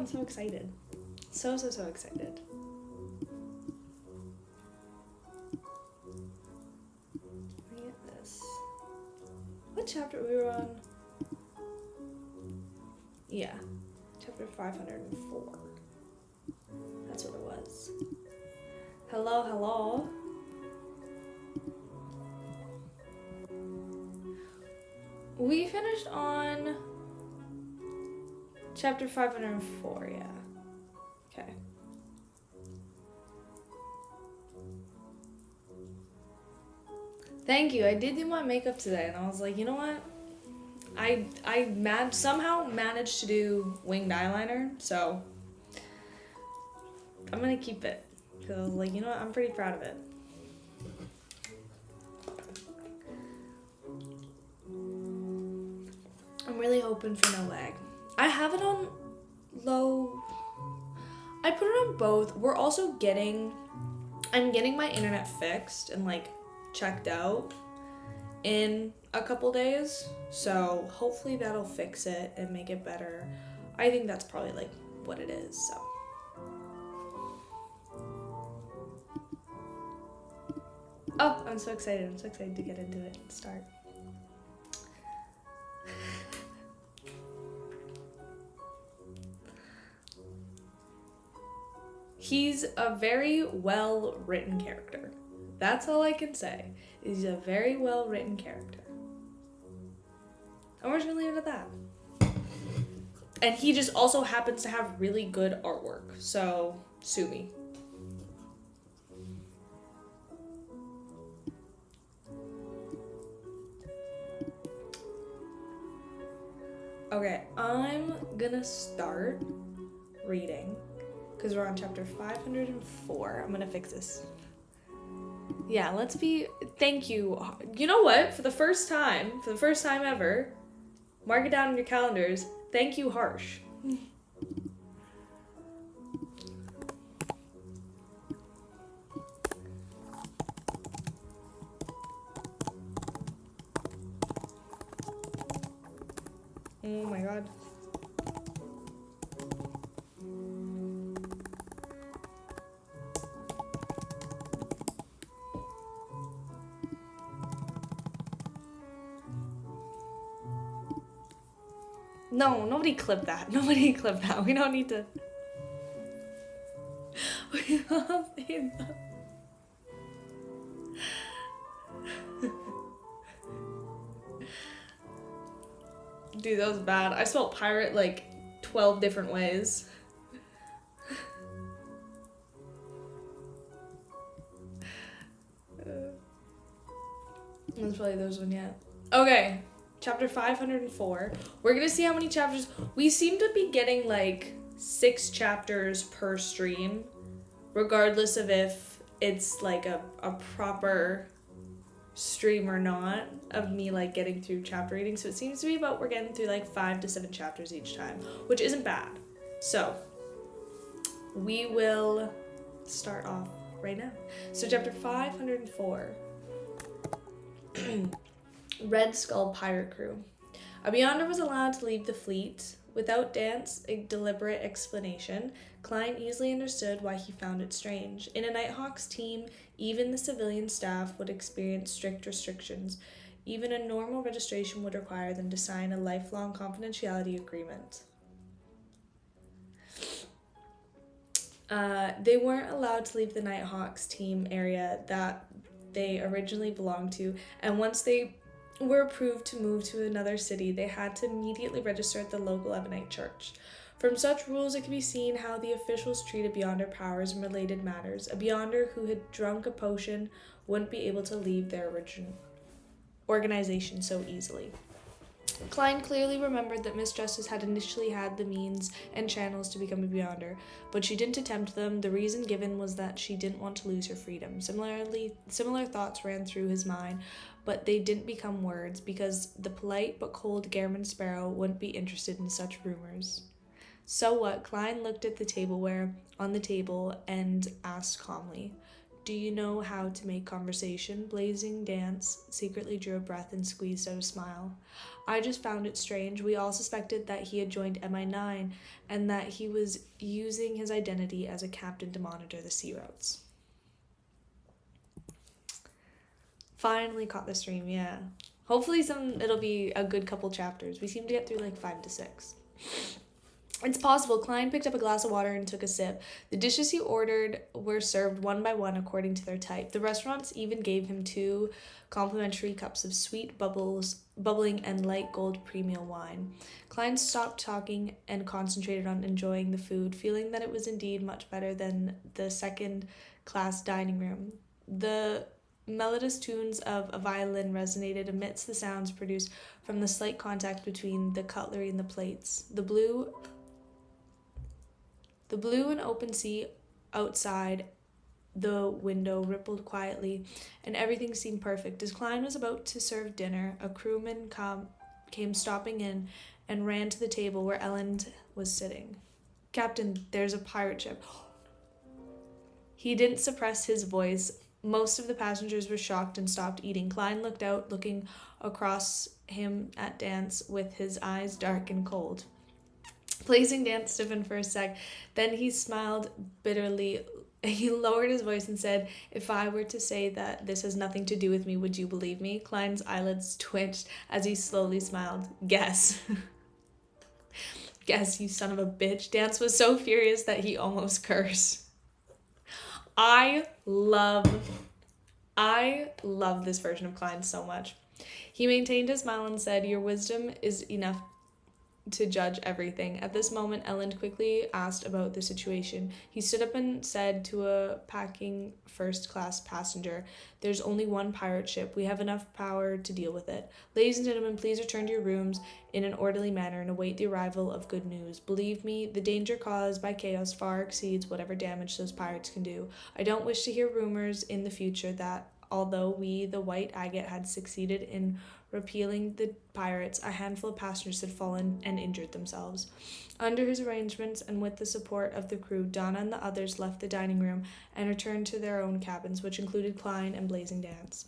I'm so excited. So excited. Let me get this. What chapter we were on? Yeah. Chapter 504. That's what it was. Hello. We finished on chapter 504, yeah. Okay. Thank you. I did do my makeup today, and I was like, you know what? I somehow managed to do winged eyeliner, so I'm gonna keep it. Because I was like, you know what? I'm pretty proud of it. I'm really hoping for no lag. I have it on low. I put it on both. I'm getting my internet fixed and like checked out in a couple days. So hopefully that'll fix it and make it better. I think that's probably like what it is, so. Oh, I'm so excited. I'm so excited to get into it and start. He's a very well-written character. That's all I can say. He's a very well-written character. And we're just gonna leave it at that. And he just also happens to have really good artwork. So, sue me. Okay, I'm gonna start reading because we're on chapter 504. I'm gonna fix this. Yeah, thank you. You know what? For the first time ever, mark it down in your calendars. Thank you, Harsh. Oh my god. No, nobody clip that. Nobody clip that. We don't need to. We don't need that. Dude, that was bad. I spelled pirate like 12 different ways. That's probably those one yet. Okay, chapter 504. We're gonna see how many chapters. We seem to be getting like 6 chapters per stream, regardless of if it's like a proper stream or not of me like getting through chapter reading. So it seems to be about we're getting through like 5 to 7 chapters each time, which isn't bad. So we will start off right now. So chapter 504. Red Skull Pirate Crew. A Beyonder was allowed to leave the fleet. Without a deliberate explanation, Klein easily understood why he found it strange. In a Nighthawk's team, even the civilian staff would experience strict restrictions. Even a normal registration would require them to sign a lifelong confidentiality agreement. They weren't allowed to leave the Nighthawks team area that they originally belonged to, and once they were approved to move to another city, they had to immediately register at the local Ebonite church. From such rules, it can be seen how the officials treated Beyonder powers and related matters. A Beyonder who had drunk a potion wouldn't be able to leave their original organization so easily. Klein clearly remembered that Miss Justice had initially had the means and channels to become a Beyonder, but she didn't attempt them. The reason given was that she didn't want to lose her freedom. Similar thoughts ran through his mind, but they didn't become words, because the polite but cold Gairman Sparrow wouldn't be interested in such rumors. So what? Klein looked at the tableware on the table and asked calmly, Do you know how to make conversation? Blazing Dance secretly drew a breath and squeezed out a smile. I just found it strange. We all suspected that he had joined MI9 and that he was using his identity as a captain to monitor the sea routes. Finally caught the stream, yeah. Hopefully it'll be a good couple chapters. We seem to get through like 5 to 6. It's possible. Klein picked up a glass of water and took a sip. The dishes he ordered were served one by one according to their type. The restaurants even gave him 2 complimentary cups of sweet bubbling and light gold premium wine. Klein stopped talking and concentrated on enjoying the food, feeling that it was indeed much better than the second-class dining room. The melodious tunes of a violin resonated amidst the sounds produced from the slight contact between the cutlery and the plates. The blue and open sea outside the window rippled quietly, and everything seemed perfect. As Klein was about to serve dinner, a crewman came stopping in and ran to the table where Ellen was sitting. "Captain, there's a pirate ship." He didn't suppress his voice. Most of the passengers were shocked and stopped eating. Klein looked out, looking across him at Dance with his eyes dark and cold. Blazing Dance stiffened for a sec. Then he smiled bitterly. He lowered his voice and said, "If I were to say that this has nothing to do with me, would you believe me?" Klein's eyelids twitched as he slowly smiled. "Guess." "Guess, you son of a bitch." Dance was so furious that he almost cursed. I love this version of Klein so much. He maintained his smile and said, "Your wisdom is enough to judge everything." At this moment, Ellen quickly asked about the situation. He stood up and said to a packing first-class passenger, "There's only one pirate ship. We have enough power to deal with it. Ladies and gentlemen, please return to your rooms in an orderly manner and await the arrival of good news. Believe me, the danger caused by chaos far exceeds whatever damage those pirates can do. I don't wish to hear rumors in the future that, although we, the White Agate, had succeeded in repealing the pirates, a handful of passengers had fallen and injured themselves." Under his arrangements and with the support of the crew, Donna and the others left the dining room and returned to their own cabins, which included Klein and Blazing Dance.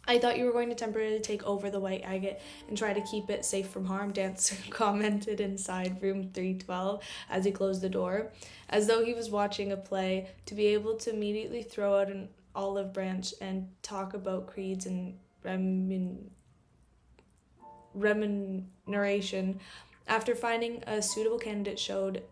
"I thought you were going to temporarily take over the White Agate and try to keep it safe from harm," Dance commented inside room 312 as he closed the door, as though he was watching a play. To be able to immediately throw out an olive branch and talk about creeds and remuneration after finding a suitable candidate showed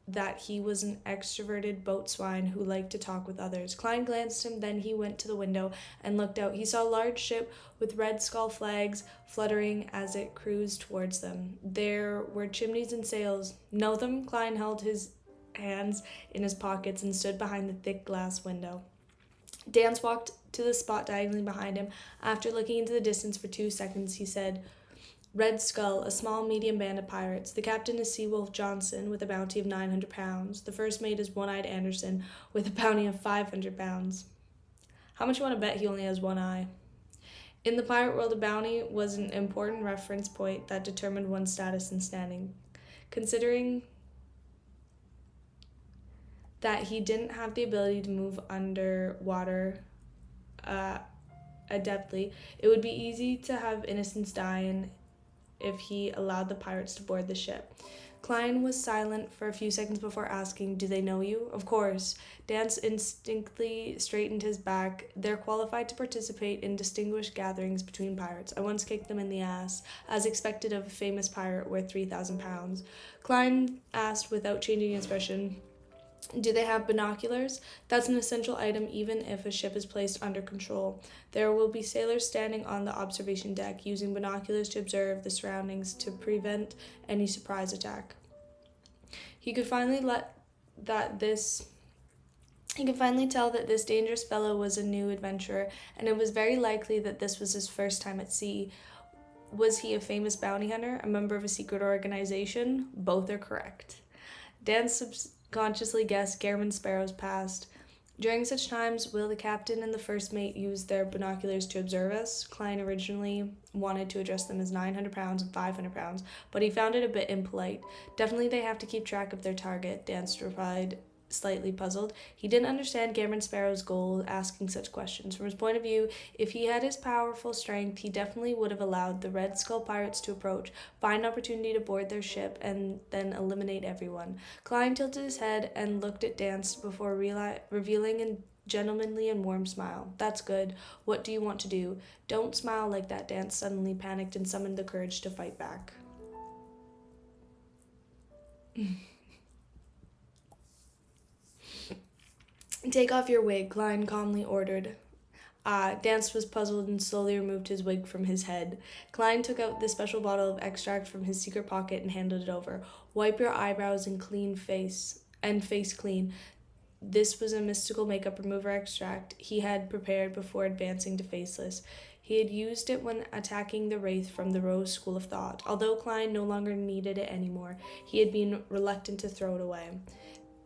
that he was an extroverted boatswain who liked to talk with others. Klein glanced at him, then he went to the window and looked out. He saw a large ship with red skull flags fluttering as it cruised towards them. There were chimneys and sails. "Know them?" Klein held his hands in his pockets and stood behind the thick glass window. Dance walked to the spot diagonally behind him. After looking into the distance for 2 seconds, he said, "Red Skull, a small medium band of pirates. The captain is Seawolf Johnson with a bounty of £900. The first mate is One-Eyed Anderson with a bounty of £500. How much you want to bet he only has one eye?" In the pirate world, a bounty was an important reference point that determined one's status and standing. Considering that he didn't have the ability to move underwater adeptly, it would be easy to have innocents die if he allowed the pirates to board the ship. Klein was silent for a few seconds before asking, "Do they know you?" "Of course." Dance instinctively straightened his back. "They're qualified to participate in distinguished gatherings between pirates. I once kicked them in the ass, as expected of a famous pirate worth £3,000. Klein asked without changing expression, "Do they have binoculars?" "That's an essential item even if a ship is placed under control. There will be sailors standing on the observation deck, using binoculars to observe the surroundings to prevent any surprise attack." He could finally tell that this dangerous fellow was a new adventurer, and it was very likely that this was his first time at sea. Was he a famous bounty hunter, a member of a secret organization? Both are correct. Dan subconsciously guessed Gairman Sparrow's past. During such times, will the captain and the first mate use their binoculars to observe us? Klein originally wanted to address them as £900 and £500, but he found it a bit impolite. Definitely they have to keep track of their target, Dance replied slightly puzzled. He didn't understand Cameron Sparrow's goal asking such questions. From his point of view, if he had his powerful strength, he definitely would have allowed the Red Skull pirates to approach, find an opportunity to board their ship, and then eliminate everyone. Klein tilted his head and looked at Dance before revealing a gentlemanly and warm smile. That's good. What do you want to do? Don't smile like that, Dance suddenly panicked and summoned the courage to fight back. Take off your wig, Klein calmly ordered. Dance was puzzled and slowly removed his wig from his head. Klein took out the special bottle of extract from his secret pocket and handed it over. Wipe your eyebrows and face clean. This was a mystical makeup remover extract he had prepared before advancing to Faceless. He had used it when attacking the Wraith from the Rose School of Thought. Although Klein no longer needed it anymore, he had been reluctant to throw it away.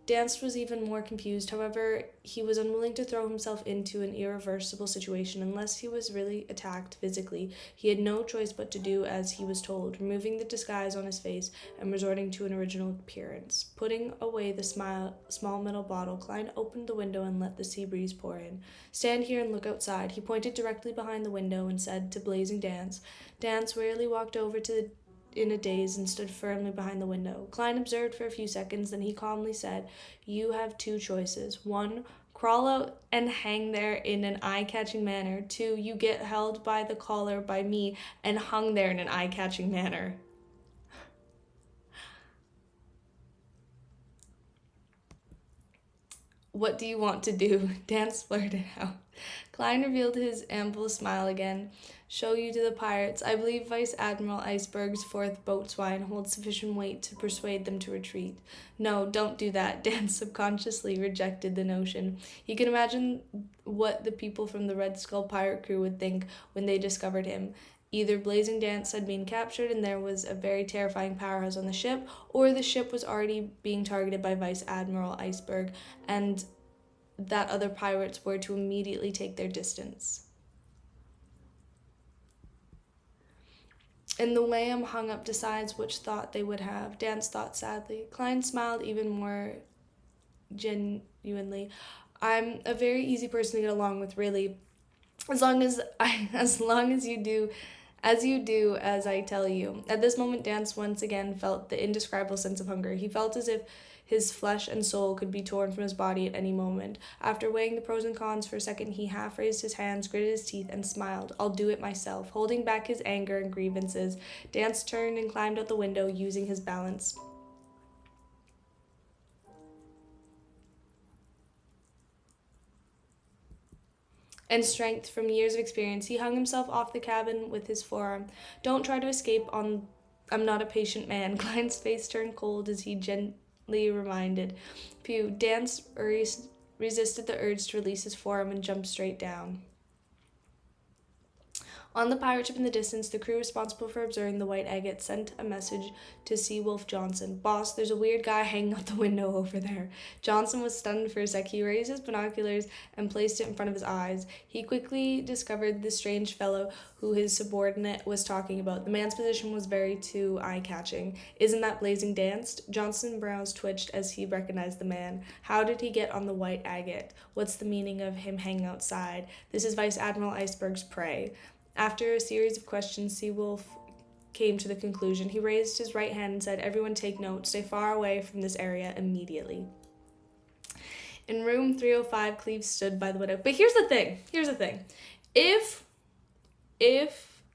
Dance was even more confused. However, he was unwilling to throw himself into an irreversible situation unless he was really attacked physically. He had no choice but to do as he was told, removing the disguise on his face and resorting to an original appearance. Putting away the small metal bottle, Klein opened the window and let the sea breeze pour in. Stand here and look outside. He pointed directly behind the window and said to blazing Dance. Dance wearily walked over in a daze and stood firmly behind the window. Klein observed for a few seconds, then he calmly said, You have two choices. 1, crawl out and hang there in an eye-catching manner. 2, you get held by the collar by me and hung there in an eye-catching manner. What do you want to do? Dance blurted out. Klein revealed his ample smile again. Show you to the pirates. I believe Vice Admiral Iceberg's 4th boatswain holds sufficient weight to persuade them to retreat. No, don't do that. Dan subconsciously rejected the notion. He could imagine what the people from the Red Skull pirate crew would think when they discovered him. Either Blazing Dance had been captured and there was a very terrifying powerhouse on the ship, or the ship was already being targeted by Vice Admiral Iceberg, and that other pirates were to immediately take their distance. And the Lamb hung up decides which thought they would have. Dance thought sadly. Klein smiled even more genuinely. I'm a very easy person to get along with, really. As long as you do as I tell you. At this moment, Dance once again felt the indescribable sense of hunger. He felt as if his flesh and soul could be torn from his body at any moment. After weighing the pros and cons for a second, he half raised his hands, gritted his teeth, and smiled. I'll do it myself. Holding back his anger and grievances, Dance turned and climbed out the window, using his balance and strength from years of experience. He hung himself off the cabin with his forearm. Don't try to escape I'm not a patient man. Klein's face turned cold as he gently reminded. Phew, Dance resisted the urge to release his forearm and jumped straight down. On the pirate ship in the distance, the crew responsible for observing the white agate sent a message to Seawolf Johnson. Boss, there's a weird guy hanging out the window over there. Johnson was stunned for a sec. He raised his binoculars and placed it in front of his eyes. He quickly discovered the strange fellow who his subordinate was talking about. The man's position was very too eye-catching. Isn't that Blazing Dance? Johnson's brows twitched as he recognized the man. How did he get on the white agate? What's the meaning of him hanging outside? This is Vice Admiral Iceberg's prey. After a series of questions, Seawolf came to the conclusion. He raised his right hand and said, Everyone take note. Stay far away from this area immediately. In room 305, Cleve stood by the window. But here's the thing. If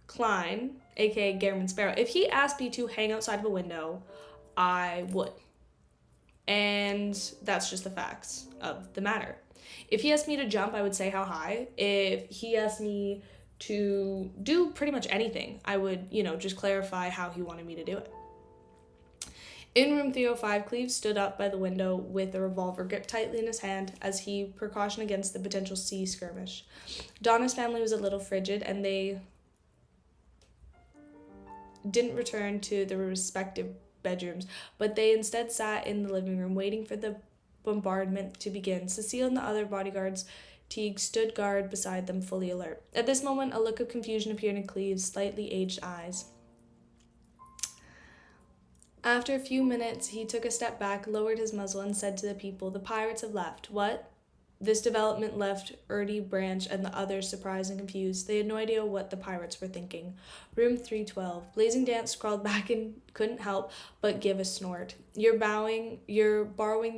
Klein, aka Cameron Sparrow, if he asked me to hang outside of a window, I would. And that's just the facts of the matter. If he asked me to jump, I would say how high. If he asked me to do pretty much anything, I would, just clarify how he wanted me to do it. In room 305, Cleve stood up by the window with a revolver gripped tightly in his hand as he precautioned against the potential sea skirmish. Donna's family was a little frigid, and they didn't return to their respective bedrooms, but they instead sat in the living room waiting for the bombardment to begin. Cecile and the other bodyguards Teague stood guard beside them, fully alert. At this moment, a look of confusion appeared in Cleve's slightly aged eyes. After a few minutes, he took a step back, lowered his muzzle, and said to the people, "The pirates have left." "What?" This development left Ertie, Branch, and the others surprised and confused. They had no idea what the pirates were thinking. Room 312. Blazing Dance crawled back and couldn't help but give a snort. You're borrowing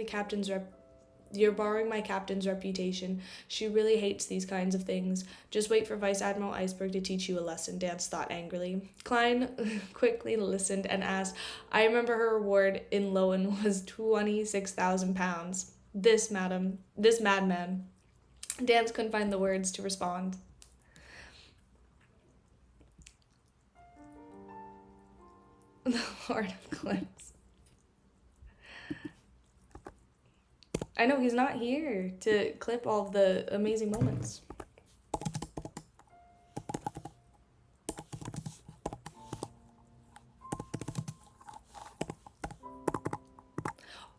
my captain's reputation. She really hates these kinds of things. Just wait for Vice Admiral Iceberg to teach you a lesson, Dance thought angrily. Klein quickly listened and asked, "I remember her reward in Lowen was 26,000 pounds. This madman. Dance couldn't find the words to respond. The Lord of Clips. I know he's not here to clip all of the amazing moments.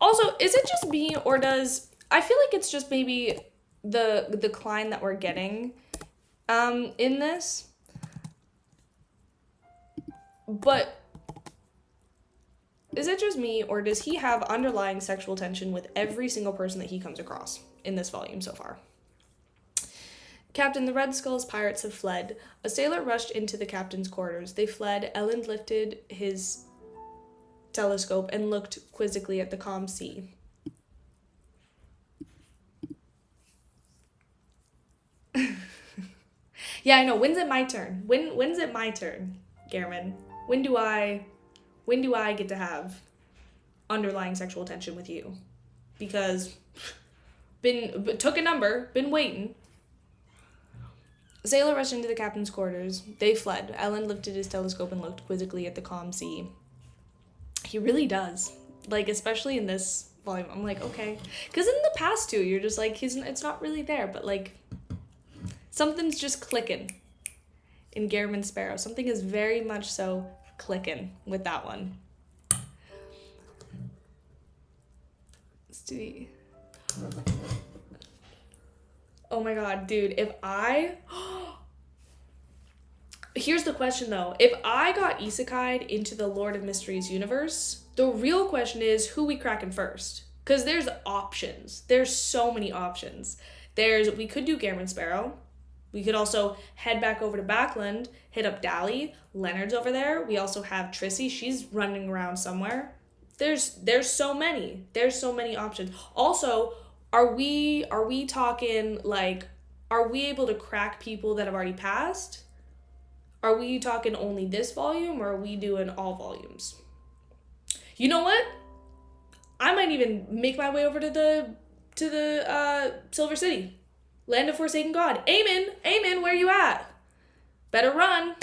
Also, is it just me, or does... I feel like it's just maybe the decline that we're getting in this. But is it just me, or does he have underlying sexual tension with every single person that he comes across in this volume so far? Captain, the Red Skull's pirates have fled. A sailor rushed into the captain's quarters. They fled. Ellen lifted his telescope and looked quizzically at the calm sea. Yeah, I know. When's it my turn? When's it my turn, Garamond? When do I get to have underlying sexual tension with you? Because took a number, been waiting. The sailor rushed into the captain's quarters. They fled. Ellen lifted his telescope and looked quizzically at the calm sea. He really does. Like, especially in this volume, I'm like, okay. Because in the past, too, you're just like, it's not really there, but, like, something's just clicking in Garamond Sparrow. Something is very much so clicking with that one. Stewie. Oh my god, dude, if I... Here's the question, though. If I got isekai'd into the Lord of Mysteries universe, the real question is who we cracking first. Because there's options. There's so many options. We could do Garamond Sparrow. We could also head back over to Backland, hit up Dally. Leonard's over there. We also have Trissy. She's running around somewhere. There's so many. There's so many options. Also, are we talking, like, are we able to crack people that have already passed? Are we talking only this volume, or are we doing all volumes? You know what? I might even make my way over to the Silver City. Land of Forsaken God. Amen, where you at? Better run.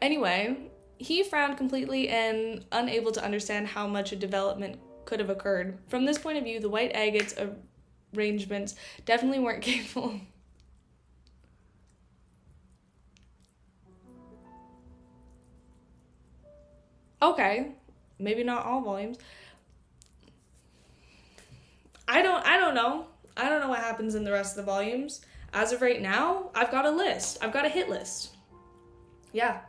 Anyway, he frowned completely and unable to understand how much a development could have occurred. From this point of view, the White Agate's arrangements definitely weren't capable. Okay, maybe not all volumes. I don't know. I don't know what happens in the rest of the volumes. As of right now, I've got a list. I've got a hit list. Yeah.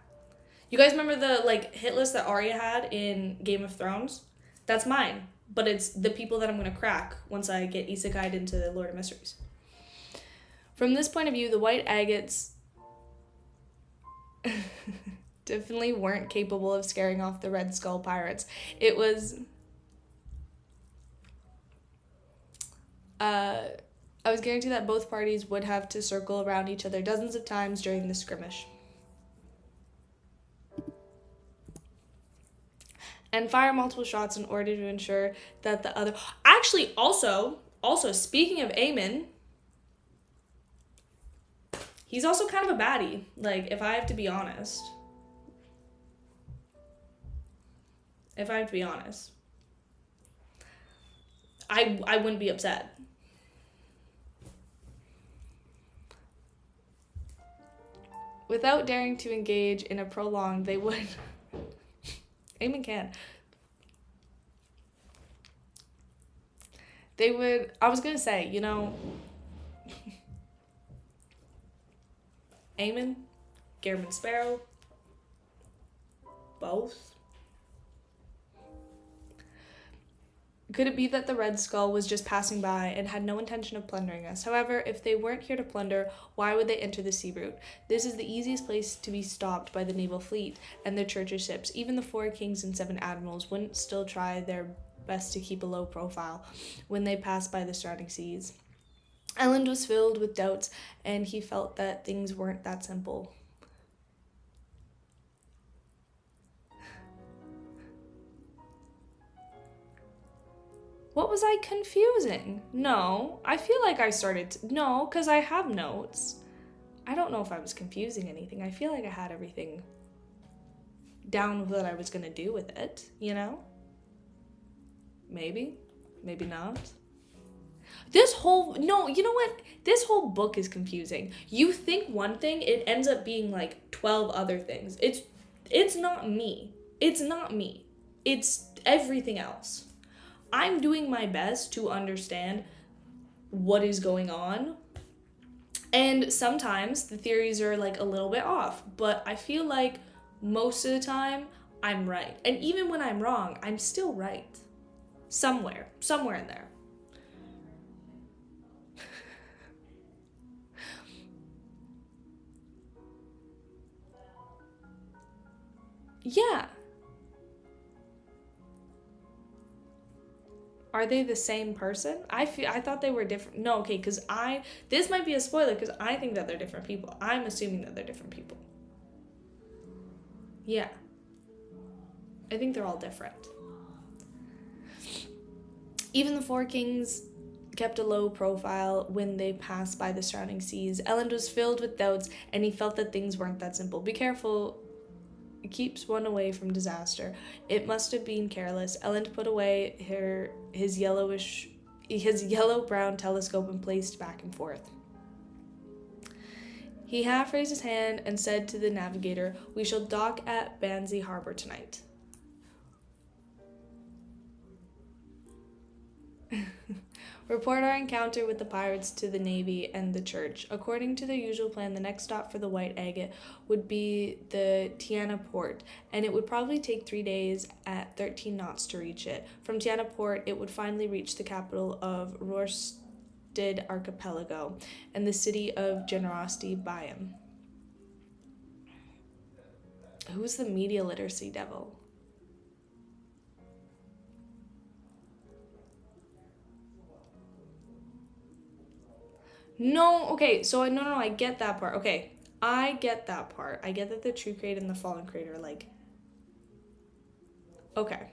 You guys remember the, like, hit list that Arya had in Game of Thrones? That's mine. But it's the people that I'm going to crack once I get isekai'd into the Lord of Mysteries. From this point of view, the White Agates definitely weren't capable of scaring off the Red Skull pirates. It was... I was guaranteed that both parties would have to circle around each other dozens of times during the skirmish. And fire multiple shots in order to ensure that the other... Actually, also, speaking of Aemon, he's also kind of a baddie, like, if I have to be honest. I wouldn't be upset. Without daring to engage in a prolonged, they would... Aemon can. They would... I was gonna say, you know... Aemon, Garamond Sparrow, both? Could it be that the Red Skull was just passing by and had no intention of plundering us? However, if they weren't here to plunder, why would they enter the sea route? This is the easiest place to be stopped by the naval fleet and the church's ships. Even the 4 kings and 7 admirals wouldn't still try their best to keep a low profile when they passed by the surrounding seas. Elend was filled with doubts, and he felt that things weren't that simple. What was I confusing? No, I feel like I started no, because I have notes. I don't know if I was confusing anything. I feel like I had everything down with what I was going to do with it, you know? Maybe not. No, you know what? This whole book is confusing. You think one thing, it ends up being like 12 other things. It's not me. It's not me. It's everything else. I'm doing my best to understand what is going on. And sometimes the theories are like a little bit off, but I feel like most of the time I'm right. And even when I'm wrong, I'm still right. Somewhere in there. Yeah. Are they the same person? I thought they were different. No, okay, because this might be a spoiler because I think that they're different people. I'm assuming that they're different people. Yeah. I think they're all different. Even the 4 kings kept a low profile when they passed by the surrounding seas. Elend was filled with doubts, and he felt that things weren't that simple. Be careful. It keeps one away from disaster. It must have been careless. Elend put away his yellow-brown telescope and placed back and forth. He half raised his hand and said to the navigator, "We shall dock at Banzi Harbor tonight." Report our encounter with the pirates to the Navy and the church. According to the usual plan, the next stop for the White Agate would be the Tiana port, and it would probably take 3 days at 13 knots to reach it. From Tiana port, it would finally reach the capital of Rorstad Archipelago and the city of Generosity Biome. Who's the media literacy devil? No, okay, so no, I get that part. Okay, I get that part. I get that the true creator and the fallen creator, like, okay.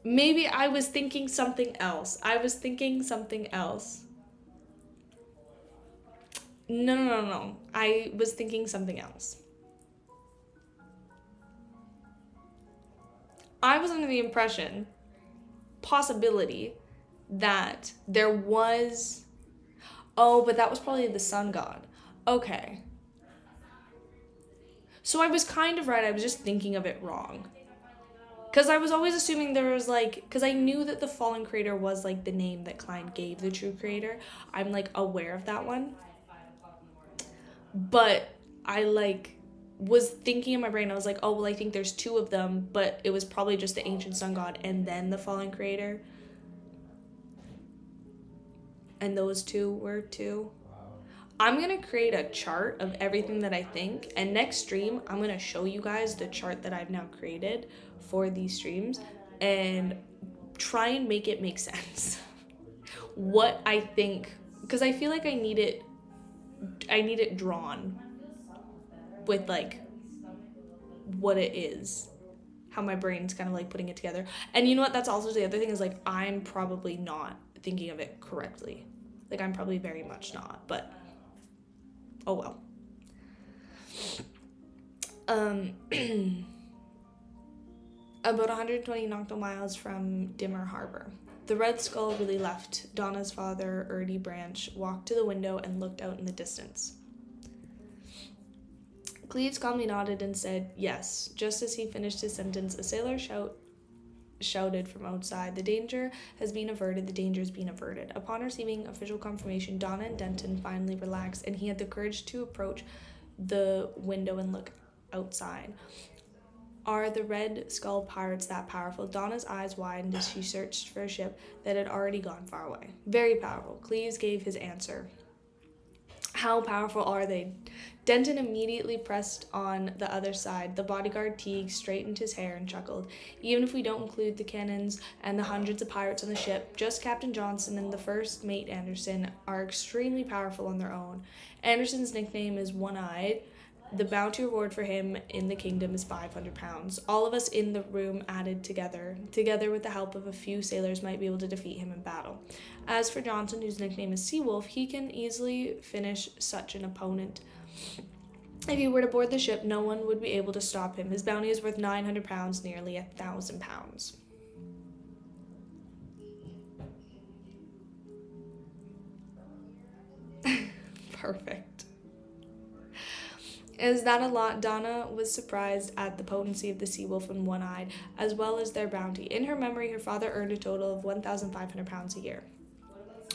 Maybe I was thinking something else. No. I was thinking something else. I was under the impression, possibility, that there was... Oh, but that was probably the sun god. Okay. So I was kind of right. I was just thinking of it wrong. Because I was always assuming there was, like... Because I knew that the fallen creator was, like, the name that Klein gave the true creator. I'm, like, aware of that one. But I, like, was thinking in my brain. I was like, oh, well, I think there's 2 of them. But it was probably just the ancient sun god and then the fallen creator. And those 2 were 2. I'm going to create a chart of everything that I think. And next stream, I'm going to show you guys the chart that I've now created for these streams. And try and make it make sense. What I think. Because I feel like I need it drawn. With, like, what it is. How my brain's kind of, like, putting it together. And you know what? That's also the other thing is, like, I'm probably not thinking of it correctly. Like, I'm probably very much not, but oh well. About 120 nautical miles from Dimmer Harbor. The Red Skull really left. Donna's father, Erdy Branch, walked to the window and looked out in the distance. Cleves calmly nodded and said, yes. Just as he finished his sentence, a sailor shouted from outside, the danger has been averted, the danger has been averted. Upon receiving official confirmation, Donna and Denton finally relaxed, and he had the courage to approach the window and look outside. Are the Red Skull pirates that powerful? Donna's eyes widened as she searched for a ship that had already gone far away. Very powerful. Cleves gave his answer. How powerful are they? Denton immediately pressed on the other side. The bodyguard Teague straightened his hair and chuckled. Even if we don't include the cannons and the hundreds of pirates on the ship, just Captain Johnson and the first mate Anderson are extremely powerful on their own. Anderson's nickname is One-Eyed. The bounty reward for him in the kingdom is £500. All of us in the room added together with the help of a few sailors, might be able to defeat him in battle. As for Johnson, whose nickname is Seawolf, he can easily finish such an opponent. If he were to board the ship, no one would be able to stop him. His bounty is worth £900, nearly £1,000. Perfect. Is that a lot? Donna was surprised at the potency of the Seawolf and One-Eyed, as well as their bounty. In her memory, her father earned a total of £1,500 a year.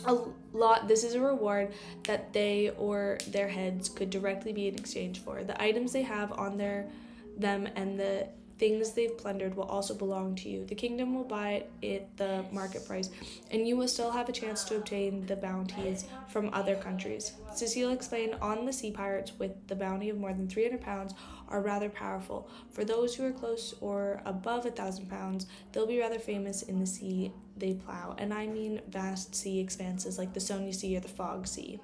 A lot. This is a reward that they or their heads could directly be in exchange for. The items they have on them and the things they've plundered will also belong to you. The kingdom will buy it at the market price, and you will still have a chance to obtain the bounties from other countries. Cecile explained on the sea pirates with the bounty of more than £300 are rather powerful. For those who are close or above £1,000, they'll be rather famous in the sea they plow, and I mean vast sea expanses like the Sonia Sea or the Fog Sea.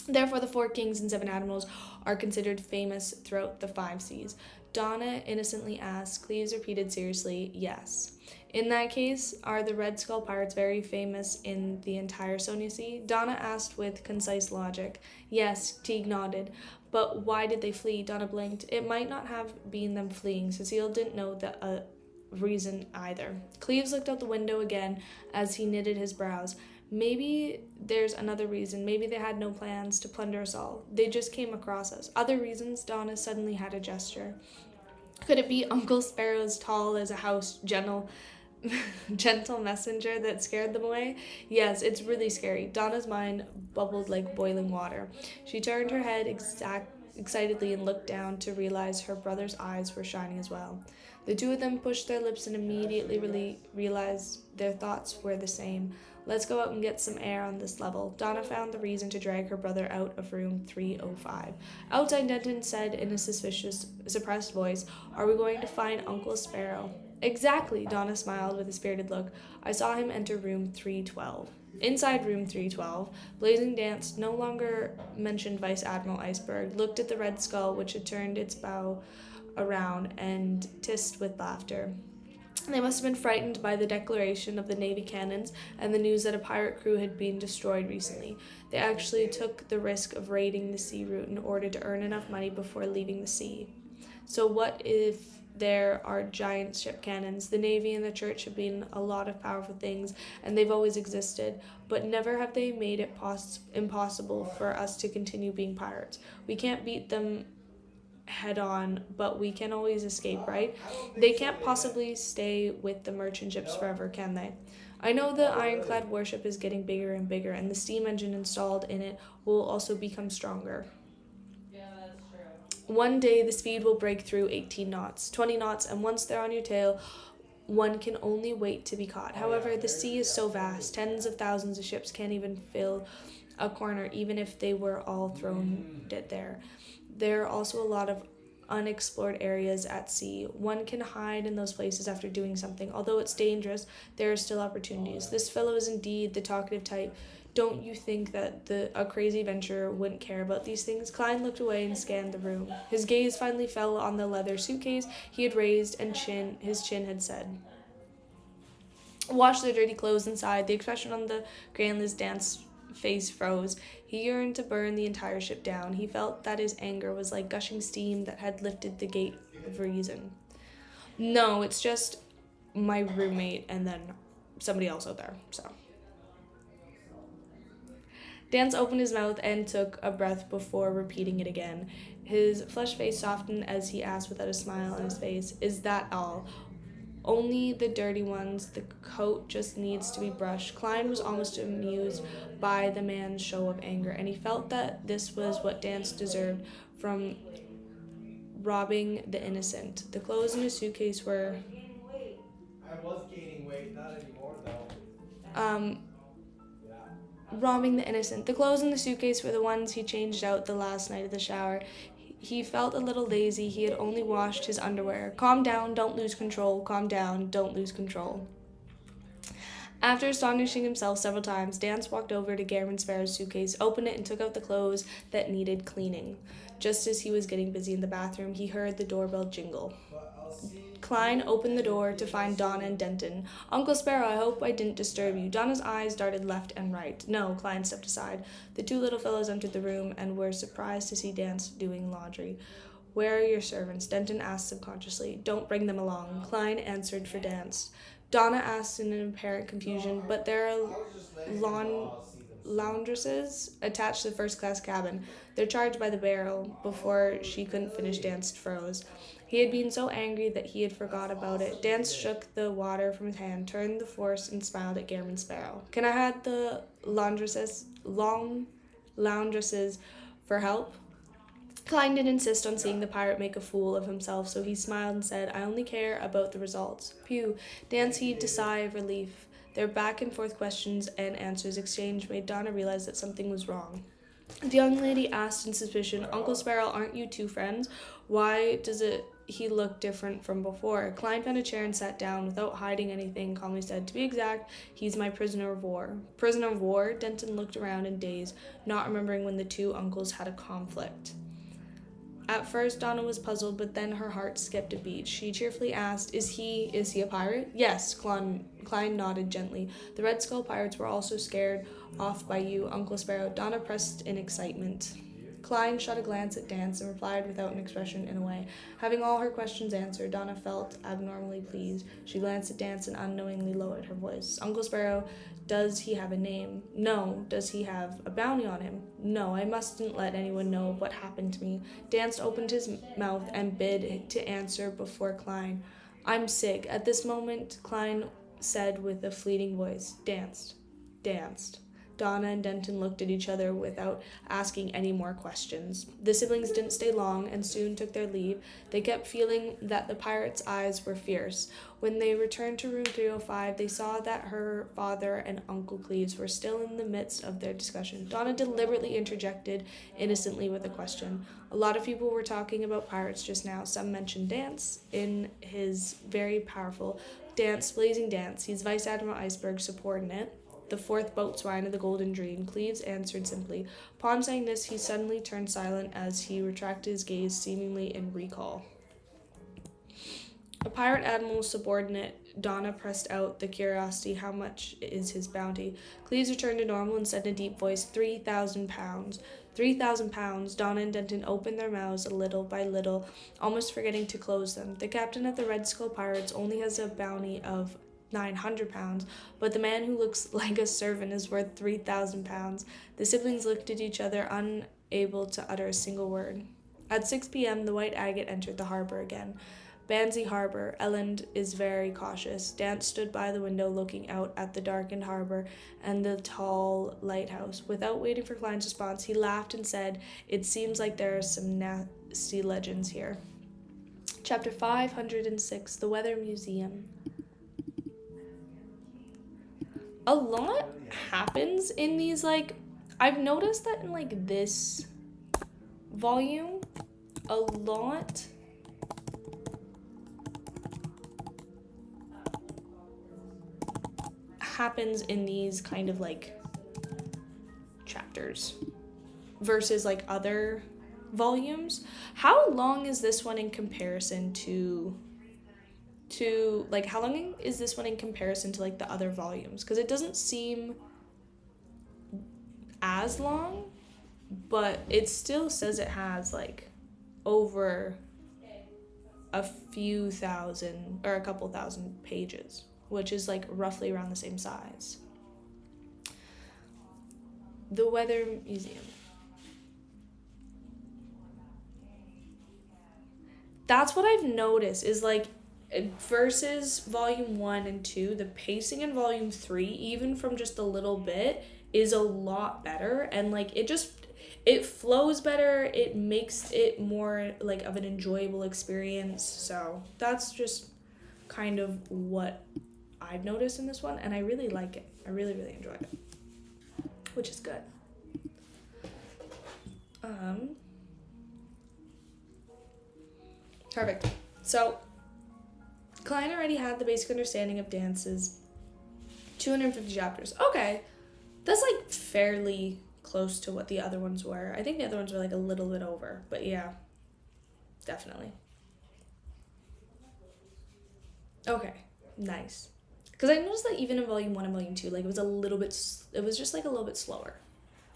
Therefore, the 4 kings and 7 admirals are considered famous throughout the 5 seas. Donna innocently asked. Cleves repeated seriously, yes. In that case, are the Red Skull pirates very famous in the entire Sonia Sea? Donna asked with concise logic. Yes, Teague nodded. But why did they flee? Donna blinked. It might not have been them fleeing. Cecile didn't know the reason either. Cleves looked out the window again as he knitted his brows. Maybe there's another reason. Maybe they had no plans to plunder us all. They just came across us. Other reasons? Donna suddenly had a gesture. Could it be Uncle Sparrow's tall as a house, gentle messenger that scared them away? Yes, it's really scary. Donna's mind bubbled like boiling water. She turned her head excitedly and looked down to realize her brother's eyes were shining as well. The 2 of them pushed their lips and immediately realized their thoughts were the same. Let's go out and get some air on this level. Donna found the reason to drag her brother out of room 305. Outside, Denton said in a suppressed voice, Are we going to find Uncle Sparrow? Exactly, Donna smiled with a spirited look. I saw him enter room 312. Inside room 312, Blazing Dance no longer mentioned Vice Admiral Iceberg, looked at the Red Skull, which had turned its bow around, and hissed with laughter. They must have been frightened by the declaration of the Navy cannons and the news that a pirate crew had been destroyed recently. They actually took the risk of raiding the sea route in order to earn enough money before leaving the sea. So what if there are giant ship cannons? The Navy and the Church have been a lot of powerful things, and they've always existed, but never have they made it impossible for us to continue being pirates. We can't beat them head on, but we can always escape, right? They can't possibly stay with the merchant ships forever, can they? I know the ironclad warship is getting bigger and bigger, and the steam engine installed in it will also become stronger. One day the speed will break through 18 knots, 20 knots, and once they're on your tail, one can only wait to be caught. However, the sea is so vast, tens of thousands of ships can't even fill a corner, even if they were all thrown there. There are also a lot of unexplored areas at sea. One can hide in those places after doing something. Although it's dangerous, there are still opportunities. This fellow is indeed the talkative type. Don't you think that a crazy adventurer wouldn't care about these things? Klein looked away and scanned the room. His gaze finally fell on the leather suitcase he had raised, and his chin had said, Wash their dirty clothes inside. The expression on the Granlis Dance face froze. He yearned to burn the entire ship down. He felt that his anger was like gushing steam that had lifted the gate of reason. No, it's just my roommate and then somebody else out there, so. Dance opened his mouth and took a breath before repeating it again. His flushed face softened as he asked without a smile on his face, Is that all? Only the dirty ones. The coat just needs to be brushed. Klein was almost amused by the man's show of anger, and he felt that this was what Dance deserved from robbing the innocent. The clothes in his suitcase were I was gaining weight, not anymore though. um Yeah. robbing the innocent. The clothes in the suitcase were the ones he changed out the last night of the shower. He felt a little lazy. He had only washed his underwear. Calm down, don't lose control. Calm down, don't lose control. After astonishing himself several times, Dance walked over to Gammon Sparrow's suitcase, opened it, and took out the clothes that needed cleaning. Just as he was getting busy in the bathroom, he heard the doorbell jingle. But I'll see. Klein opened the door to find Donna and Denton. Uncle Sparrow, I hope I didn't disturb you. Donna's eyes darted left and right. No, Klein stepped aside. The two little fellows entered the room and were surprised to see Dance doing laundry. Where are your servants? Denton asked subconsciously. Don't bring them along. Klein answered for Dance. Donna asked in an apparent confusion, but there are laundresses attached to the first-class cabin. They're charged by the barrel. Before she couldn't finish, Dance froze. He had been so angry that he had forgot about it. Dance shook the water from his hand, turned the force, and smiled at Gammon Sparrow. Can I have the laundresses for help? Klein didn't insist on seeing the pirate make a fool of himself, so he smiled and said, I only care about the results. Phew. Dance heaved a sigh of relief. Their back-and-forth questions and answers exchanged made Donna realize that something was wrong. The young lady asked in suspicion, Uncle Sparrow, aren't you two friends? Why does he look different from before? Klein found a chair and sat down. Without hiding anything, calmly said, to be exact, he's my prisoner of war. Prisoner of war? Denton looked around in daze, not remembering when the two uncles had a conflict. At first, Donna was puzzled, but then her heart skipped a beat. She cheerfully asked, Is he a pirate? Yes, Klein nodded gently. The Red Skull pirates were also scared off by you, Uncle Sparrow. Donna pressed in excitement. Klein shot a glance at Dance and replied without an expression in a way. Having all her questions answered, Donna felt abnormally pleased. She glanced at Dance and unknowingly lowered her voice. Uncle Sparrow, does he have a name? No. Does he have a bounty on him? No, I mustn't let anyone know what happened to me. Dance opened his mouth and bid to answer before Klein. I'm sick. At this moment, Klein said with a fleeting voice, Danced. Donna and Denton looked at each other without asking any more questions. The siblings didn't stay long and soon took their leave. They kept feeling that the pirate's eyes were fierce. When they returned to room 305, they saw that her father and Uncle Cleves were still in the midst of their discussion. Donna deliberately interjected innocently with a question. A lot of people were talking about pirates just now. Some mentioned Dance in his very powerful Blazing Dance. He's Vice Admiral Iceberg's subordinate, the fourth boatswain of the Golden Dream. Cleves answered simply. Upon saying this, he suddenly turned silent as he retracted his gaze, seemingly in recall. A pirate admiral's subordinate, Donna pressed out the curiosity, how much is his bounty? Cleves returned to normal and said in a deep voice, 3,000 pounds. 3,000 pounds. Donna and Denton opened their mouths little by little, almost forgetting to close them. The captain of the Red Skull Pirates only has a bounty of 900 pounds, but the man who looks like a servant is worth 3,000 pounds. The siblings looked at each other, unable to utter a single word. At 6 p.m., the White Agate entered the harbor again. Banzi Harbor. Elland is very cautious. Dance stood by the window looking out at the darkened harbor and the tall lighthouse. Without waiting for Klein's response, he laughed and said, It seems like there are some nasty legends here. Chapter 506, The Weather Museum. A lot happens in these, I've noticed that in, this volume, a lot happens in these kind of, chapters versus, other volumes. How long is this one in comparison to how long is this one in comparison to the other volumes? Because it doesn't seem as long, but it still says it has over a few thousand or a couple thousand pages, which is roughly around the same size. The Weather Museum. That's what I've noticed is versus volume 1 and 2, the pacing in volume 3, even from just a little bit, is a lot better, and it flows better. It makes it more like of an enjoyable experience. So that's just kind of what I've noticed in this one, and I really like it. I really, really enjoy it, which is good. Um, Perfect. So Klein already had the basic understanding of dances. 250 chapters. Okay, that's like fairly close to what the other ones were. I think the other ones were like a little bit over, but yeah, definitely. Okay, nice. Because I noticed that even in volume 1 and volume 2, like it was a little bit, it was just like a little bit slower,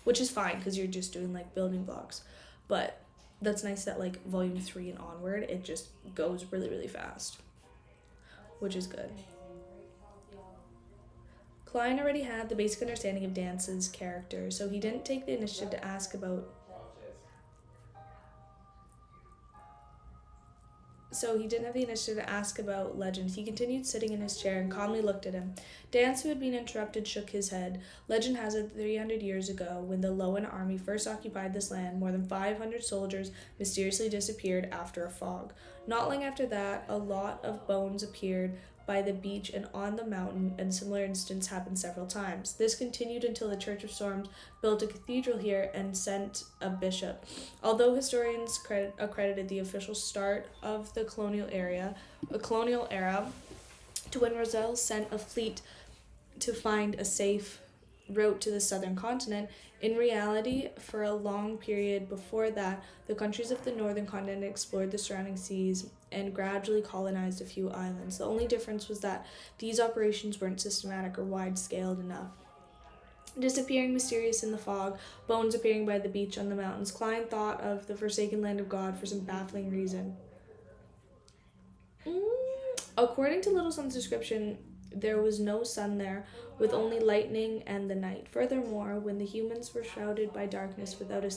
which is fine because you're just doing like building blocks. But that's nice that like volume 3 and onward, it just goes really, really fast, which is good. Klein already had the basic understanding of Dance's character, so he didn't take the initiative to ask about So he didn't have the initiative to ask about Legend. He continued sitting in his chair and calmly looked at him. Dance, who had been interrupted, shook his head. Legend has it 300 years ago, when the Loan army first occupied this land, more than 500 soldiers mysteriously disappeared after a fog. Not long after that, a lot of bones appeared by the beach and on the mountain, and similar incidents happened several times. This continued until the Church of Storms built a cathedral here and sent a bishop. Although historians accredited the official start of the colonial era, to when Roselle sent a fleet to find a safe route to the southern continent, in reality, for a long period before that, the countries of the northern continent explored the surrounding seas and gradually colonized a few islands. The only difference was that these operations weren't systematic or wide-scaled enough. Disappearing mysterious in the fog, bones appearing by the beach on the mountains, Klein thought of the forsaken land of God for some baffling reason. According to Little Sun's description, there was no sun there, with only lightning and the night. Furthermore, when the humans were shrouded by darkness without a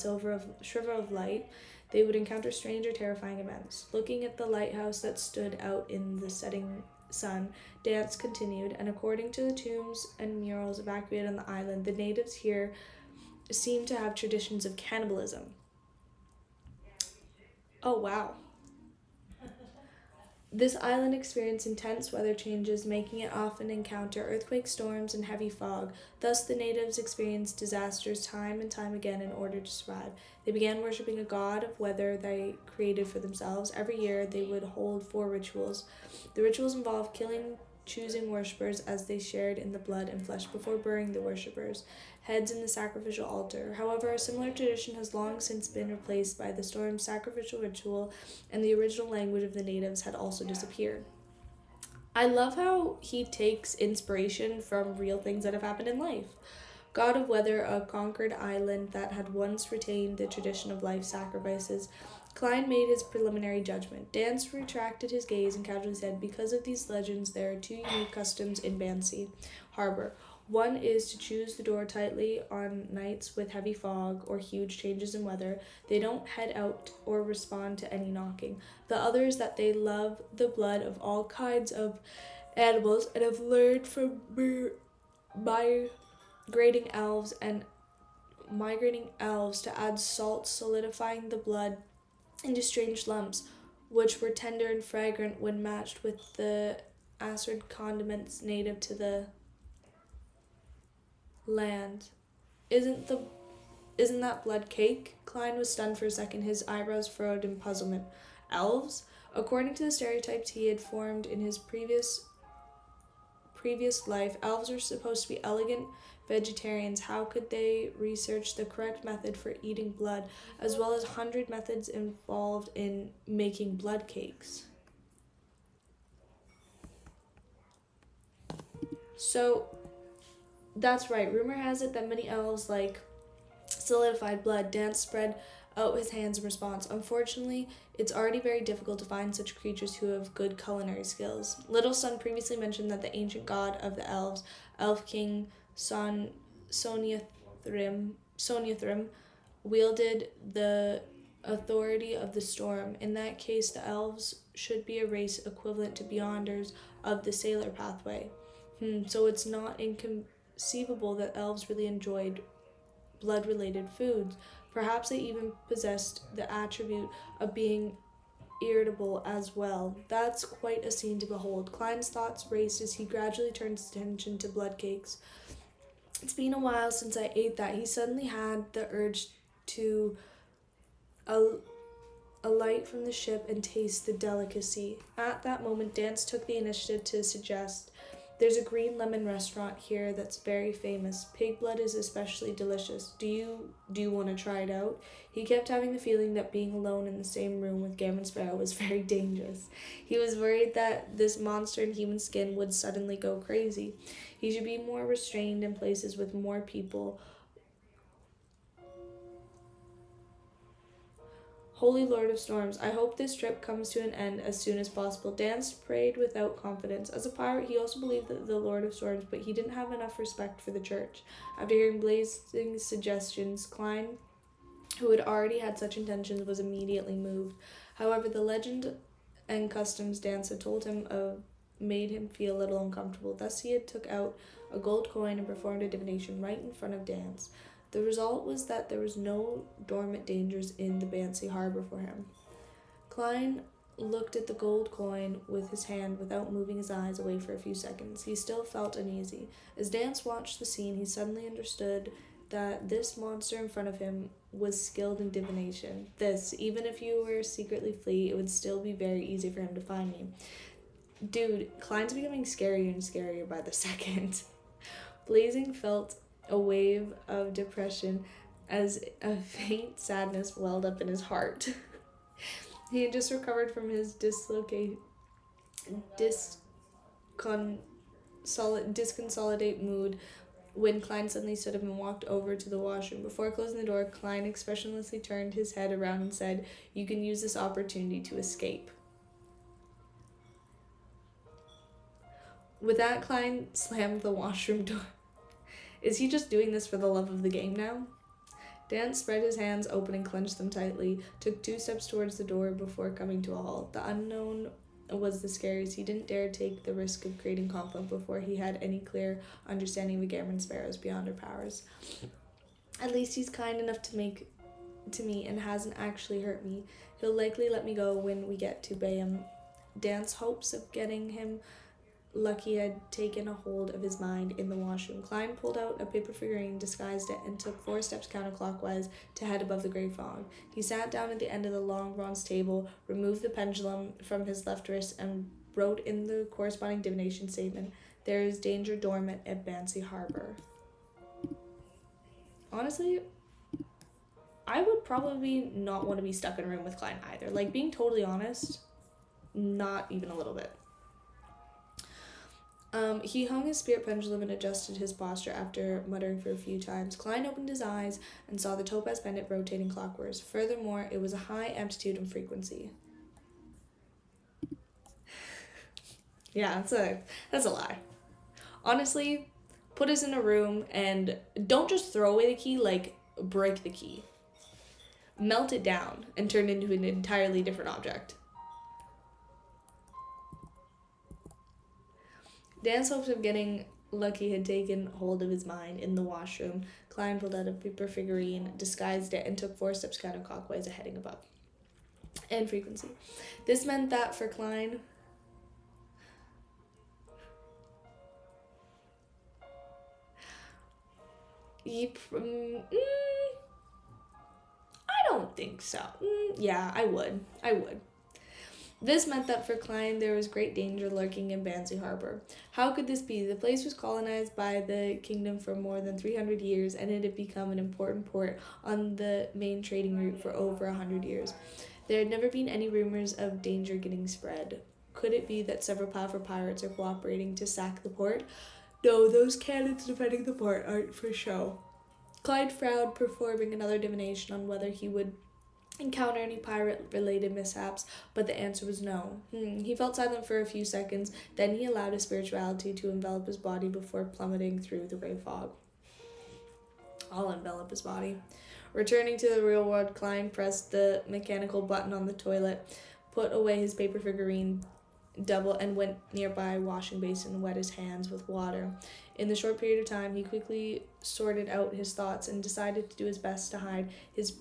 shiver of light, they would encounter strange or terrifying events. Looking at the lighthouse that stood out in the setting sun, dance continued, and according to the tombs and murals evacuated on the island, the natives here seem to have traditions of cannibalism. Oh, wow. This island experienced intense weather changes, making it often encounter earthquake storms and heavy fog. Thus, the natives experienced disasters time and time again in order to survive. They began worshipping a god of weather they created for themselves. Every year, they would hold 4 rituals. The rituals involved killing choosing worshippers as they shared in the blood and flesh before burying the worshippers' heads in the sacrificial altar. However, a similar tradition has long since been replaced by the storm sacrificial ritual, and the original language of the natives had also disappeared. I love how he takes inspiration from real things that have happened in life. God of Weather, a conquered island that had once retained the tradition of life sacrifices, Klein made his preliminary judgment. Dance retracted his gaze and casually said, "Because of these legends, there are 2 unique customs in Bansi Harbor. One is to choose the door tightly on nights with heavy fog or huge changes in weather. They don't head out or respond to any knocking. The other is that they love the blood of all kinds of animals and have learned from migrating elves to add salt, solidifying the blood into strange lumps, which were tender and fragrant when matched with the acid condiments native to the land. Isn't that blood cake?" Klein was stunned for a second, his eyebrows furrowed in puzzlement. Elves? According to the stereotypes he had formed in his previous life, elves are supposed to be elegant vegetarians. How could they research the correct method for eating blood, as well as 100 methods involved in making blood cakes? So, that's right. Rumor has it that many elves like solidified blood. Dance spread out his hands in response. Unfortunately, it's already very difficult to find such creatures who have good culinary skills. Little Sun previously mentioned that the ancient god of the elves, Elf King Soniathrim, wielded the authority of the storm. In that case, the elves should be a race equivalent to Beyonders of the Sailor Pathway. So it's not inconceivable that elves really enjoyed blood-related foods. Perhaps they even possessed the attribute of being irritable as well. That's quite a scene to behold. Klein's thoughts raced as he gradually turned his attention to blood cakes. It's been a while since I ate that. He suddenly had the urge to alight from the ship and taste the delicacy. At that moment, Dance took the initiative to suggest, "There's a green lemon restaurant here that's very famous. Pig blood is especially delicious. Do you want to try it out?" He kept having the feeling that being alone in the same room with Gammon Sparrow was very dangerous. He was worried that this monster in human skin would suddenly go crazy. He should be more restrained in places with more people. Holy Lord of Storms, I hope this trip comes to an end as soon as possible. Dance prayed without confidence. As a pirate, he also believed that the Lord of Storms, but he didn't have enough respect for the church. After hearing Blazing's suggestions, Klein, who had already had such intentions, was immediately moved. However, the legend and customs Dance had told him of made him feel a little uncomfortable. Thus, he had took out a gold coin and performed a divination right in front of Dance. The result was that there was no dormant dangers in the Bancy Harbor for him. Klein looked at the gold coin with his hand without moving his eyes away for a few seconds. He still felt uneasy. As Dance watched the scene, he suddenly understood that this monster in front of him was skilled in divination. This, even if you were secretly flee, it would still be very easy for him to find me. Dude, Klein's becoming scarier and scarier by the second. Blazing felt a wave of depression as a faint sadness welled up in his heart. He had just recovered from his disconsolate mood when Klein suddenly stood up and walked over to the washroom. Before closing the door, Klein expressionlessly turned his head around and said, "You can use this opportunity to escape." With that, Klein slammed the washroom door. Is he just doing this for the love of the game now? Dan spread his hands open and clenched them tightly, took 2 steps towards the door before coming to a halt. The unknown was the scariest. He didn't dare take the risk of creating conflict before he had any clear understanding of the Gammon Sparrows beyond her powers. At least he's kind enough to me and hasn't actually hurt me. He'll likely let me go when we get to Bayham. Dan's hopes of getting him lucky had taken a hold of his mind in the washroom. Klein pulled out a paper figurine, disguised it, and took 4 steps counterclockwise to head above the gray fog. He sat down at the end of the long bronze table, removed the pendulum from his left wrist, and wrote in the corresponding divination statement, "There is danger dormant at Bancy Harbor." Honestly, I would probably not want to be stuck in a room with Klein either. Like, being totally honest, not even a little bit. He hung his spirit pendulum and adjusted his posture after muttering for a few times. Klein opened his eyes and saw the topaz pendant rotating clockwise. Furthermore, it was a high amplitude and frequency. Yeah, that's a lie. Honestly, put us in a room and don't just throw away the key, like, break the key. Melt it down and turn it into an entirely different object. Dan's hopes of getting lucky had taken hold of his mind. In the washroom, Klein pulled out a paper figurine, disguised it, and took 4 steps counterclockwise, heading above. And frequency. This meant that for Klein, I don't think so. Yeah, I would. This meant that for Klein, there was great danger lurking in Bancy Harbor. How could this be? The place was colonized by the kingdom for more than 300 years, and it had become an important port on the main trading route for over 100 years. There had never been any rumors of danger getting spread. Could it be that several powerful pirates are cooperating to sack the port? No, those cannons defending the port aren't for show. Klein frowned, performing another divination on whether he would encounter any pirate-related mishaps, but the answer was no. He felt silent for a few seconds, then he allowed his spirituality to envelop his body before plummeting through the gray fog. I'll envelop his body. Returning to the real world, Klein pressed the mechanical button on the toilet, put away his paper figurine, double and went nearby washing basin and wet his hands with water. In the short period of time, he quickly sorted out his thoughts and decided to do his best to hide. His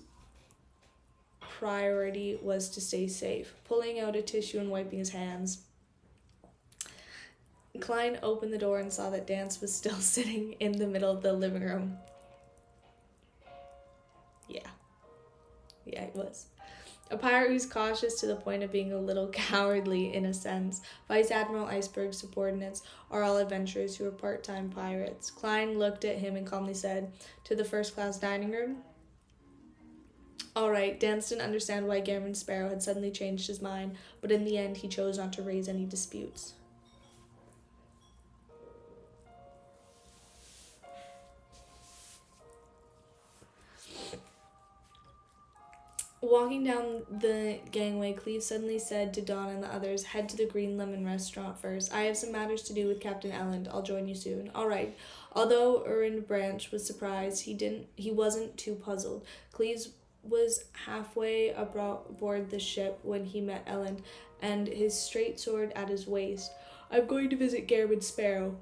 priority was to stay safe. Pulling out a tissue and wiping his hands, Klein opened the door and saw that Dance was still sitting in the middle of the living room. Yeah, it was. A pirate who's cautious to the point of being a little cowardly in a sense. Vice Admiral Iceberg's subordinates are all adventurers who are part-time pirates. Klein looked at him and calmly said, "To the first-class dining room?" All right, Dance didn't understand why Gammon Sparrow had suddenly changed his mind, but in the end he chose not to raise any disputes. Walking down the gangway, Cleve suddenly said to Dawn and the others, "Head to the Green Lemon restaurant first. I have some matters to do with Captain Elland. I'll join you soon." All right. Although Urin Branch was surprised, he wasn't too puzzled. Cleve was halfway aboard the ship when he met Elland, and his straight sword at his waist. "I'm going to visit Gammon Sparrow."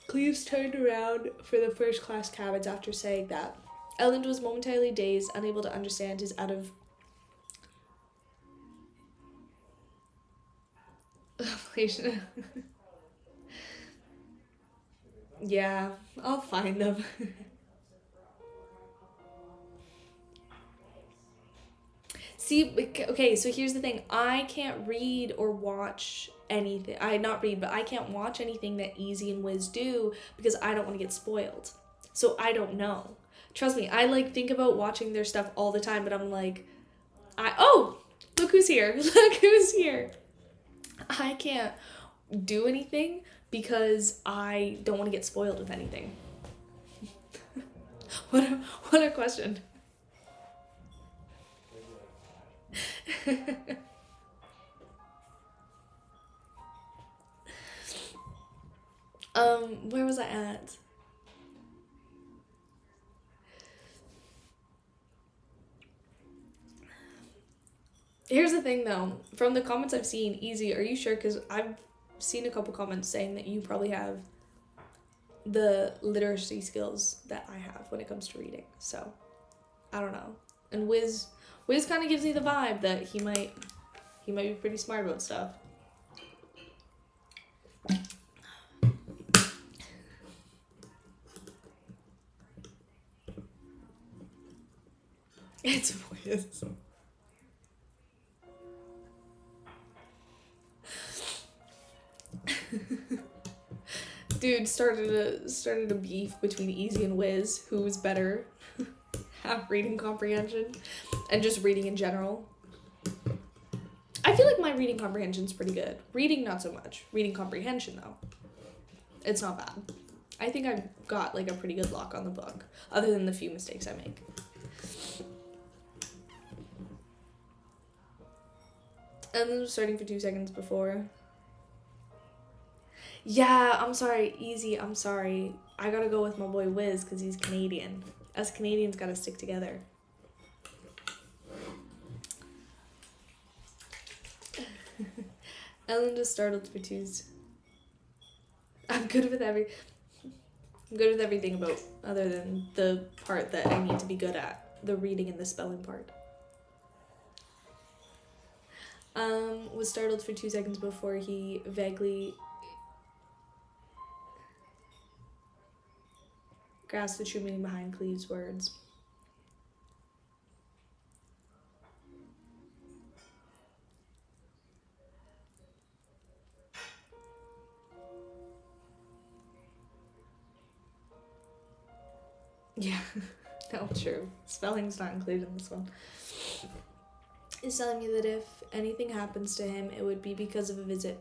Cleves turned around for the first-class cabins after saying that. Elland was momentarily dazed, unable to understand his out of Yeah, I'll find them. See, okay, so here's the thing. I can't read or watch anything. Not read, but I can't watch anything that Easy and Wiz do because I don't want to get spoiled. So I don't know. Trust me, I think about watching their stuff all the time, but I'm like, look who's here. Look who's here. I can't do anything because I don't want to get spoiled with anything. What a question. Where was I at? Here's the thing though, from the comments I've seen, Easy, are you sure? Because I've seen a couple comments saying that you probably have the literacy skills that I have when it comes to reading. So, I don't know. And Wiz kind of gives me the vibe that he might be pretty smart about stuff. It's Wiz. Dude started a beef between Easy and Wiz, who's better at reading comprehension and just reading in general. I feel like my reading comprehension's pretty good. Reading not so much. Reading comprehension though, it's not bad. I think I've got a pretty good lock on the book, other than the few mistakes I make. And then starting for 2 seconds before. Yeah, I'm sorry, Easy, I'm sorry. I gotta go with my boy Wiz because he's Canadian. Us Canadians gotta stick together. Ellen just startled for twos. I'm good with everything about other than the part that I need to be good at, the reading and the spelling part. Was startled for 2 seconds before he vaguely grasped the true meaning behind Cleve's words. Yeah, no, true. Spelling's not included in this one. It's telling me that if anything happens to him, it would be because of a visit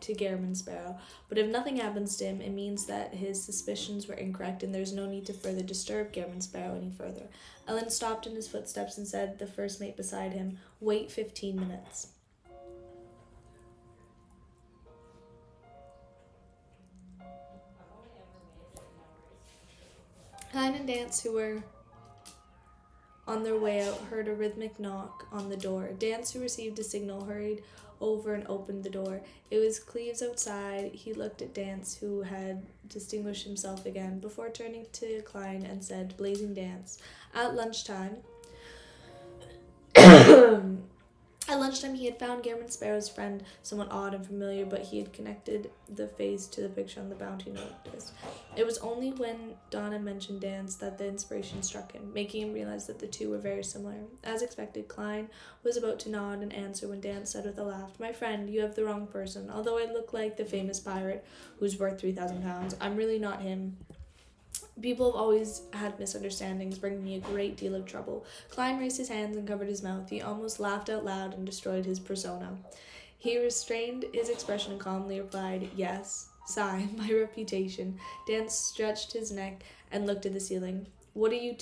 to Gammon Sparrow. But if nothing happens to him, it means that his suspicions were incorrect and there's no need to further disturb Gammon Sparrow any further. Ellen stopped in his footsteps and said to the first mate beside him, "Wait 15 minutes. Klein and Dance, who were on their way out, heard a rhythmic knock on the door. Dance, who received a signal, hurried over and opened the door. It was Cleves outside. He looked at Dance, who had distinguished himself again, before turning to Klein and said, "Blazing Dance." At lunchtime, he had found Gammon Sparrow's friend somewhat odd and familiar, but he had connected the face to the picture on the bounty notice. It was only when Donna mentioned Dance that the inspiration struck him, making him realize that the two were very similar. As expected, Klein was about to nod and answer when Dance said with a laugh, "My friend, you have the wrong person. Although I look like the famous pirate who's worth 3,000 pounds, I'm really not him. People have always had misunderstandings, bringing me a great deal of trouble." Klein raised his hands and covered his mouth. He almost laughed out loud and destroyed his persona. He restrained his expression and calmly replied, "Yes, sigh, my reputation." Dance stretched his neck and looked at the ceiling. What are the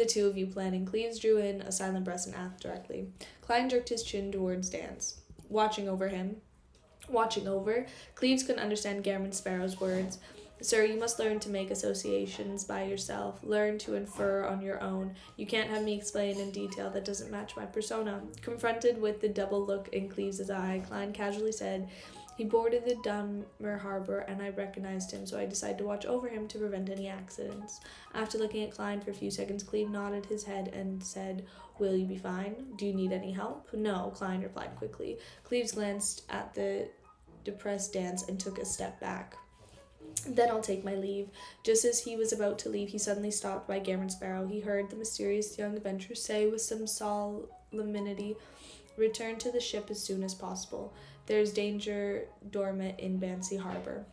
two of you planning?" Cleves drew in a silent breath and asked directly. Klein jerked his chin towards Dance. Watching over him. Watching over? Cleves couldn't understand Gammon Sparrow's words. "Sir, you must learn to make associations by yourself. Learn to infer on your own. You can't have me explain in detail that doesn't match my persona." Confronted with the double look in Cleves' eye, Klein casually said, "He boarded the Dunmer Harbor and I recognized him, so I decided to watch over him to prevent any accidents." After looking at Klein for a few seconds, Cleve nodded his head and said, "Will you be fine? Do you need any help?" "No," Klein replied quickly. Cleves glanced at the depressed Dance and took a step back. "Then I'll take my leave." Just as he was about to leave, he suddenly stopped by Gammon Sparrow. He heard the mysterious young adventurer say with some solemnity, "Return to the ship as soon as possible. There's danger dormant in Bancy Harbor."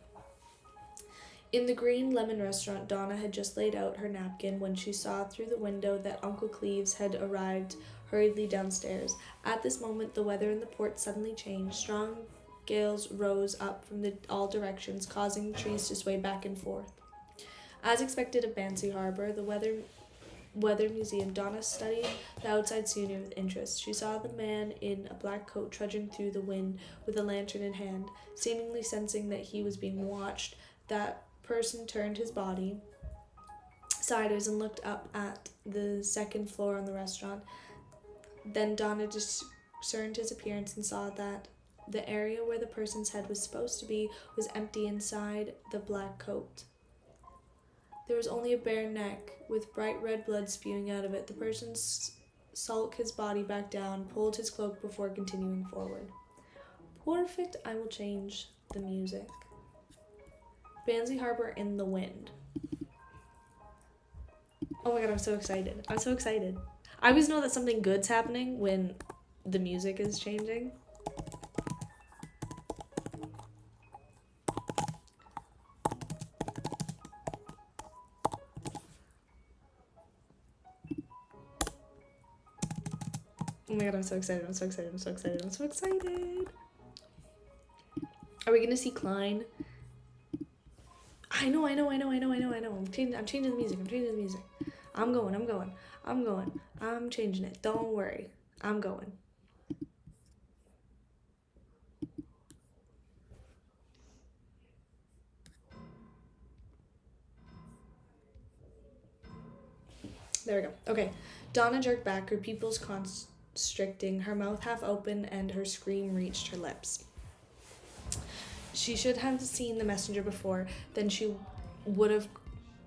In the Green Lemon restaurant, Donna had just laid out her napkin when she saw through the window that Uncle Cleves had arrived hurriedly downstairs. At this moment, the weather in the port suddenly changed. Strong gales rose up from all directions, causing the trees to sway back and forth. As expected at Bancy Harbor, the Weather Museum, Donna studied the outside scenery with interest. She saw the man in a black coat trudging through the wind with a lantern in hand. Seemingly sensing that he was being watched, that person turned his body sideways and looked up at the second floor on the restaurant. Then Donna discerned his appearance and saw that the area where the person's head was supposed to be was empty inside the black coat. There was only a bare neck, with bright red blood spewing out of it. The person sulked his body back down, pulled his cloak before continuing forward. Perfect, I will change the music. Bancy Harbor in the wind. Oh my god, I'm so excited. I'm so excited. I always know that something good's happening when the music is changing. Oh my god, I'm so excited, I'm so excited, I'm so excited, I'm so excited. Are we gonna see Klein? I know. I'm changing the music, I'm going. I'm changing it. Don't worry. I'm going. There we go. Okay. Donna jerked back, her pupils constricting, her mouth half open, and her scream reached her lips. She should have seen the messenger before, then she would have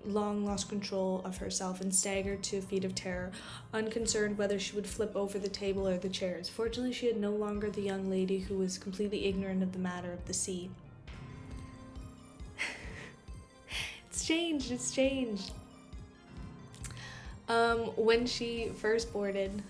long lost control of herself and staggered to a feat of terror, unconcerned whether she would flip over the table or the chairs. Fortunately, she had no longer the young lady who was completely ignorant of the matter of the sea. It's changed. When she first boarded...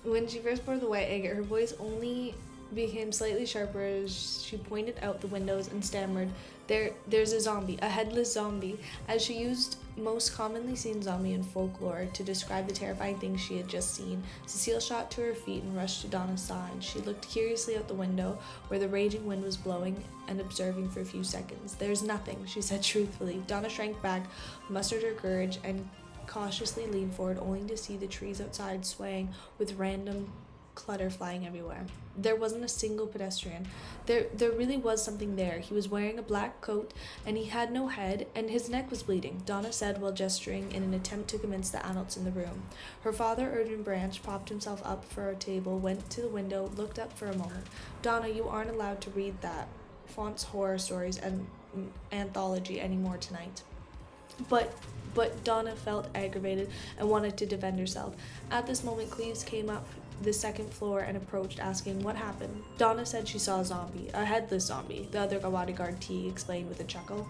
When she first boarded the White Agate, her voice only became slightly sharper as she pointed out the windows and stammered, There's a zombie, a headless zombie," as she used most commonly seen zombie in folklore to describe the terrifying things she had just seen. Cecile shot to her feet and rushed to Donna's side. She looked curiously out the window, where the raging wind was blowing, and observing for a few seconds. "There's nothing," she said truthfully. Donna shrank back, mustered her courage, and cautiously leaned forward, only to see the trees outside swaying with random clutter flying everywhere. There wasn't a single pedestrian. There really was something there. He was wearing a black coat, and he had no head, and his neck was bleeding, Donna said while gesturing in an attempt to convince the adults in the room. Her father, Urgent Branch, propped himself up for a table, went to the window, looked up for a moment. Donna, you aren't allowed to read that Font's horror stories and anthology anymore tonight. But Donna felt aggravated and wanted to defend herself. At this moment, Cleves came up the second floor and approached, asking what happened. Donna said she saw a zombie, a headless zombie, the other bodyguard T explained with a chuckle.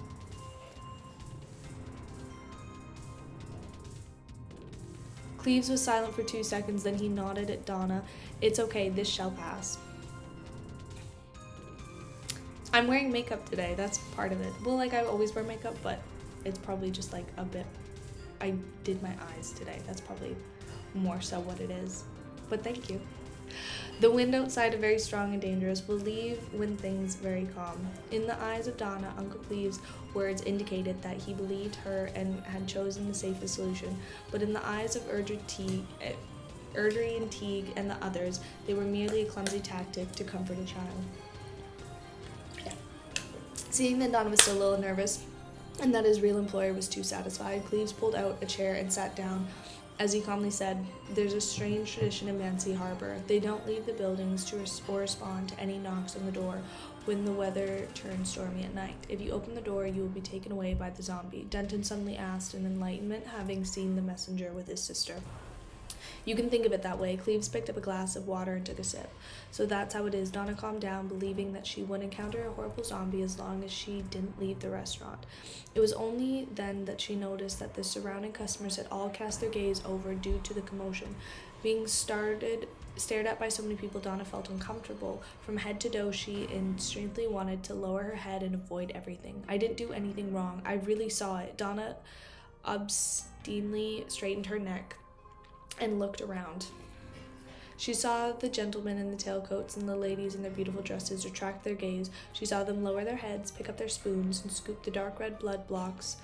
Cleves was silent for 2 seconds, then he nodded at Donna. It's okay, this shall pass. I'm wearing makeup today, that's part of it. Well, like, I always wear makeup, but it's probably just like a bit. I did my eyes today, that's probably more so what it is. But thank you. The wind outside, very strong and dangerous, will leave when things very calm. In the eyes of Donna, Uncle Cleve's words indicated that he believed her and had chosen the safest solution. But in the eyes of Erdry and Teague and the others, they were merely a clumsy tactic to comfort a child. Yeah. Seeing that Donna was still a little nervous, and that his real employer was too satisfied, Cleves pulled out a chair and sat down. As he calmly said, there's a strange tradition in Mancy Harbor. They don't leave the buildings or respond to any knocks on the door when the weather turns stormy at night. If you open the door, you will be taken away by the zombie, Denton suddenly asked in enlightenment, having seen the messenger with his sister. You can think of it that way. Cleves picked up a glass of water and took a sip. So that's how it is. Donna calmed down, believing that she would encounter a horrible zombie as long as she didn't leave the restaurant. It was only then that she noticed that the surrounding customers had all cast their gaze over due to the commotion. Being stared at by so many people, Donna felt uncomfortable. From head to toe, she instinctively wanted to lower her head and avoid everything. I didn't do anything wrong. I really saw it. Donna obstinately straightened her neck and looked around. She saw the gentlemen in the tailcoats and the ladies in their beautiful dresses retract their gaze. She saw them lower their heads, pick up their spoons, and scoop the dark red blood blocks.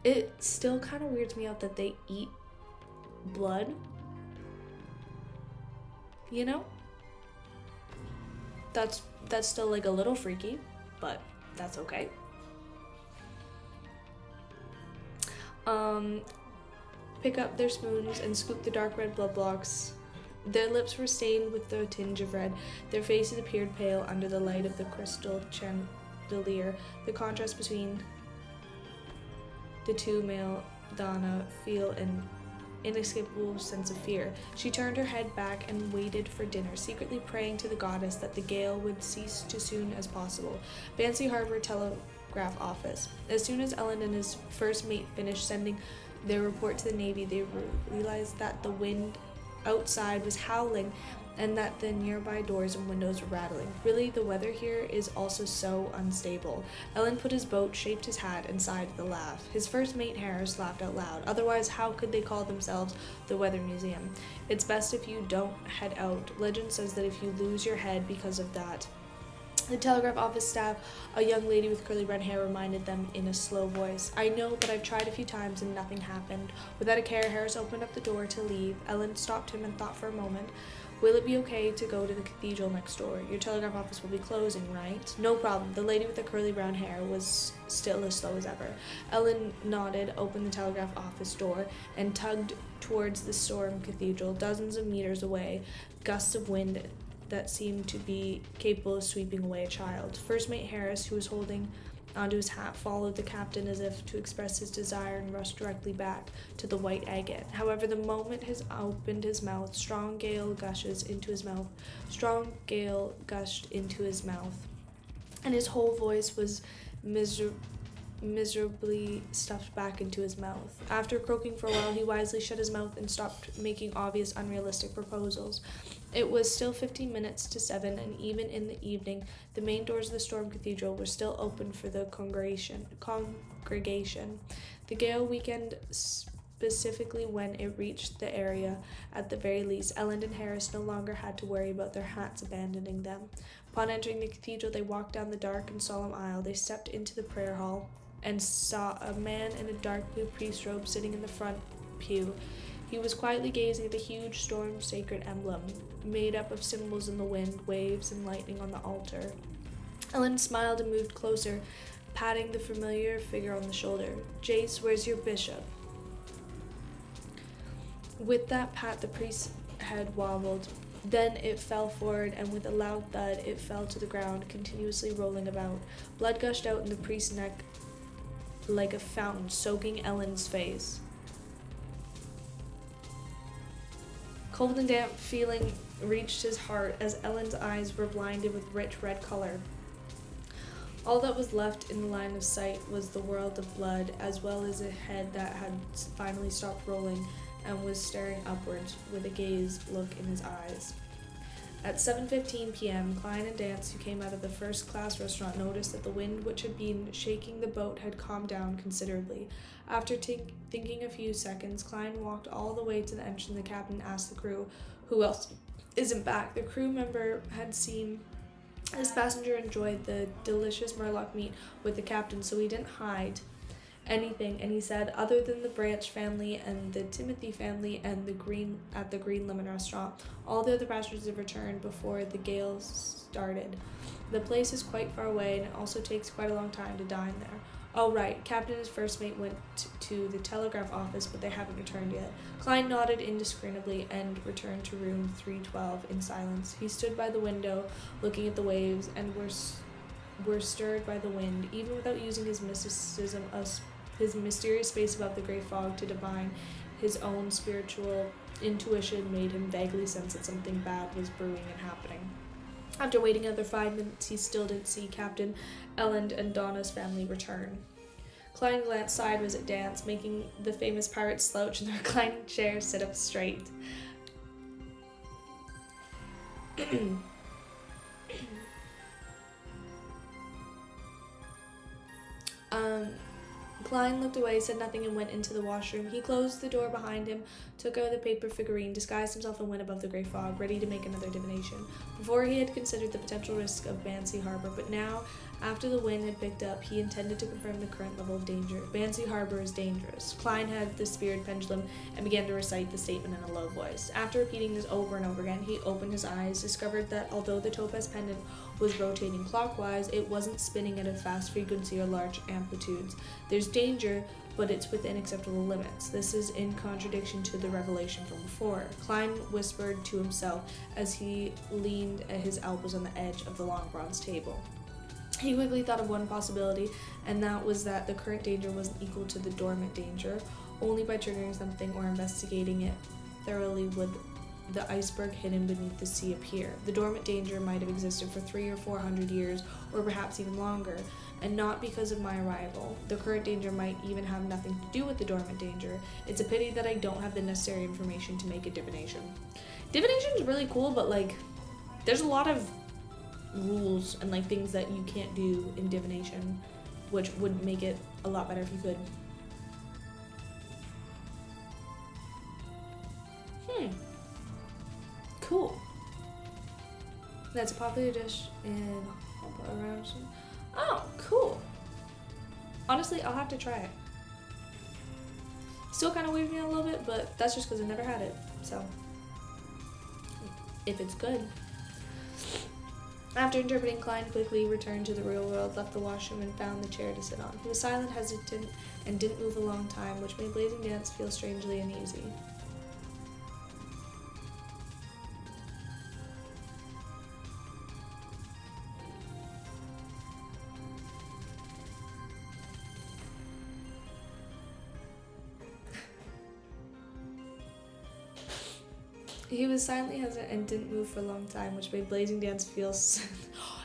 It still kind of weirds me out that they eat blood. You know? That's still like a little freaky, but that's okay. Pick up their spoons and scoop the dark red blood blocks. Their lips were stained with a tinge of red. Their faces appeared pale under the light of the crystal chandelier. The contrast between the two made Donna feel an inescapable sense of fear. She turned her head back and waited for dinner, secretly praying to the goddess that the gale would cease as soon as possible. Mancy Harbor Telegraph Office. As soon as Ellen and his first mate finished sending their report to the Navy, they realized that the wind outside was howling and that the nearby doors and windows were rattling. Really, the weather here is also so unstable. Ellen put his boat, shaped his hat, and sighed with a laugh. His first mate, Harris, laughed out loud. Otherwise, how could they call themselves the Weather Museum? It's best if you don't head out. Legend says that if you lose your head because of that. The telegraph office staff, a young lady with curly brown hair, reminded them in a slow voice. I know, but I've tried a few times and nothing happened. Without a care, Harris opened up the door to leave. Ellen stopped him and thought for a moment. Will it be okay to go to the cathedral next door? Your telegraph office will be closing, right? No problem. The lady with the curly brown hair was still as slow as ever. Ellen nodded, opened the telegraph office door, and tugged towards the storm cathedral, dozens of meters away. Gusts of wind that seemed to be capable of sweeping away a child. First Mate Harris, who was holding onto his hat, followed the captain as if to express his desire and rushed directly back to the white agate. However, the moment he opened his mouth, strong gale gushed into his mouth, and his whole voice was miserably stuffed back into his mouth. After croaking for a while, he wisely shut his mouth and stopped making obvious, unrealistic proposals. It was still 15 minutes to 7, and even in the evening, the main doors of the Storm Cathedral were still open for the congregation. The gale weakened specifically when it reached the area. At the very least, Ellen and Harris no longer had to worry about their hats abandoning them. Upon entering the cathedral, they walked down the dark and solemn aisle. They stepped into the prayer hall and saw a man in a dark blue priest robe sitting in the front pew. He was quietly gazing at the huge storm-sacred emblem, made up of symbols in the wind, waves, and lightning on the altar. Ellen smiled and moved closer, patting the familiar figure on the shoulder. Jace, where's your bishop? With that pat, the priest's head wobbled. Then it fell forward, and with a loud thud, it fell to the ground, continuously rolling about. Blood gushed out in the priest's neck like a fountain, soaking Ellen's face. Cold and damp feeling reached his heart as Ellen's eyes were blinded with rich red color. All that was left in the line of sight was the world of blood, as well as a head that had finally stopped rolling and was staring upwards with a dazed look in his eyes. At 7:15 p.m., Klein and Dance, who came out of the first-class restaurant, noticed that the wind which had been shaking the boat had calmed down considerably. After thinking a few seconds, Klein walked all the way to the entrance. The captain asked the crew, "Who else isn't back?" The crew member had seen his passenger enjoyed the delicious Murloc meat with the captain, so he didn't hide anything, and he said, "Other than the Branch family and the Timothy family and the Green Lemon restaurant, all the other passengers have returned before the gales started. The place is quite far away, and it also takes quite a long time to dine there." "Oh, right. Captain and his first mate went to the telegraph office, but they haven't returned yet." Klein nodded indiscriminately and returned to room 312 in silence. He stood by the window, looking at the waves, and were stirred by the wind. Even without using his mysticism, his mysterious space above the grey fog to divine, his own spiritual intuition made him vaguely sense that something bad was brewing and happening. After waiting another 5 minutes, he still didn't see Captain, Ellen, and Donna's family return. Klein glanced sideways at Dance, making the famous pirate slouch in the reclining chair sit up straight. Klein looked away, said nothing, and went into the washroom. He closed the door behind him, took out the paper figurine, disguised himself, and went above the grey fog, ready to make another divination. Before, he had considered the potential risk of Banshee Harbor, but now, after the wind had picked up, he intended to confirm the current level of danger. Banshee Harbor is dangerous. Klein had the spirit pendulum and began to recite the statement in a low voice. After repeating this over and over again, he opened his eyes, discovered that although the topaz pendant was rotating clockwise, it wasn't spinning at a fast frequency or large amplitudes. There's danger, but it's within acceptable limits. This is in contradiction to the revelation from before. Klein whispered to himself as he leaned at his elbows on the edge of the long bronze table. He quickly thought of one possibility, and that was that the current danger wasn't equal to the dormant danger. Only by triggering something or investigating it thoroughly would the iceberg hidden beneath the sea appear. The dormant danger might have existed for 300 or 400 years, or perhaps even longer, and not because of my arrival. The current danger might even have nothing to do with the dormant danger. It's a pity that I don't have the necessary information to make a divination. Divination is really cool, but there's a lot of rules and things that you can't do in divination, which would make it a lot better if you could. Cool. That's a popular dish in around. Oh, cool. Honestly, I'll have to try it. Still kind of weirded me out a little bit, but that's just because I never had it. So, if it's good. After interpreting, Klein quickly returned to the real world, left the washroom, and found the chair to sit on. He was silent, hesitant, and didn't move a long time, which made Blazing Dance feel strangely uneasy. He was silently hesitant and didn't move for a long time, which made Blazing Dance feel...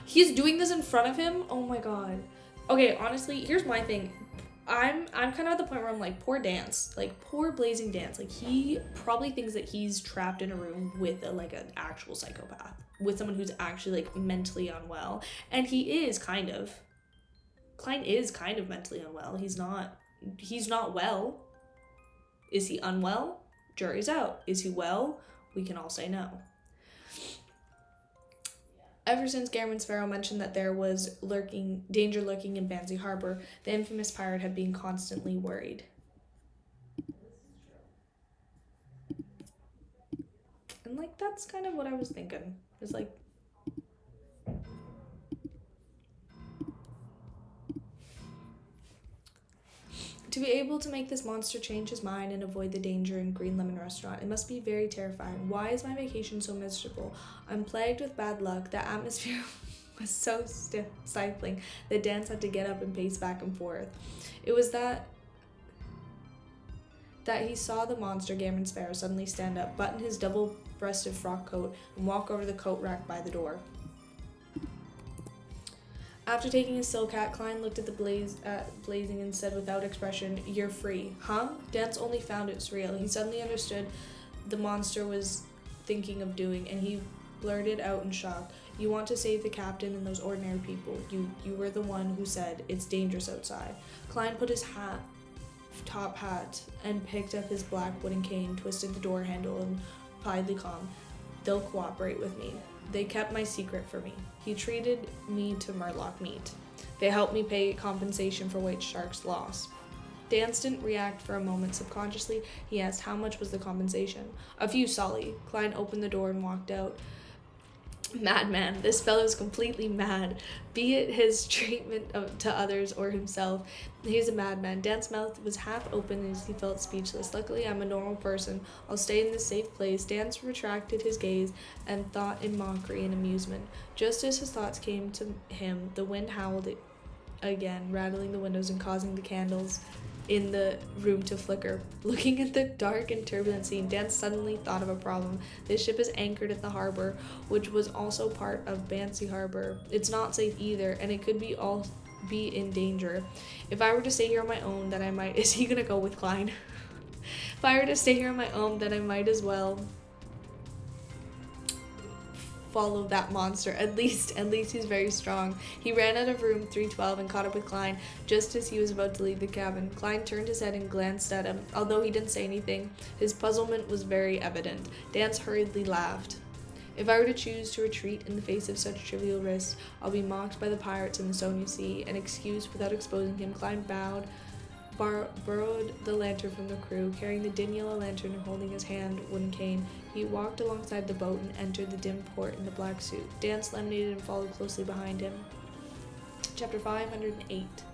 He's doing this in front of him? Oh my god. Okay, honestly, here's my thing. I'm kind of at the point where I'm like, poor Dance. Poor Blazing Dance. He probably thinks that he's trapped in a room with an actual psychopath. With someone who's actually, mentally unwell. And he is, kind of. Klein is kind of mentally unwell. He's not well. Is he unwell? Jury's out. Is he well? We can all say no. Ever since Garamond Sparrow mentioned that there was danger lurking in Banshee Harbor, the infamous pirate had been constantly worried. And, like, that's kind of what I was thinking. It's like, to be able to make this monster change his mind and avoid the danger in Green Lemon Restaurant, it must be very terrifying. Why is my vacation so miserable? I'm plagued with bad luck. The atmosphere was so stifling that Dan had to get up and pace back and forth. It was that he saw the monster Gammon Sparrow suddenly stand up, button his double-breasted frock coat, and walk over to the coat rack by the door. After taking his silk hat, Klein looked at the blazing and said without expression, "You're free." Huh? Dance only found it surreal. He suddenly understood the monster was thinking of doing, and he blurted out in shock, "You want to save the captain and those ordinary people. You were the one who said it's dangerous outside." Klein put his top hat and picked up his black wooden cane, twisted the door handle, and pliedly calm. "They'll cooperate with me. They kept my secret for me. He treated me to Murloc meat. They helped me pay compensation for White Shark's loss." Dance didn't react for a moment. Subconsciously, he asked how much was the compensation. "A few solly." Klein opened the door and walked out. Madman, this fellow's completely mad. Be it his treatment to others or himself, he's a madman. Dan's mouth was half open as he felt speechless. "Luckily, I'm a normal person. I'll stay in this safe place." Dan retracted his gaze and thought in mockery and amusement. Just as his thoughts came to him, the wind howled again, rattling the windows and causing the candles in the room to flicker. Looking at the dark and turbulent scene, Dan suddenly thought of a problem. This ship is anchored at the harbor, which was also part of Bancy Harbor. It's not safe either, and it could be in danger. If I were to stay here on my own, then I might... Is he gonna go with Klein? If I were to stay here on my own, then I might as well follow that monster. At least he's very strong. He ran out of room 312 and caught up with Klein just as he was about to leave the cabin. Klein turned his head and glanced at him. Although he didn't say anything, his puzzlement was very evident. Dance hurriedly laughed. "If I were to choose to retreat in the face of such trivial risks, I'll be mocked by the pirates in the Sonia Sea." An excuse without exposing him, Klein borrowed the lantern from the crew. Carrying the dim yellow lantern and holding his hand wooden cane, he walked alongside the boat and entered the dim port in the black suit. Dance laminated and followed closely behind him. Chapter 508.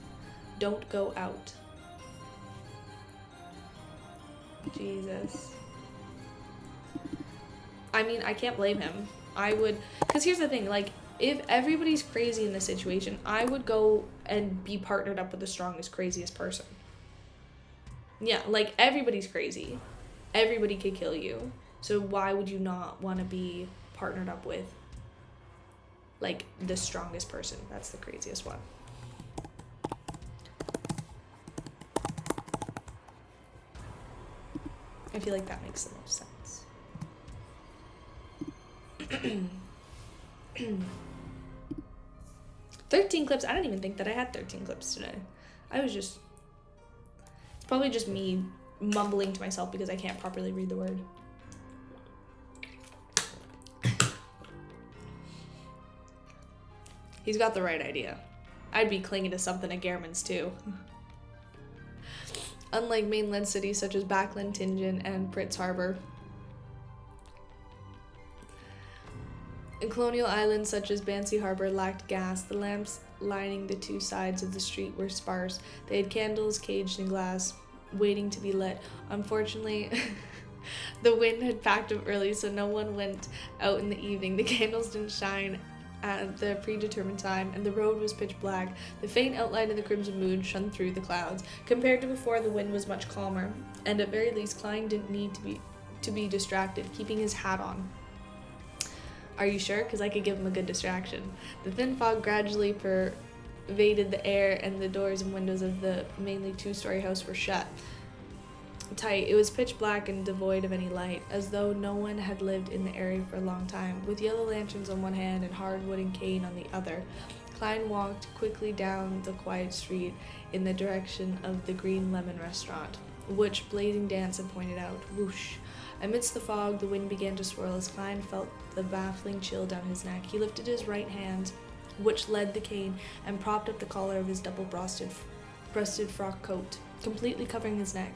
Don't go out. Jesus. I mean, I can't blame him. I would, because here's the thing, like, if everybody's crazy in this situation, I would go and be partnered up with the strongest, craziest person. Yeah, like, everybody's crazy. Everybody could kill you. So why would you not want to be partnered up with, like, the strongest person? That's the craziest one. I feel like that makes the most sense. 13 clips. I don't even think that I had 13 clips today. It's probably just me mumbling to myself because I can't properly read the word. He's got the right idea. I'd be clinging to something at Gehrman's too. Unlike mainland cities such as Backlund, Tingen, and Pritz Harbor, in colonial islands such as Bancy Harbor lacked gas. The lamps lining the two sides of the street were sparse. They had candles caged in glass, waiting to be lit. Unfortunately, the wind had packed up early, so no one went out in the evening. The candles didn't shine at the predetermined time, and the road was pitch black. The faint outline of the crimson moon shone through the clouds. Compared to before, the wind was much calmer, and at very least, Klein didn't need to be distracted, keeping his hat on. Are you sure? Because I could give him a good distraction. The thin fog gradually pervaded the air, and the doors and windows of the mainly two-story house were shut tight. It was pitch black and devoid of any light, as though no one had lived in the area for a long time. With yellow lanterns on one hand and hard wooden cane on the other, Klein walked quickly down the quiet street in the direction of the Green Lemon Restaurant, which Blazing Dance had pointed out. Whoosh! Amidst the fog, the wind began to swirl as Klein felt the baffling chill down his neck. He lifted his right hand, which led the cane, and propped up the collar of his double-breasted frock coat, completely covering his neck.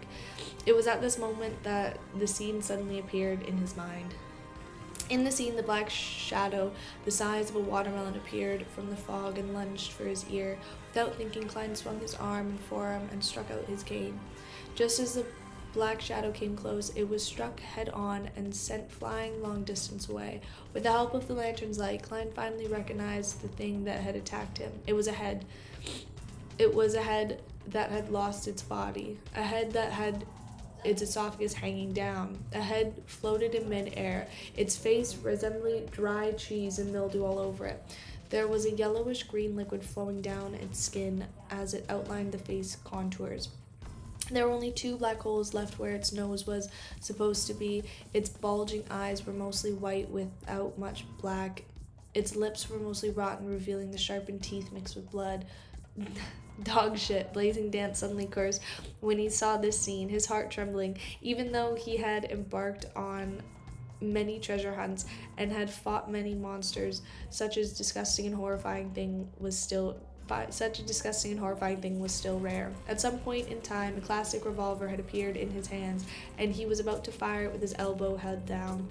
It was at this moment that the scene suddenly appeared in his mind. In the scene, the black shadow, the size of a watermelon, appeared from the fog and lunged for his ear. Without thinking, Klein swung his arm and forearm and struck out his cane. Just as the black shadow came close, it was struck head-on and sent flying long distance away. With the help of the lantern's light, Klein finally recognized the thing that had attacked him. It was a head. It was a head that had lost its body, a head that had its esophagus hanging down. A head floated in mid-air, its face resembling dry cheese and mildew all over it. There was a yellowish-green liquid flowing down its skin as it outlined the face contours. There were only 2 black holes left where its nose was supposed to be. Its bulging eyes were mostly white without much black. Its lips were mostly rotten, revealing the sharpened teeth mixed with blood. Dog shit, Blazing Dance suddenly cursed when he saw this scene, his heart trembling. Even though he had embarked on many treasure hunts and had fought many monsters, such a disgusting and horrifying thing was still rare. At some point in time, a classic revolver had appeared in his hands, and he was about to fire it with his elbow held down.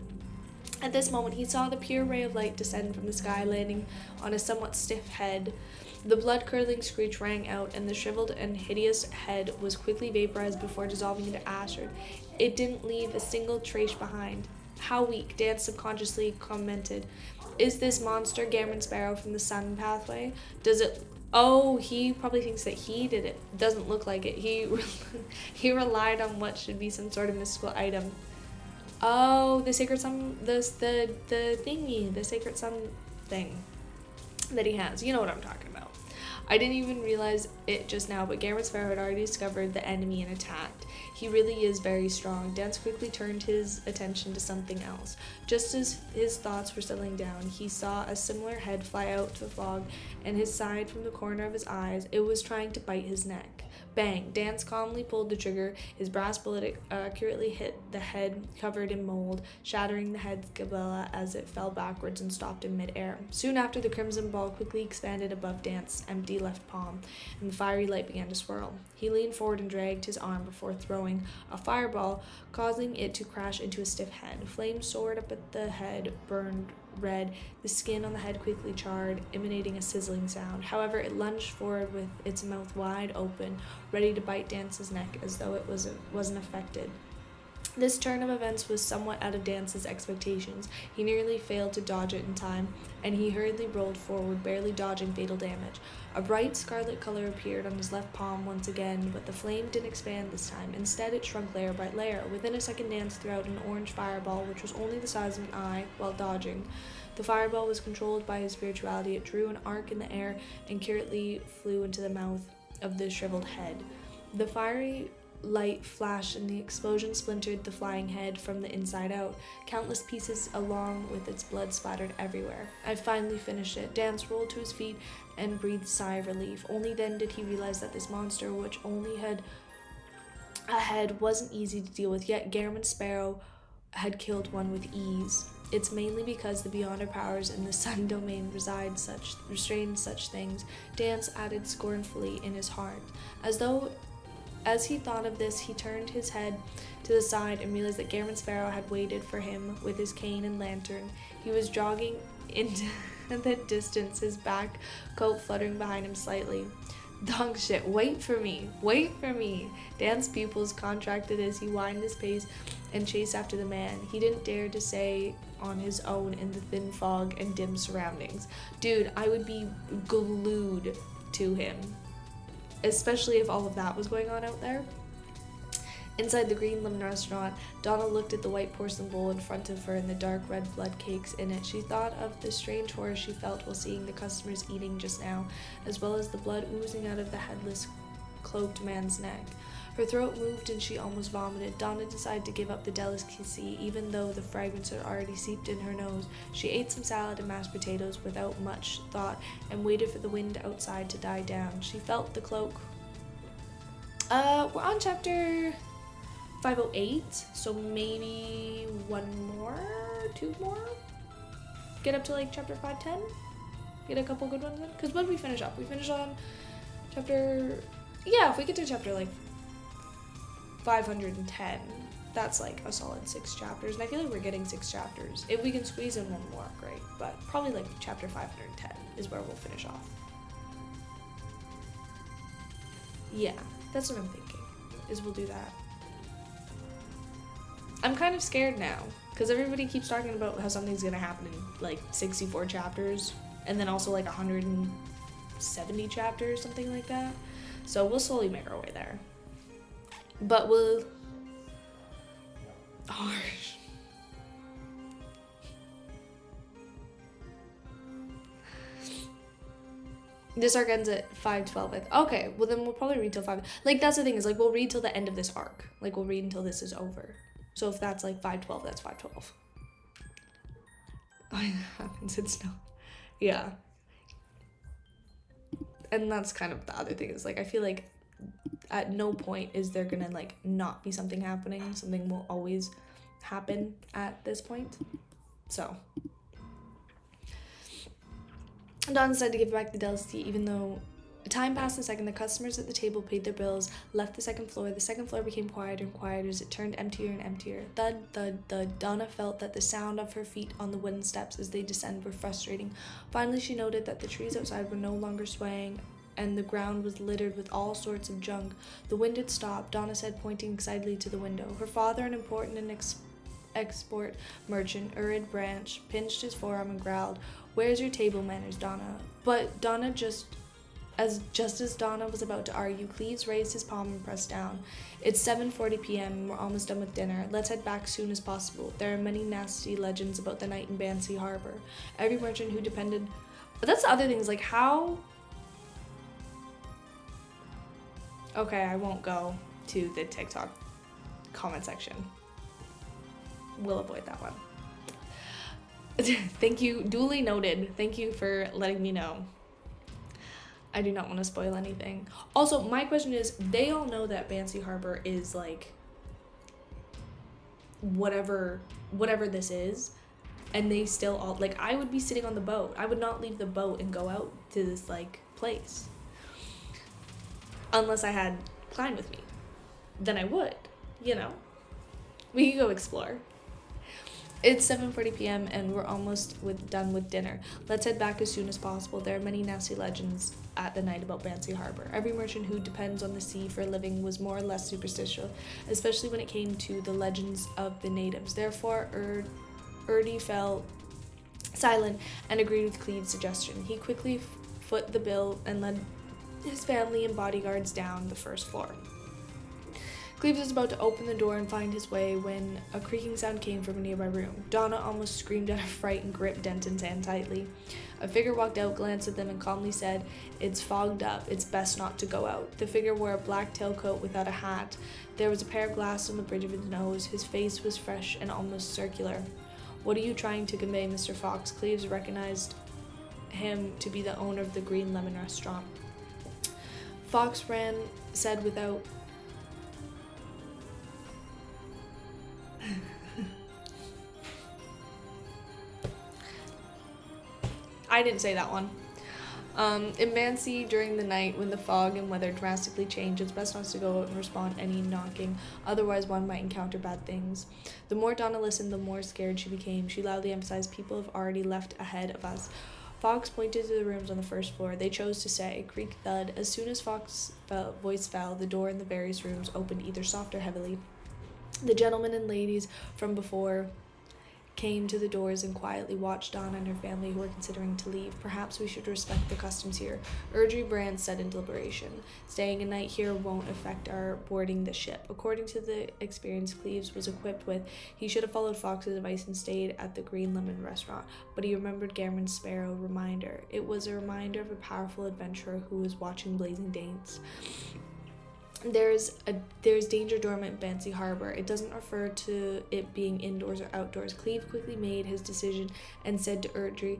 At this moment, he saw the pure ray of light descend from the sky, landing on a somewhat stiff head. The blood-curdling screech rang out, and the shriveled and hideous head was quickly vaporized before dissolving into ash. It didn't leave a single trace behind. How weak, Dan subconsciously commented. Is this monster Gammon Sparrow from the Sun Pathway? Does it... Oh, he probably thinks that he did it. Doesn't look like it. He relied on what should be some sort of mystical item. Oh, the sacred sun, the thingy, the sacred sun thing that he has. You know what I'm talking about. I didn't even realize it just now, but Gammon Sparrow had already discovered the enemy and attacked. He really is very strong. Dance quickly turned his attention to something else. Just as his thoughts were settling down, he saw a similar head fly out to the fog and his side from the corner of his eyes. It was trying to bite his neck. Bang! Dance calmly pulled the trigger. His brass bullet accurately hit the head covered in mold, shattering the head's glabella as it fell backwards and stopped in midair. Soon after, the crimson ball quickly expanded above Dance's empty left palm, and the fiery light began to swirl. He leaned forward and dragged his arm before throwing a fireball, causing it to crash into a stiff head. Flames soared up at the head, burned red. The skin on the head quickly charred, emanating a sizzling sound. However, it lunged forward with its mouth wide open, ready to bite Dance's neck as though it wasn't affected. This turn of events was somewhat out of Dance's expectations. He nearly failed to dodge it in time, and he hurriedly rolled forward, barely dodging fatal damage. A bright scarlet color appeared on his left palm once again, but the flame didn't expand this time. Instead, it shrunk layer by layer. Within a second, Dance threw out an orange fireball, which was only the size of an eye, while dodging. The fireball was controlled by his spirituality. It drew an arc in the air and accurately flew into the mouth of the shriveled head. The fiery light flashed and the explosion splintered the flying head from the inside out. Countless pieces along with its blood splattered everywhere. I finally finished it. Dance rolled to his feet and breathed a sigh of relief. Only then did he realize that this monster, which only had a head, wasn't easy to deal with, yet Gammon Sparrow had killed one with ease. It's mainly because the beyonder powers in the sun domain restrain such things, Dance added scornfully in his heart. As he thought of this, he turned his head to the side and realized that Gammon Sparrow had waited for him with his cane and lantern. He was jogging into the distance, his back coat fluttering behind him slightly. Dog shit, wait for me, wait for me. Dan's pupils contracted as he widened his pace and chased after the man. He didn't dare to say on his own in the thin fog and dim surroundings. Dude, I would be glued to him. Especially if all of that was going on out there. Inside the green lemon restaurant, Donna looked at the white porcelain bowl in front of her and the dark red blood cakes in it. She thought of the strange horror she felt while seeing the customers eating just now, as well as the blood oozing out of the headless, cloaked man's neck. Her throat moved and she almost vomited. Donna decided to give up the delicacy, even though the fragrance had already seeped in her nose. She ate some salad and mashed potatoes without much thought and waited for the wind outside to die down. She felt the cloak. We're on chapter 508, so maybe two more? Get up to like chapter 510? Get a couple good ones in? Because when did we finish up? We finished on chapter... Yeah, if we get to chapter like 510, that's like a solid 6 chapters, and I feel like we're getting 6 chapters. If we can squeeze in one more, great, but probably like chapter 510 is where we'll finish off. Yeah, that's what I'm thinking, is we'll do that. I'm kind of scared now, because everybody keeps talking about how something's gonna happen in like 64 chapters, and then also like 170 chapters, something like that. So we'll slowly make our way there. But we'll... Harsh. This arc ends at 5:12. Okay, well then we'll probably read till 5. Like, that's the thing, is like we'll read till the end of this arc. Like, we'll read until this is over. So if that's like 5:12, that's 5:12. Oh, it happens, it's no. Yeah. And that's kind of the other thing, is like I feel like at no point is there gonna like not be something happening. Something will always happen at this point. So Dawn decided to give back the delicacy, even though time passed. A second, the customers at the table paid their bills, left the second floor. The second floor became quieter and quieter as it turned emptier and emptier. Thud, thud, thud. Donna felt that the sound of her feet on the wooden steps as they descended were frustrating. Finally, she noted that the trees outside were no longer swaying, and the ground was littered with all sorts of junk. The wind had stopped, Donna said, pointing excitedly to the window. Her father, an important and export merchant, Urid Branch, pinched his forearm and growled, "Where's your table manners, Donna?" But Donna just as Donna was about to argue, Cleves raised his palm and pressed down. "It's 7:40 p.m. and we're almost done with dinner. Let's head back soon as possible. There are many nasty legends about the night in Banksea Harbor. Every merchant who depended..." But that's the other thing, is like how... Okay, I won't go to the TikTok comment section. We'll avoid that one. Thank you, duly noted. Thank you for letting me know. I do not want to spoil anything. Also, my question is, they all know that Banksea Harbor is like whatever this is, and they still all like, I would be sitting on the boat. I would not leave the boat and go out to this like place unless I had Klein with me. Then I would, you know. We could go explore. It's 7:40 p.m. and we're almost done with dinner. Let's head back as soon as possible. There are many nasty legends at the night about Banksea Harbor. Every merchant who depends on the sea for a living was more or less superstitious, especially when it came to the legends of the natives. Therefore, Erdy fell silent and agreed with Cleve's suggestion. He quickly foot the bill and led his family and bodyguards down the first floor. Cleves was about to open the door and find his way when a creaking sound came from a nearby room. Donna almost screamed out of fright and gripped Denton's hand tightly. A figure walked out, glanced at them, and calmly said, "It's fogged up. It's best not to go out." The figure wore a black tailcoat without a hat. There was a pair of glasses on the bridge of his nose. His face was fresh and almost circular. "What are you trying to convey, Mr. Fox?" Cleves recognized him to be the owner of the Green Lemon restaurant. Fox said without... I didn't say that one. In Banksea, during the night, when the fog and weather drastically change, it's best not to go out and respond to any knocking, otherwise one might encounter bad things. The more Donna listened, the more scared she became. She loudly emphasized, "People have already left ahead of us." Fox pointed to the rooms on the first floor. They chose to say, creak, thud. As soon as Fox's voice fell, the door in the various rooms opened either soft or heavily. The gentlemen and ladies from before came to the doors and quietly watched Donna and her family, who were considering to leave. "Perhaps we should respect the customs here," Erdry Brand said in deliberation. "Staying a night here won't affect our boarding the ship." According to the experience Cleves was equipped with, he should have followed Fox's advice and stayed at the Green Lemon restaurant, but he remembered Garen's Sparrow reminder. It was a reminder of a powerful adventurer who was watching blazing dates. There's danger dormant in Banksea Harbor. It doesn't refer to it being indoors or outdoors. Cleve quickly made his decision and said to Erdry,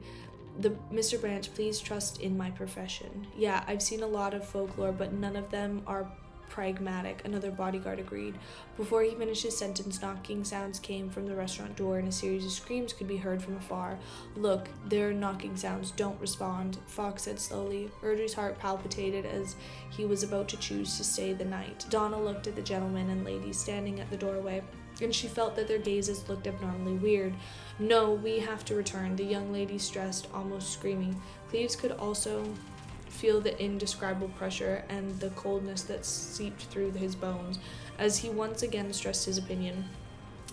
"Mr. Branch, please trust in my profession." "Yeah, I've seen a lot of folklore, but none of them are pragmatic," another bodyguard agreed. Before he finished his sentence, knocking sounds came from the restaurant door and a series of screams could be heard from afar. "Look, there are knocking sounds. Don't respond," Fox said slowly. Erdry's heart palpitated as he was about to choose to stay the night. Donna looked at the gentlemen and ladies standing at the doorway. and she felt that their gazes looked abnormally weird. "No, we have to return," the young lady stressed, almost screaming. Cleves could also feel the indescribable pressure and the coldness that seeped through his bones as he once again stressed his opinion.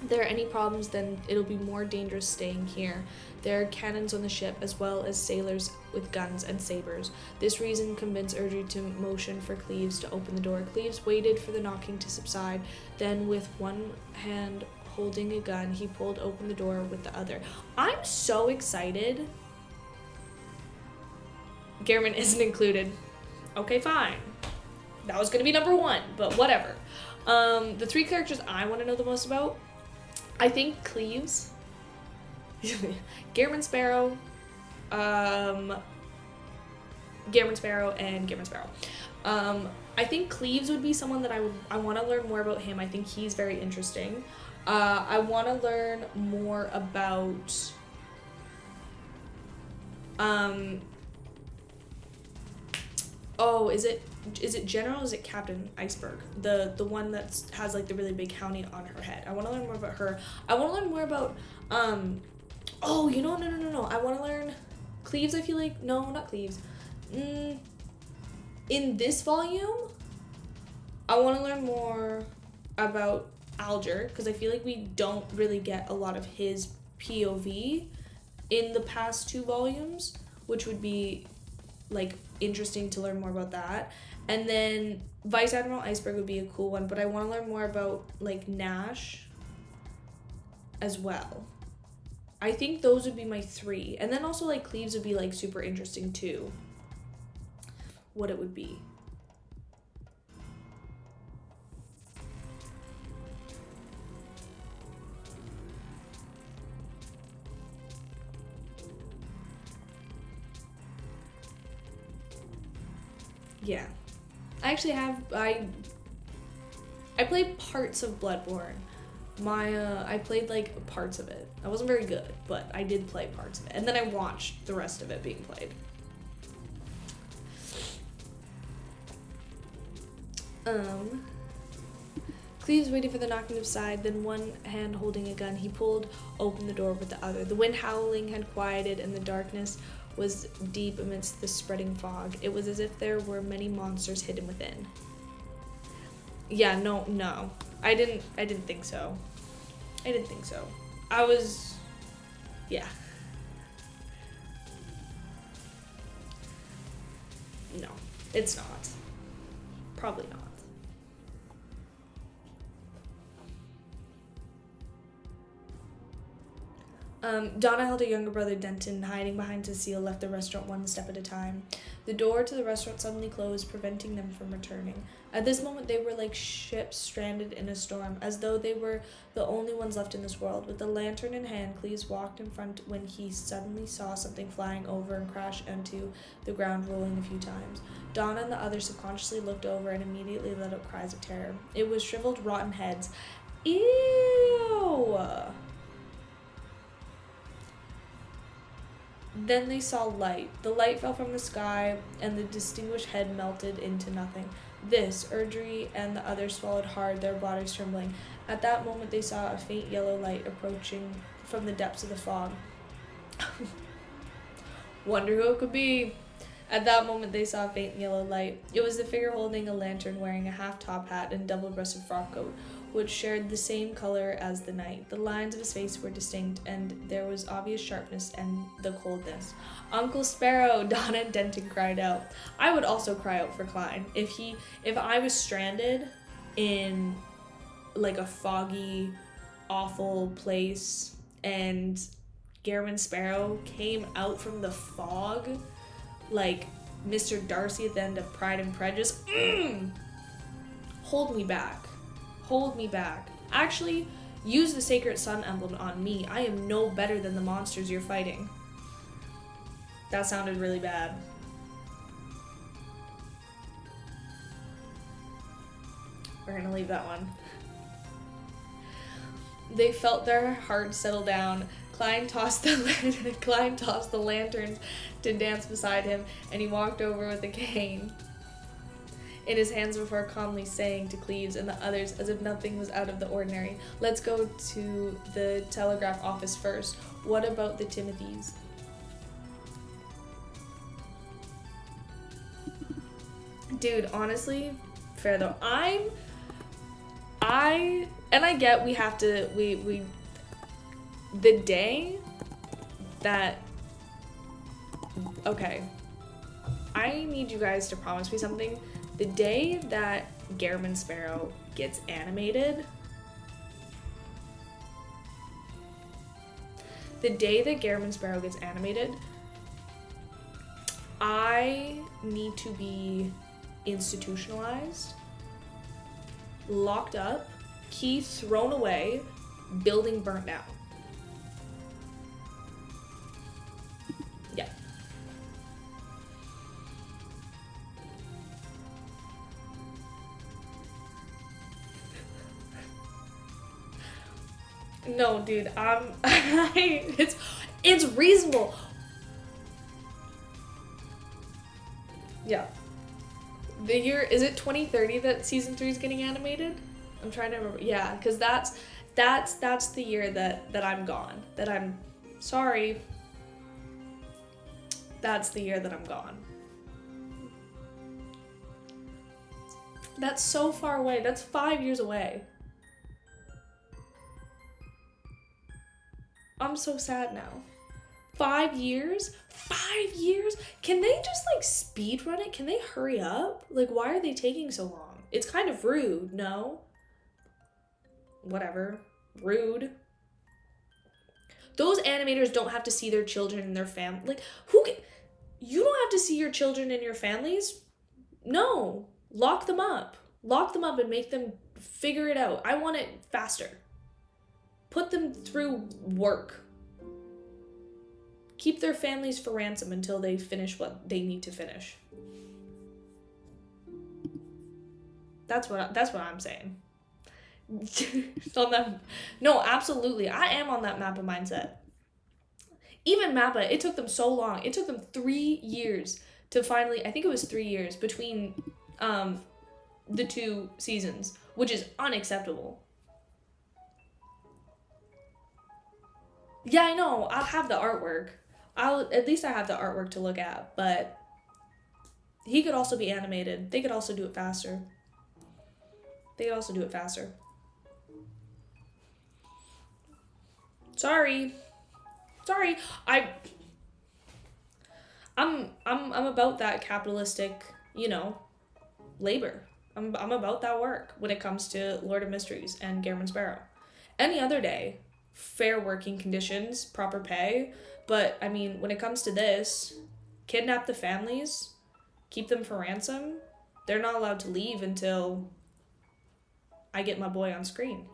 "If there are any problems, then it'll be more dangerous staying here. There are cannons on the ship, as well as sailors with guns and sabers." This reason convinced Erdry to motion for Cleves to open the door. Cleves waited for the knocking to subside. Then, with one hand holding a gun, he pulled open the door with the other. I'm so excited. Gehrman isn't included. Okay, fine. That was gonna be number 1, but whatever. The 3 characters I want to know the most about, I think Cleves, Gehrman Sparrow, and Gehrman Sparrow. I think Cleves would be someone that I want to learn more about him. I think he's very interesting. I want to learn more about is it General or is it Captain Iceberg? The one that has like the really big county on her head. I want to learn more about her. I want to learn more about no. I want to learn Cleves. I feel like no, not Cleves. In this volume, I want to learn more about Alger, because I feel like we don't really get a lot of his POV in the past 2 volumes, which would be like interesting to learn more about that. And then Vice Admiral Iceberg would be a cool one, but I want to learn more about like Nash as well. I think those would be my 3. And then also like Cleves would be like super interesting too. What it would be. Yeah. I played parts of Bloodborne. I played like parts of it. I wasn't very good, but I did play parts of it. And then I watched the rest of it being played. Cleves waited for the knocking to subside, then one hand holding a gun, he pulled open the door with the other. The wind howling had quieted and the darkness was deep amidst the spreading fog. It was as if there were many monsters hidden within. Yeah, no. I didn't think so. Yeah. No, it's not. Probably not. Donna held her younger brother Denton. Hiding behind Cecile, left the restaurant one step at a time. The door to the restaurant suddenly closed, preventing them from returning. At this moment, they were like ships stranded in a storm, as though they were the only ones left in this world. With the lantern in hand, Cleves walked in front when he suddenly saw something flying over and crash into the ground, rolling a few times. Donna and the others subconsciously looked over and immediately let out cries of terror. It was shriveled, rotten heads. Ew! Then they saw light. The light fell from the sky, and the distinguished head melted into nothing. This, Erdry and the others swallowed hard, their bodies trembling. At that moment they saw a faint yellow light approaching from the depths of the fog. Wonder who it could be. At that moment they saw a faint yellow light. It was the figure holding a lantern, wearing a half-top hat and double-breasted frock coat, which shared the same color as the night. The lines of his face were distinct, and there was obvious sharpness and the coldness. "Uncle Sparrow!" Donna and Denton cried out. I would also cry out for Klein. If I was stranded in like a foggy, awful place and Gehrman Sparrow came out from the fog like Mr. Darcy at the end of Pride and Prejudice, hold me back. Actually, use the Sacred Sun emblem on me. I am no better than the monsters you're fighting. That sounded really bad. We're gonna leave that one. They felt their hearts settle down. Klein tossed the lanterns to dance beside him, and he walked over with a cane. in his hands before calmly saying to Cleves and the others as if nothing was out of the ordinary, "Let's go to the telegraph office first. What about the Timothys?" Dude, honestly, fair though. I get we have to, the day that, okay, I need you guys to promise me something. The day that Garamond Sparrow gets animated, I need to be institutionalized, locked up, key thrown away, building burnt down. Yeah. No, dude, it's reasonable. Yeah. The year, is it 2030 that season 3 is getting animated? I'm trying to remember. Yeah, because that's the year that I'm gone. That I'm sorry. That's the year that I'm gone. That's so far away. That's 5 years away. I'm so sad now. 5 years? 5 years? Can they just like speed run it? Can they hurry up? Like, why are they taking so long? It's kind of rude, no? Whatever. Rude. Those animators don't have to see their children and their family. Like, you don't have to see your children and your families. No. Lock them up. Lock them up and make them figure it out. I want it faster. Put them through work. Keep their families for ransom until they finish what they need to finish. That's what I'm saying. No, absolutely. I am on that Mappa mindset. Even Mappa, it took them so long. It took them 3 years to finally, I think it was 3 years between the 2 seasons, which is unacceptable. Yeah, I know. I'll have the artwork. At least I have the artwork to look at, but he could also be animated. They could also do it faster. Sorry. I'm about that capitalistic, labor. I'm about that work when it comes to Lord of Mysteries and Garamond Sparrow. Any other day, fair working conditions, proper pay, but I mean, when it comes to this, kidnap the families, keep them for ransom, they're not allowed to leave until I get my boy on screen,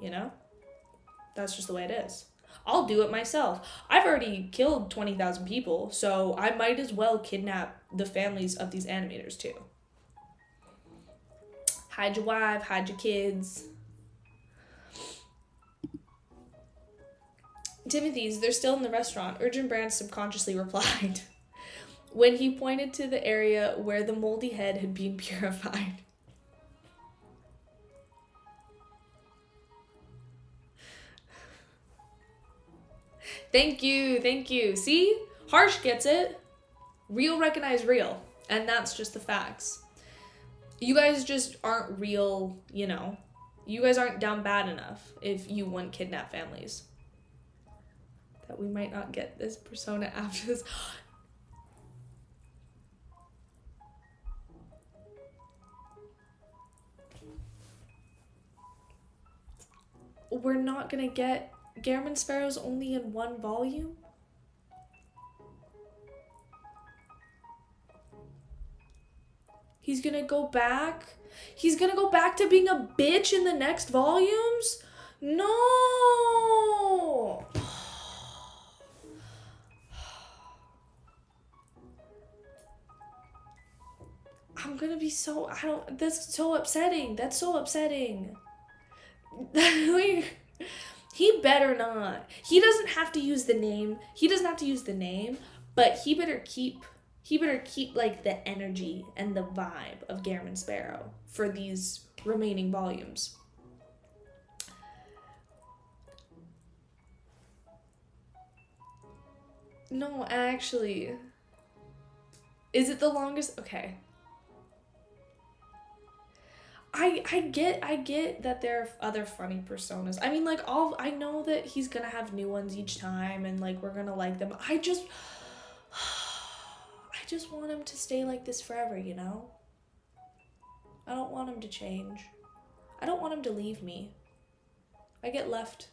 That's just the way it is. I'll do it myself. I've already killed 20,000 people, so I might as well kidnap the families of these animators too. Hide your wife, hide your kids. Timothy's, they're still in the restaurant, Urgent Brand subconsciously replied when he pointed to the area where the moldy head had been purified. Thank you. See? Harsh gets it. Real recognize real. And that's just the facts. You guys just aren't real, You guys aren't down bad enough if you want kidnap families. That we might not get this persona after this. We're not gonna get Garamond Sparrow's only in 1 volume? He's gonna go back? He's gonna go back to being a bitch in the next volumes? No! I'm gonna be that's so upsetting. That's so upsetting. He better not. He doesn't have to use the name, but he better keep like the energy and the vibe of Garamond Sparrow for these remaining volumes. No, actually. Is it the longest? Okay. I get that there are other funny personas. I mean, like, I know that he's gonna have new ones each time and like we're gonna like them. I just want him to stay like this forever, you know? I don't want him to change. I don't want him to leave me. I get left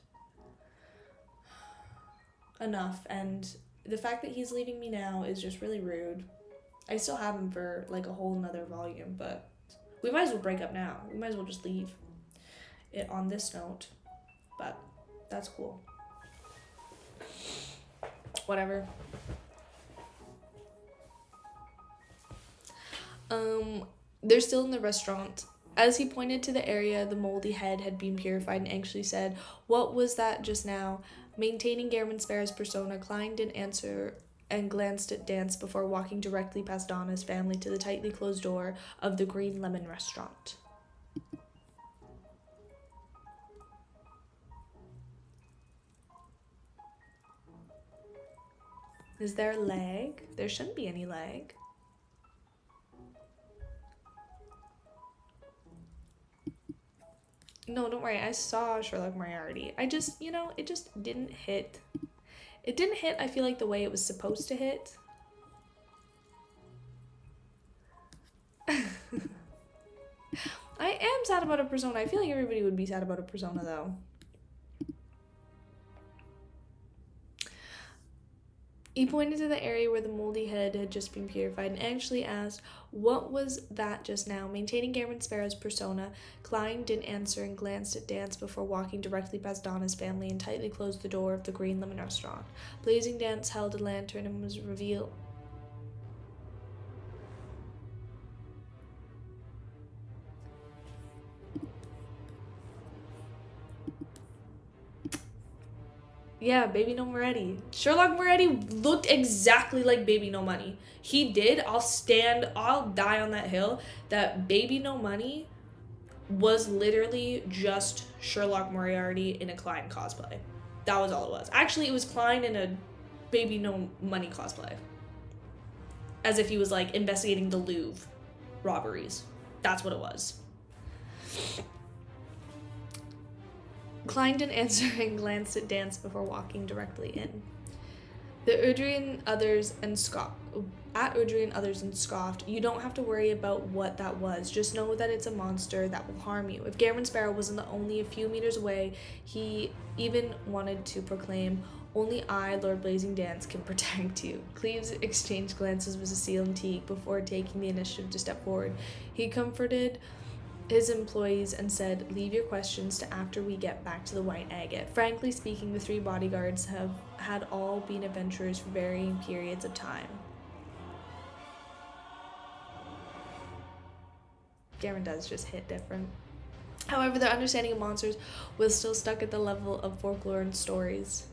enough, and the fact that he's leaving me now is just really rude. I still have him for like a whole nother volume, but we might as well break up now. We might as well just leave it on this note, but that's cool. Whatever. They're still in the restaurant. As he pointed to the area the moldy head had been purified and anxiously said, "What was that just now?" Maintaining Garamond Sparrow's persona, Klein didn't answer and glanced at Dance before walking directly past Donna's family to the tightly closed door of the Green Lemon restaurant. Is there lag? There shouldn't be any lag. No, don't worry. I saw Sherlock Moriarty. I just, it just didn't hit. It didn't hit, I feel like, the way it was supposed to hit. I am sad about a persona. I feel like everybody would be sad about a persona, though. He pointed to the area where the moldy head had just been purified and actually asked, "What was that just now?" Maintaining Garamond Sparrow's persona, Klein didn't answer and glanced at Dance before walking directly past Donna's family and tightly closed the door of the Green Lemon restaurant. Blazing Dance held a lantern and was revealed. Yeah, Baby No Moretti. Sherlock Moretti looked exactly like Baby No Money. He did. I'll die on that hill that Baby No Money was literally just Sherlock Moriarty in a Klein cosplay. That was all it was. Actually, it was Klein in a Baby No Money cosplay. As if he was like investigating the Louvre robberies. That's what it was. Klein didn't answer and glanced at Dance before walking directly in. Udryan others and scoffed. "You don't have to worry about what that was. Just know that it's a monster that will harm you." If Garamond Sparrow wasn't only a few meters away, he even wanted to proclaim, "Only I, Lord Blazing Dance, can protect you." Cleves exchanged glances with Cecile and Teague before taking the initiative to step forward. He comforted his employees and said, "Leave your questions to after we get back to the White Agate." Frankly speaking, the three bodyguards had all been adventurers for varying periods of time. Garamond does just hit different. However, their understanding of monsters was still stuck at the level of folklore and stories.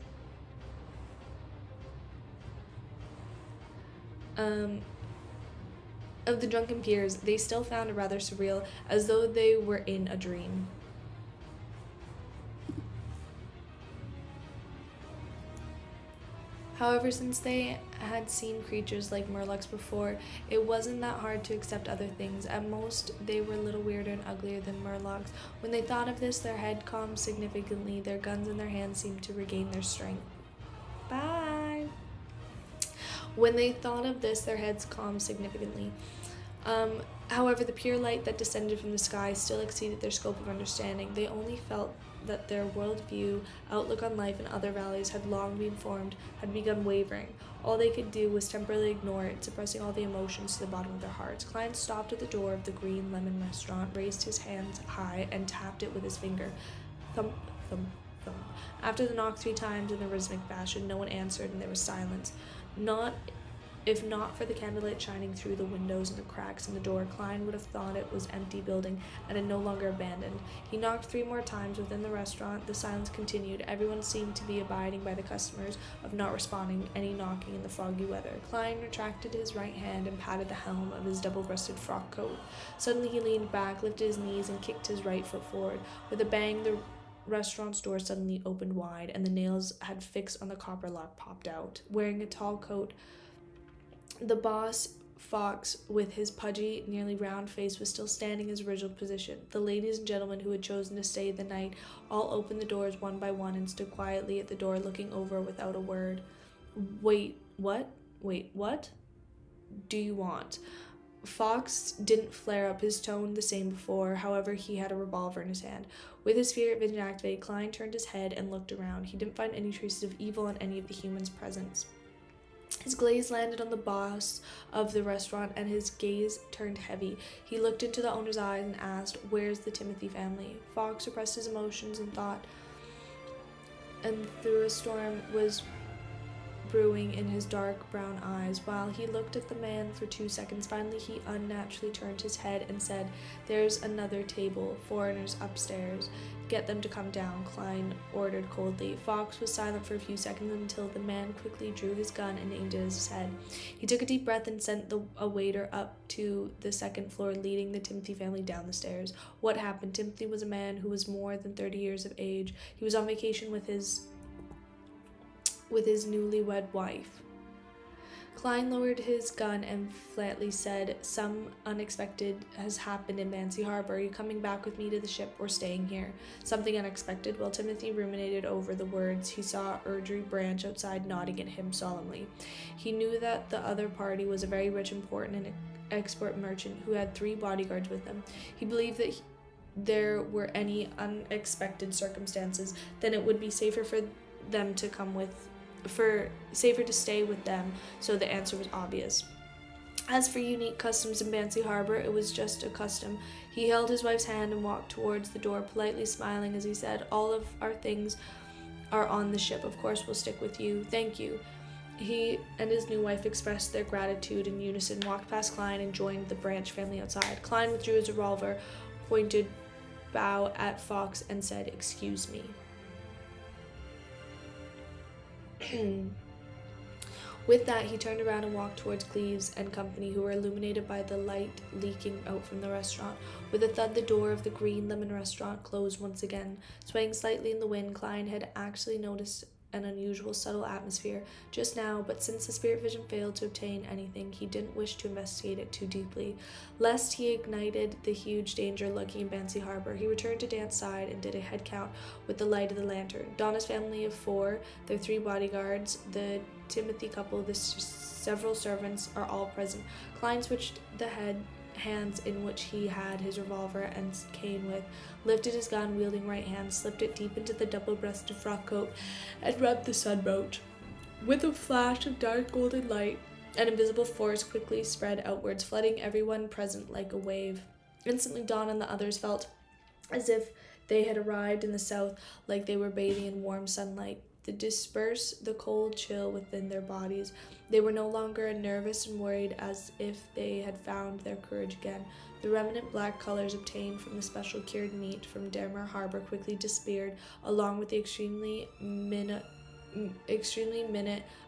Of the drunken peers, they still found it rather surreal, as though they were in a dream. However, since they had seen creatures like murlocs before, it wasn't that hard to accept other things. At most, they were a little weirder and uglier than murlocs. When they thought of this, their head calmed significantly. Their guns in their hands seemed to regain their strength. Bye! When they thought of this, their heads calmed significantly. However, the pure light that descended from the sky still exceeded their scope of understanding. They only felt that their worldview, outlook on life, and other values had long been formed, had begun wavering. All they could do was temporarily ignore it, suppressing all the emotions to the bottom of their hearts. Klein stopped at the door of the Green Lemon restaurant, raised his hand high, and tapped it with his finger. Thump, thump, thump. After the knock 3 times in a rhythmic fashion, no one answered, and there was silence. Not If not for the candlelight shining through the windows and the cracks in the door, Klein would have thought it was an empty building and had no longer abandoned. He knocked 3 more times within the restaurant. The silence continued. Everyone seemed to be abiding by the customers of not responding any knocking in the foggy weather. Klein retracted his right hand and patted the helm of his double-breasted frock coat. Suddenly he leaned back, lifted his knees, and kicked his right foot forward. With a bang, the restaurant's door suddenly opened wide, and the nails had fixed on the copper lock popped out. Wearing a tall coat, the boss, Fox, with his pudgy, nearly round face, was still standing in his original position. The ladies and gentlemen who had chosen to stay the night all opened the doors one by one and stood quietly at the door, looking over without a word. Wait, what? Do you want? Fox didn't flare up, his tone the same before. However, he had a revolver in his hand. With his spirit vision activated, Klein turned his head and looked around. He didn't find any traces of evil in any of the humans' presence. His gaze landed on the boss of the restaurant, and his gaze turned heavy. He looked into the owner's eyes and asked, "Where's the Timothy family?" Fox suppressed his emotions and thought, and through a storm was brewing in his dark brown eyes. While he looked at the man for 2 seconds, finally he unnaturally turned his head and said, "There's another table, foreigners upstairs. Get them to come down," Klein ordered coldly. Fox was silent for a few seconds until the man quickly drew his gun and aimed it at his head. He took a deep breath and sent a waiter up to the 2nd floor, leading the Timothy family down the stairs. What happened? Timothy was a man who was more than 30 years of age. He was on vacation with his newlywed wife. Klein lowered his gun and flatly said, "Some unexpected has happened in Bancy Harbor. Are you coming back with me to the ship or staying here?" "Something unexpected?" While Timothy ruminated over the words, he saw Erdry Branch outside nodding at him solemnly. He knew that the other party was a very rich, important, and export merchant who had 3 bodyguards with him. He believed that there were any unexpected circumstances, then it would be safer for them to safer to stay with them, so the answer was obvious. As for unique customs in Bancy Harbor, it was just a custom. He held his wife's hand and walked towards the door, politely smiling as he said, "All of our things are on the ship. Of course we'll stick with you. Thank you." He and his new wife expressed their gratitude in unison, walked past Klein, and joined the Branch family outside. Klein withdrew his revolver, pointed bow at Fox, and said, "Excuse me." With that, he turned around and walked towards Cleves and company, who were illuminated by the light leaking out from the restaurant. With a thud, the door of the Green Lemon restaurant closed once again. Swaying slightly in the wind, Klein had actually noticed an unusual subtle atmosphere just now, but since the spirit vision failed to obtain anything, he didn't wish to investigate it too deeply, lest he ignited the huge danger lurking in Bancy Harbor. He returned to Dan's side and did a head count with the light of the lantern. Donna's family of 4, their 3 bodyguards, the Timothy couple, the several servants are all present. Klein switched the hands in which he had his revolver and cane with, lifted his gun wielding right hand, slipped it deep into the double-breasted frock coat, and rubbed the sunboat. With a flash of dark golden light, an invisible force quickly spread outwards, flooding everyone present like a wave. Instantly, Dawn and the others felt as if they had arrived in the south, like they were bathing in warm sunlight. To disperse the cold chill within their bodies, they were no longer nervous and worried, as if they had found their courage again. The remnant black colors obtained from the special cured meat from Denmark Harbor quickly disappeared, along with the extremely minute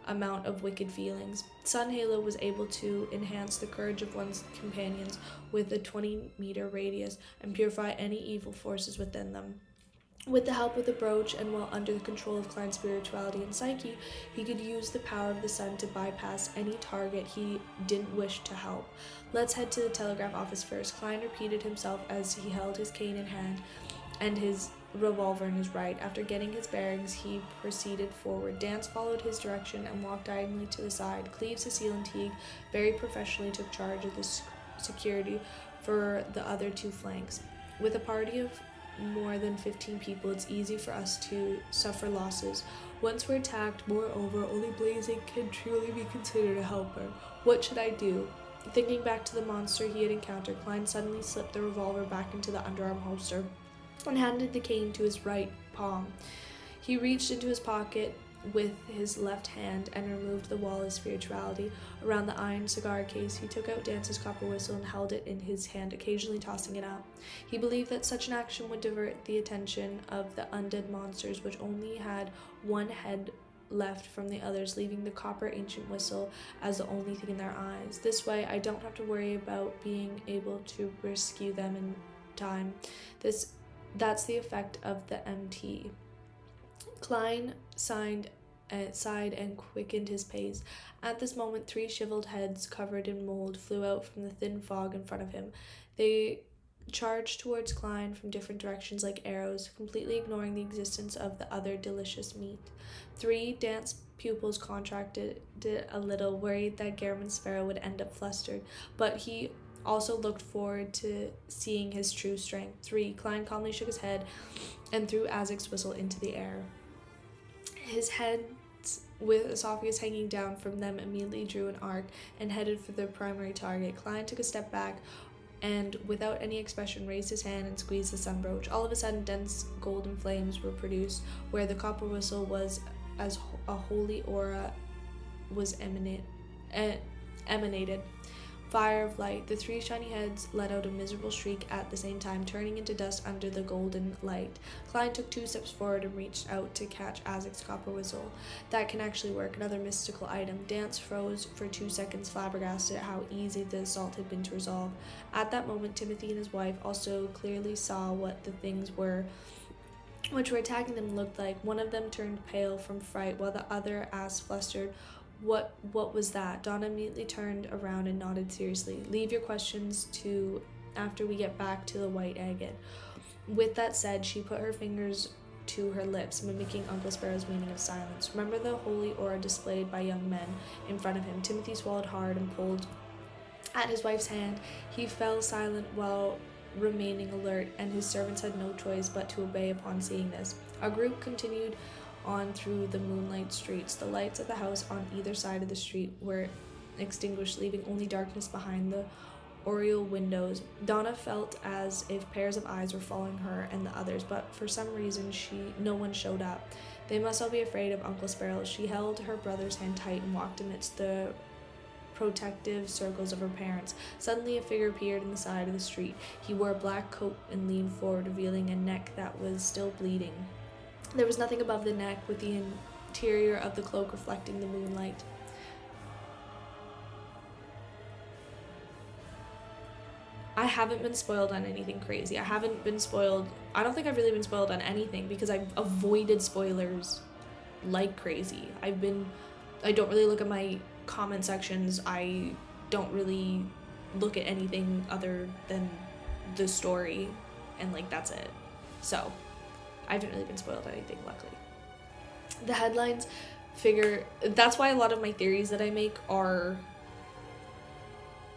amount of wicked feelings. Sun Halo was able to enhance the courage of one's companions with a 20-meter radius and purify any evil forces within them. With the help of the brooch, and while under the control of Klein's spirituality and psyche, he could use the power of the sun to bypass any target he didn't wish to help. "Let's head to the telegraph office first," Klein repeated himself as he held his cane in hand and his revolver in his right. After getting his bearings, he proceeded forward. Dance followed his direction and walked diagonally to the side. Cleve, Cecile, and Teague very professionally took charge of the security for the other 2 flanks. With a party of more than 15 people, it's easy for us to suffer losses. Once we're attacked, moreover, only Blazing can truly be considered a helper. What should I do? Thinking back to the monster he had encountered, Klein suddenly slipped the revolver back into the underarm holster and handed the cane to his right palm. He reached into his pocket with his left hand and removed the wall of spirituality around the iron cigar case. He took out Dance's copper whistle and held it in his hand, occasionally tossing it out. He believed that such an action would divert the attention of the undead monsters, which only had one head left from the others, leaving the copper ancient whistle as the only thing in their eyes. This way, I don't have to worry about being able to rescue them in time. That's the effect of the MT. Klein sighed and quickened his pace. At this moment, 3 shriveled heads covered in mold flew out from the thin fog in front of him. They charged towards Klein from different directions like arrows, completely ignoring the existence of the other delicious meat. 3 Dance pupils contracted a little, worried that Garamond Sparrow would end up flustered, but he also looked forward to seeing his true strength. 3 Klein calmly shook his head and threw Azek's whistle into the air. His head, with esophagus hanging down from them, immediately drew an arc and headed for their primary target. Klein took a step back and, without any expression, raised his hand and squeezed the sun brooch. All of a sudden, dense golden flames were produced where the copper whistle was, as a holy aura was emanated. Fire of light. The 3 shiny heads let out a miserable shriek at the same time, turning into dust under the golden light. Klein took 2 steps forward and reached out to catch Azek's copper whistle. That can actually work. Another mystical item. Dance froze for 2 seconds, flabbergasted at how easy the assault had been to resolve. At that moment, Timothy and his wife also clearly saw what the things were which were attacking them looked like. One of them turned pale from fright, while the other asked flustered, What was that? Donna immediately turned around and nodded seriously. Leave your questions to after we get back to the white agate. With that said, she put her fingers to her lips, mimicking Uncle Sparrow's meaning of silence. Remember the holy aura displayed by young men in front of him. Timothy swallowed hard and pulled at his wife's hand. He fell silent while remaining alert, and his servants had no choice but to obey upon seeing this. Our group continued on through the moonlight streets. The lights of the house on either side of the street were extinguished, leaving only darkness behind the oriel windows. Donna felt as if pairs of eyes were following her and the others, but for some reason no one showed up. They must all be afraid of Uncle Sparrow. She held her brother's hand tight and walked amidst the protective circles of her parents. Suddenly a figure appeared in the side of the street. He wore a black coat and leaned forward, revealing a neck that was still bleeding. There was nothing above the neck, with the interior of the cloak reflecting the moonlight. I haven't been spoiled on anything crazy. I don't think I've really been spoiled on anything because I've avoided spoilers like crazy. I don't really look at my comment sections. I don't really look at anything other than the story, and that's it. So I haven't really been spoiled on anything, luckily. The headlines that's why a lot of my theories that I make are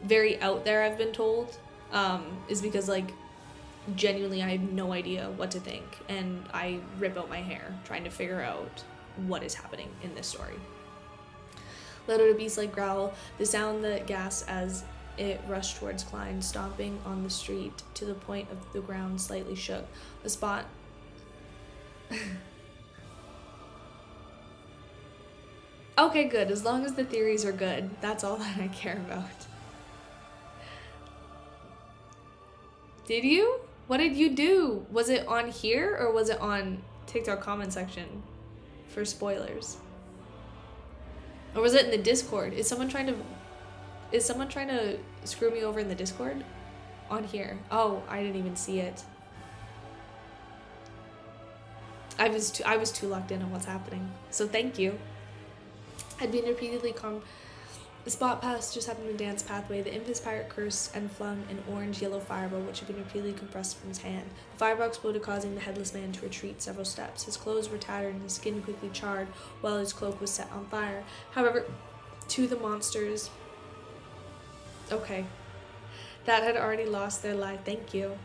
very out there, I've been told, is because genuinely I have no idea what to think, and I rip out my hair trying to figure out what is happening in this story. Let out a beast-like growl, the sound that gasped as it rushed towards Klein, stomping on the street to the point of the ground slightly shook. The spot Okay, good. As long as the theories are good, that's all that I care about. Did you? What did you do? Was it on here or was it on TikTok comment section for spoilers? Or was it in the Discord? Is someone trying to screw me over in the Discord? On here. Oh, I didn't even see it. I was too locked in on what's happening. So thank you. Had been repeatedly the spot pass just happened to Dan's pathway. The infamous pirate cursed and flung an orange-yellow fireball, which had been repeatedly compressed from his hand. The fireball exploded, causing the headless man to retreat several steps. His clothes were tattered and his skin quickly charred, while his cloak was set on fire. However, to the monsters, that had already lost their life. Thank you.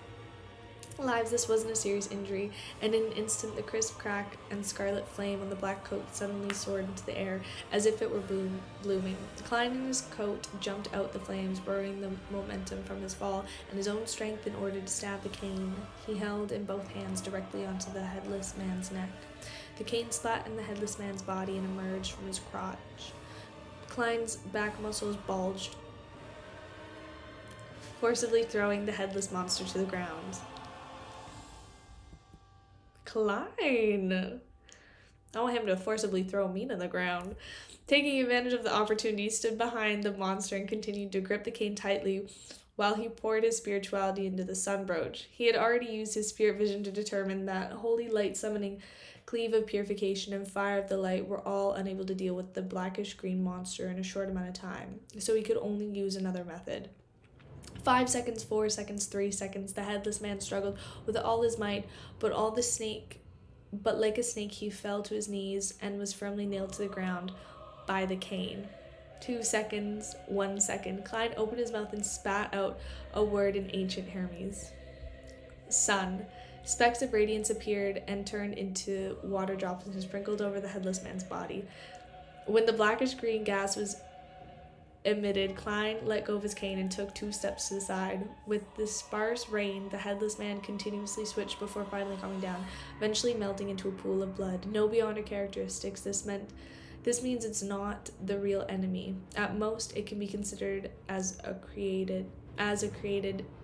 lives, this wasn't a serious injury, and in an instant the crisp crack and scarlet flame on the black coat suddenly soared into the air as if it were blooming. Klein in his coat jumped out the flames, borrowing the momentum from his fall and his own strength in order to stab the cane he held in both hands directly onto the headless man's neck. The cane splat in the headless man's body and emerged from his crotch. Klein's back muscles bulged, forcibly throwing the headless monster to the ground. Klein! I want him to forcibly throw me to the ground. Taking advantage of the opportunity, he stood behind the monster and continued to grip the cane tightly while he poured his spirituality into the sun brooch. He had already used his spirit vision to determine that holy light summoning cleave of purification and fire of the light were all unable to deal with the blackish green monster in a short amount of time, so he could only use another method. 5 seconds, 4 seconds, 3 seconds, the headless man struggled with all his might, but like a snake he fell to his knees and was firmly nailed to the ground by the cane. 2 seconds, 1 second. Klein opened his mouth and spat out a word in ancient Hermes. Sun. Specks of radiance appeared and turned into water droplets and sprinkled over the headless man's body. When the blackish green gas was emitted, Klein let go of his cane and took 2 steps to the side. With the sparse rain, the headless man continuously switched before finally calming down, eventually melting into a pool of blood. No beyond characteristics. This means it's not the real enemy. At most, it can be considered as a created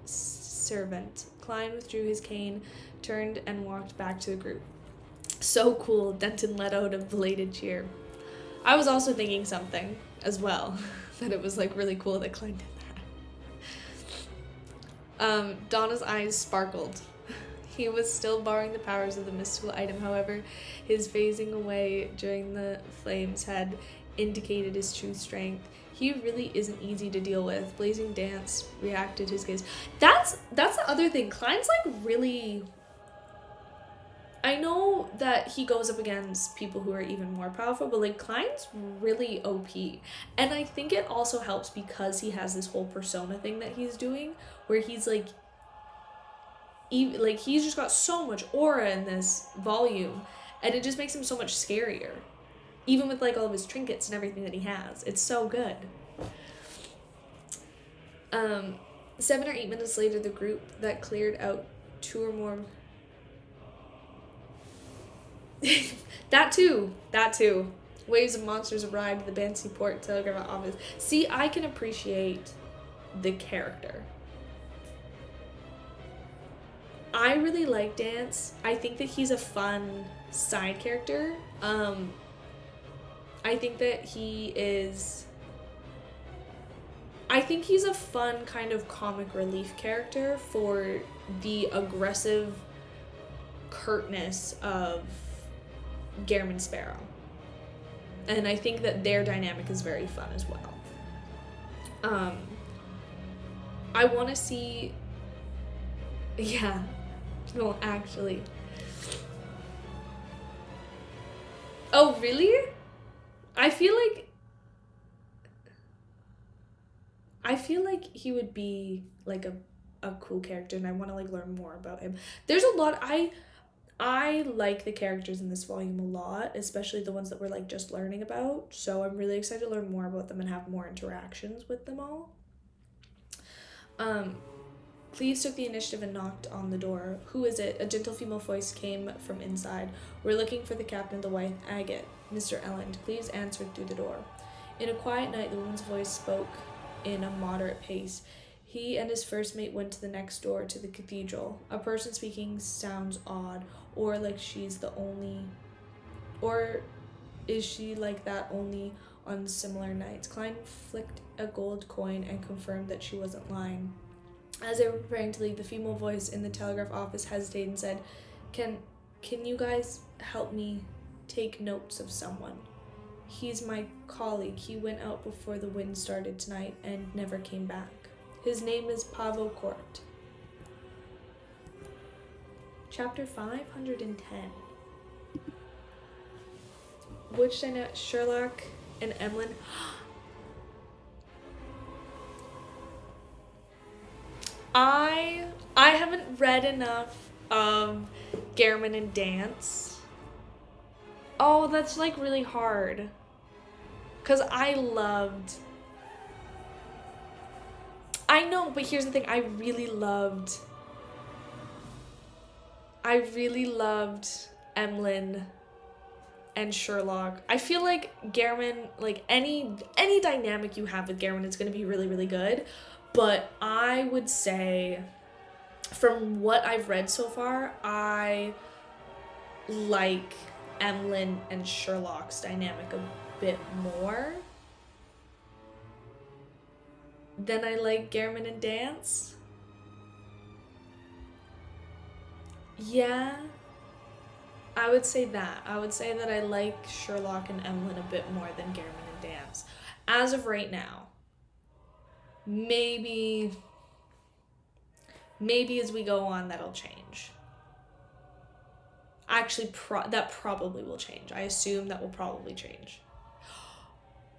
servant. Klein withdrew his cane, turned and walked back to the group. So cool, Denton let out a belated cheer. I was also thinking something as well, that it was like really cool that Klein did that. Donna's eyes sparkled. He was still borrowing the powers of the mystical item, however, his phasing away during the flames had indicated his true strength. He really isn't easy to deal with. Blazing Dance reacted his gaze. That's the other thing. Klein's like really... I know that he goes up against people who are even more powerful, but like Klein's really OP. And I think it also helps because he has this whole persona thing that he's doing, where he's like he's just got so much aura in this volume, and it just makes him so much scarier. Even with like all of his trinkets and everything that he has. It's so good. 7 or 8 minutes later, the group that cleared out 2 or more... That too. Waves of monsters arrived at the Banksy Port Telegraph office. See, I can appreciate the character. I really like Dance. I think that he's a fun side character. I think that he's a fun kind of comic relief character for the aggressive curtness of Garamond Sparrow. And I think that their dynamic is very fun as well. I want to see... Yeah. No, actually. Oh, really? I feel like he would be like a cool character, and I want to like learn more about him. There's a lot... I like the characters in this volume a lot, especially the ones that we're like just learning about. So I'm really excited to learn more about them and have more interactions with them all. Cleves took the initiative and knocked on the door. "Who is it?" A gentle female voice came from inside. "We're looking for the captain of the White Agate, Mr. Elland." Cleves answered through the door. In a quiet night, the woman's voice spoke in a moderate pace. He and his first mate went to the next door to the cathedral. A person speaking sounds odd, or like she's the only... Or is she like that only on similar nights? Klein flicked a gold coin and confirmed that she wasn't lying. As they were preparing to leave, the female voice in the telegraph office hesitated and said, Can you guys help me take notes of someone? He's my colleague. He went out before the wind started tonight and never came back. His name is Pavo Court." Chapter 510. Which dynamic? Sherlock and Emlyn. I I haven't read enough of Gehrman and Dance. Oh, that's like really hard. Because I know, but here's the thing, I really loved Emlyn and Sherlock. I feel like Gehrman, like any dynamic you have with Gehrman is going to be really, really good. But I would say, from what I've read so far, I like Emlyn and Sherlock's dynamic a bit more than I like Gehrman and Dance. Yeah, I would say that. I would say that I like Sherlock and Emlyn a bit more than Gehrman and Dance. As of right now. Maybe as we go on, that'll change. Actually, that probably will change. I assume that will probably change.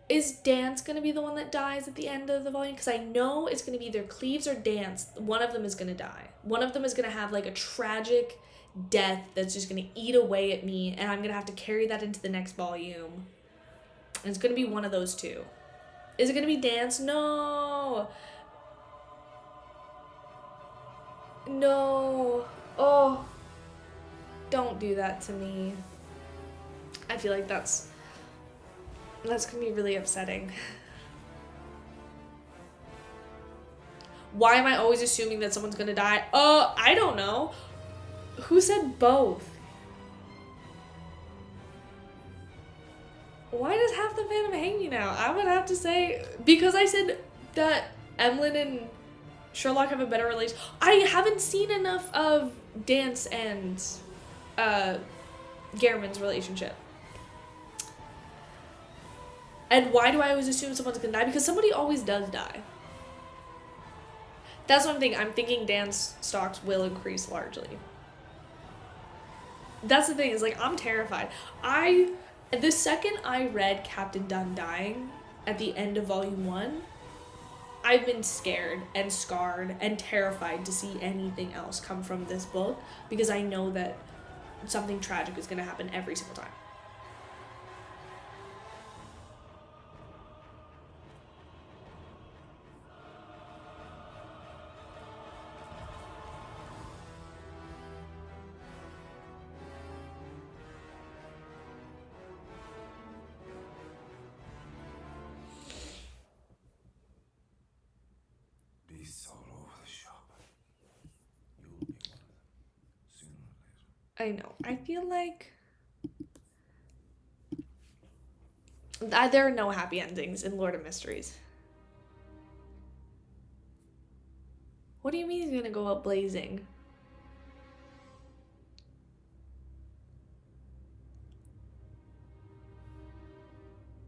Is Dance going to be the one that dies at the end of the volume? Because I know it's going to be either Cleves or Dance. One of them is going to die. One of them is going to have like a tragic death that's just going to eat away at me, and I'm going to have to carry that into the next volume. And it's going to be one of those two. Is it going to be Dance? No. No. Oh. Don't do that to me. I feel like that's gonna be really upsetting. Why am I always assuming that someone's gonna die? I don't know. Who said both? Why does half the fandom hate me now? I would have to say, because I said that Emlyn and Sherlock have a better relation. I haven't seen enough of Dance and Gehrman's relationship. And why do I always assume someone's gonna die? Because somebody always does die. That's what I'm thinking. I'm thinking Dan's stocks will increase largely. That's the thing, is like, I'm terrified. The second I read Captain Dunn dying at the end of volume 1, I've been scared and scarred and terrified to see anything else come from this book, because I know that something tragic is going to happen every single time. I know. I feel like there are no happy endings in Lord of Mysteries. What do you mean he's gonna go out blazing?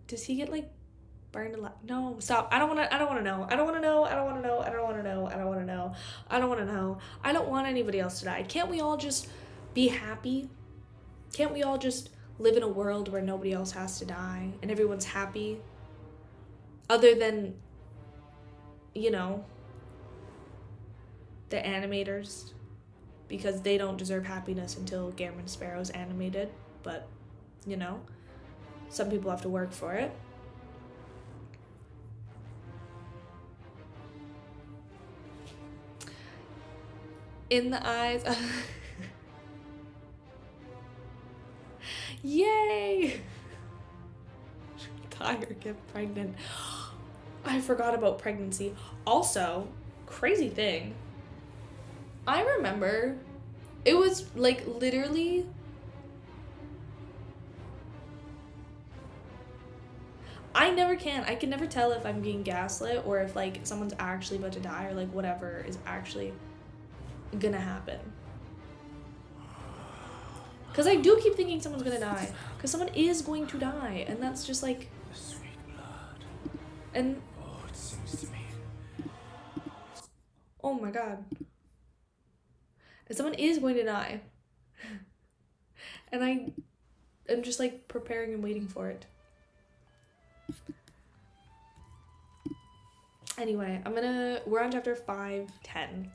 Does he get like burned alive? No, stop. I don't wanna know. I don't wanna know. I don't wanna know. I don't wanna know. I don't wanna know. I don't wanna know. I don't wanna know. I don't want anybody else to die. Can't we all just be happy? Can't we all just live in a world where nobody else has to die and everyone's happy? Other than, you know, the animators, because they don't deserve happiness until Gehrman Sparrow's animated, but, you know, some people have to work for it. In the eyes. Yay! Tiger get pregnant. I forgot about pregnancy. Also, crazy thing. I remember it was like literally I can never tell if I'm being gaslit or if like someone's actually about to die or like whatever is actually gonna happen. Because I do keep thinking someone's gonna die. Because someone is going to die. And that's just like... The sweet blood. And... Oh, it seems to me. Oh my god. And someone is going to die. And I'm just like preparing and waiting for it. Anyway, we're on chapter 5:10.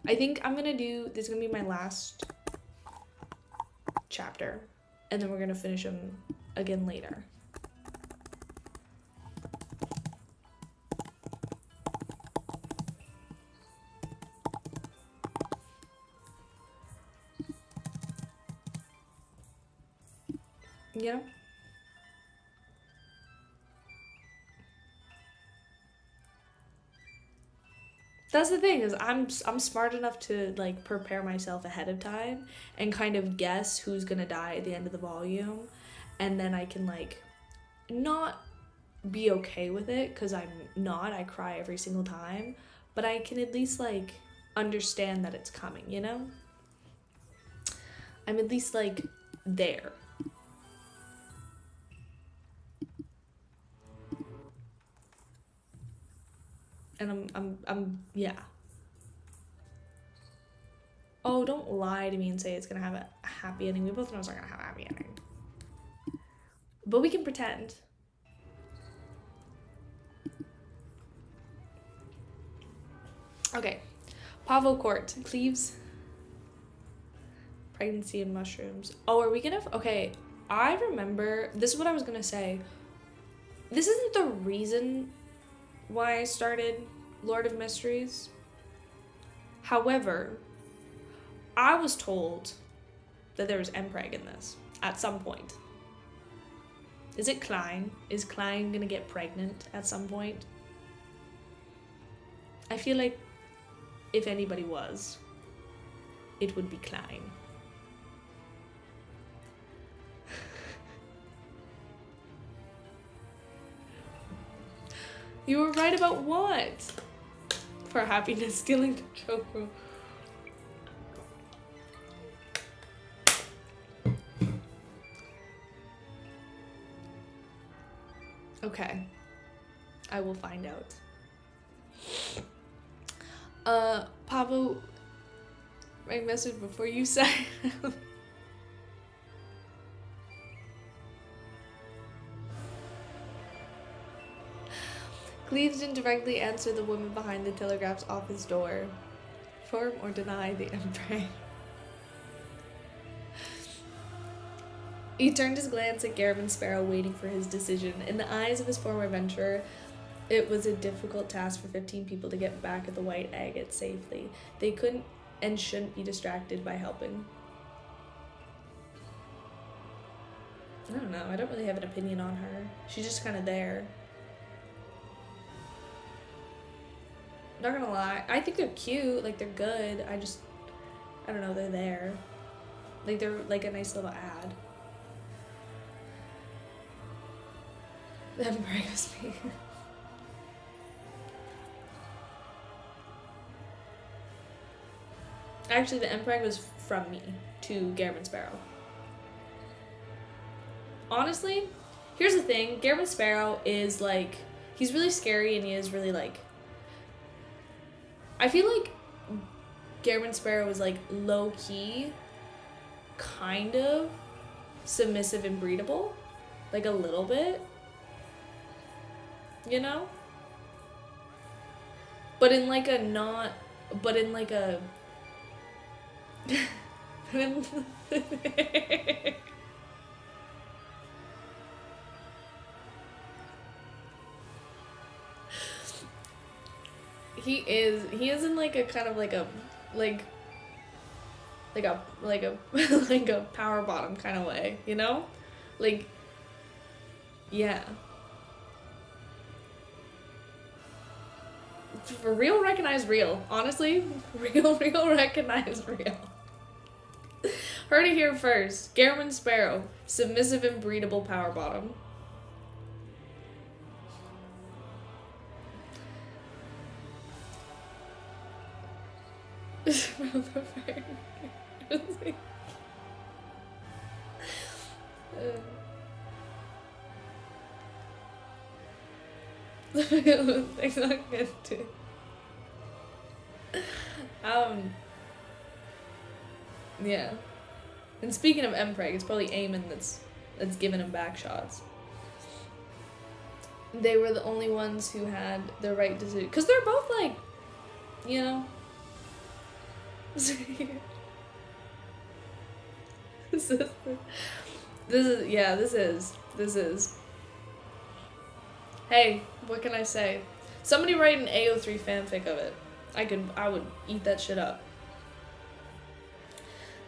I think I'm gonna do, this is gonna be my last chapter, and then we're gonna finish them again later. You know? That's the thing, is I'm smart enough to like prepare myself ahead of time and kind of guess who's gonna die at the end of the volume, and then I can like not be okay with it, because I cry every single time, but I can at least like understand that it's coming, you know? I'm at least like there. And I'm yeah. Oh, don't lie to me and say it's gonna have a happy ending. We both know it's not gonna have a happy ending. But we can pretend. Okay. Pavo Court. Cleves. Pregnancy and mushrooms. Oh, are we gonna... Okay. I remember... This is what I was gonna say. This isn't the reason why I started Lord of Mysteries. However, I was told that there was Mpreg in this at some point. Is it Klein? Is Klein gonna get pregnant at some point? I feel like if anybody was, it would be Klein. You were right about what? For happiness, stealing the choco. Okay. I will find out. Pablo, my message before you say. Cleves didn't directly answer the woman behind the telegraph's office door. Affirm or deny the Emperor. He turned his glance at Garriman Sparrow, waiting for his decision. In the eyes of his former adventurer, it was a difficult task for 15 people to get back at the White Agate safely. They couldn't and shouldn't be distracted by helping. I don't know. I don't really have an opinion on her. She's just kind of there. Not gonna lie. I think they're cute. Like, they're good. I don't know. They're there. Like, they're like a nice little ad. The Emperor was me. Actually, the Emperor was from me to Garriman Sparrow. Honestly, here's the thing. Garriman Sparrow is like, he's really scary and he is really like, I feel like Garriman Sparrow is like low-key, kind of submissive and breedable. Like a little bit. You know? But in like a not, but in like a he is in like a kind of like a like a like a power bottom kind of way, you know? Like, yeah. For real, recognize real. Honestly, real recognize real. Heard it here first. Garriman Sparrow, submissive and breedable power bottom. It's not good too. Yeah. And speaking of Mpreg, it's probably Eamon that's giving him back shots. They were the only ones who had the right decision, because they're both like, you know, This is, this is. Hey, what can I say? Somebody write an AO3 fanfic of it. I would eat that shit up.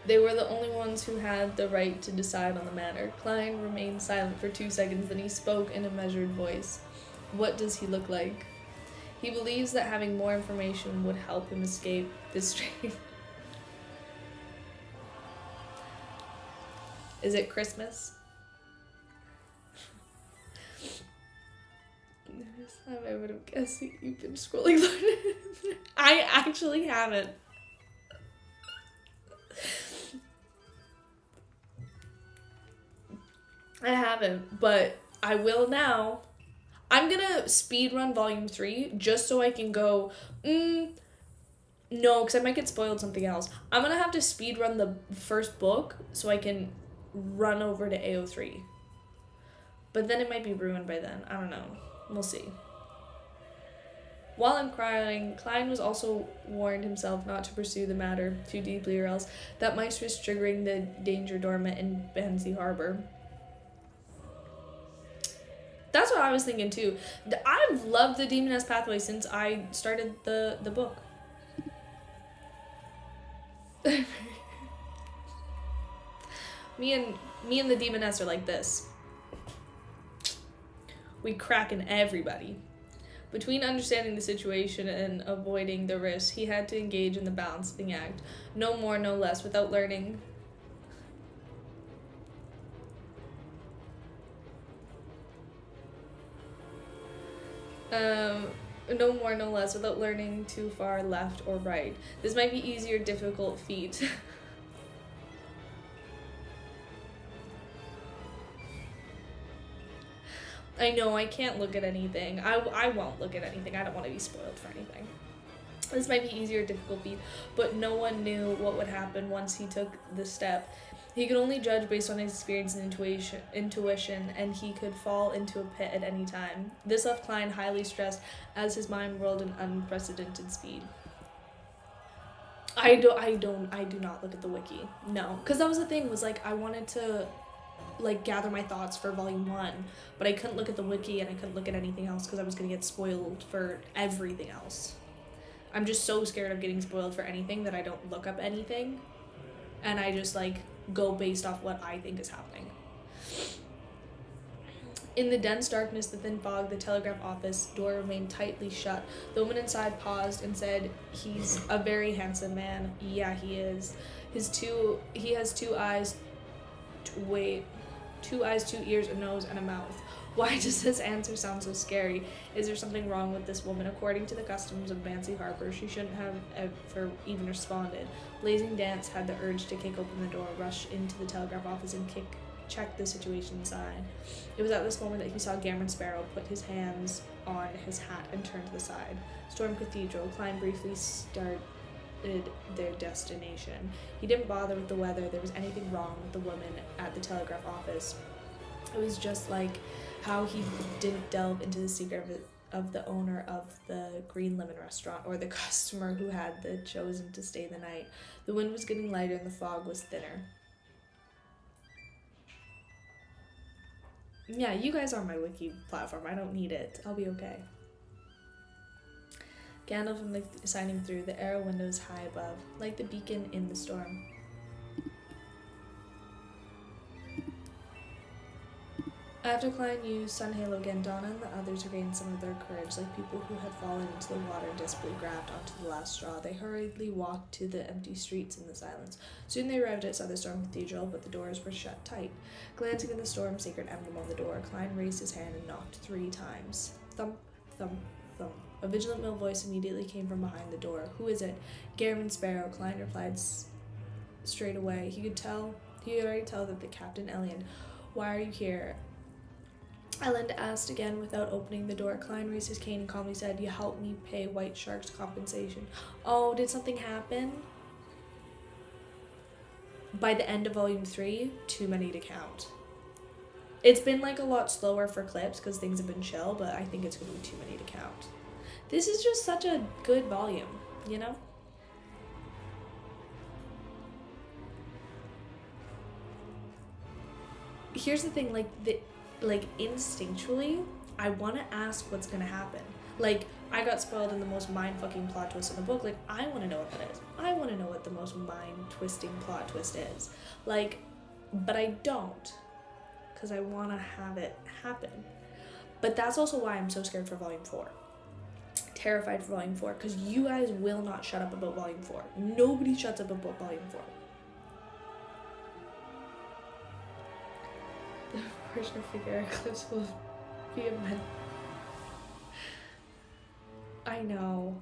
They were the only ones who had the right to decide on the matter. Klein remained silent for 2 seconds, then he spoke in a measured voice. What does he look like? He believes that having more information would help him escape this strange. Is it Christmas? Next time I would have guessed that you've been scrolling. I actually haven't. I haven't, but I will now. I'm gonna speedrun volume 3 just so I can go, no, because I might get spoiled something else. I'm gonna have to speedrun the first book so I can run over to AO3. But then it might be ruined by then. I don't know. We'll see. While I'm crying, Klein was also warned himself not to pursue the matter too deeply or else that might risk triggering the danger dormant in Bansi Harbor. That's what I was thinking too. I've loved the Demoness Pathway since I started the book. Me and the Demoness are like this. We cracken everybody. Between understanding the situation and avoiding the risk, he had to engage in the balancing act. No more, no less, without learning. No more, no less, without learning too far left or right. This might be easy or difficult feat. I know, I can't look at anything. I won't look at anything. I don't want to be spoiled for anything. This might be easy or difficult feat, but no one knew what would happen once he took the step. He could only judge based on his experience and intuition, and he could fall into a pit at any time. This left Klein highly stressed as his mind whirled at unprecedented speed. I do not look at the wiki. No, because that was the thing, was like I wanted to like gather my thoughts for volume 1, but I couldn't look at the wiki and I couldn't look at anything else because I was going to get spoiled for everything else. I'm just so scared of getting spoiled for anything that I don't look up anything, and I just like go based off what I think is happening. In the dense darkness, the thin fog, the telegraph office door remained tightly shut. The woman inside paused and said, "He's a very handsome man." Yeah, he is. He has 2 eyes, 2 eyes, 2 ears, a nose, and a mouth. Why does this answer sound so scary? Is there something wrong with this woman? According to the customs of Bansi Harbor, she shouldn't have ever even responded. Blazing Dance had the urge to kick open the door, rush into the telegraph office, and check the situation inside. It was at this moment that he saw Cameron Sparrow put his hands on his hat and turn to the side. Storm Cathedral. Klein briefly started their destination. He didn't bother with the whether there was anything wrong with the woman at the telegraph office. It was just like how he didn't delve into the secret of the owner of the Green Lemon restaurant or the customer who had chosen to stay the night. The wind was getting lighter and the fog was thinner. Yeah, you guys are my wiki platform. I don't need it. I'll be okay. Gandalf and signing through, the arrow windows high above, like the beacon in the storm. After Klein used Sun Halo again, Donna and the others regained some of their courage, like people who had fallen into the water and desperately grabbed onto the last straw. They hurriedly walked to the empty streets in the silence. Soon they arrived at Storm Cathedral, but the doors were shut tight. Glancing at the storm's sacred emblem on the door, Klein raised his hand and knocked 3 times. Thump, thump, thump. A vigilant male voice immediately came from behind the door. "Who is it?" "Garamond Sparrow," Klein replied straight away. He could already tell that the Captain Elian. "Why are you here?" Elend asked again without opening the door. Klein raised his cane and calmly said, "You helped me pay White Shark's compensation." Oh, did something happen? By the end of volume 3, too many to count. It's been like a lot slower for clips because things have been chill, but I think it's going to be too many to count. This is just such a good volume, you know? here's the thing, like instinctually, I want to ask what's gonna happen. Like, I got spoiled in the most mind-fucking plot twist in the book. Like, I want to know what that is. I want to know what the most mind-twisting plot twist is. Like, but I don't, because I want to have it happen. But that's also why I'm so scared for Volume 4. Terrified for Volume 4, because you guys will not shut up about Volume 4. Nobody shuts up about Volume 4. The version of figure eclipse will be immense. I know,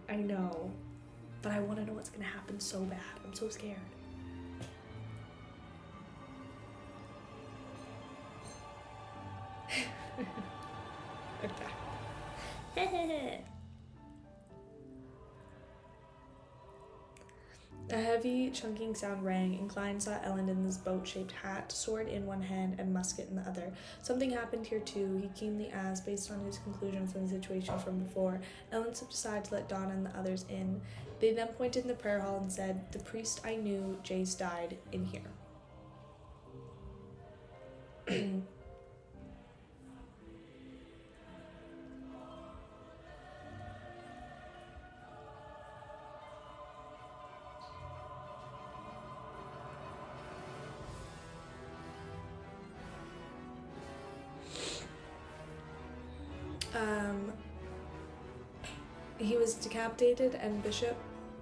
but I want to know what's gonna happen so bad. I'm so scared. Okay. A heavy, chunking sound rang, and Klein saw Ellen in this boat-shaped hat, sword in one hand and musket in the other. Something happened here too, he keenly asked, based on his conclusion from the situation from before. Ellen stepped aside to let Donna and the others in. They then pointed in the prayer hall and said, "The priest I knew, Jace, died in here." He was decapitated, and Bishop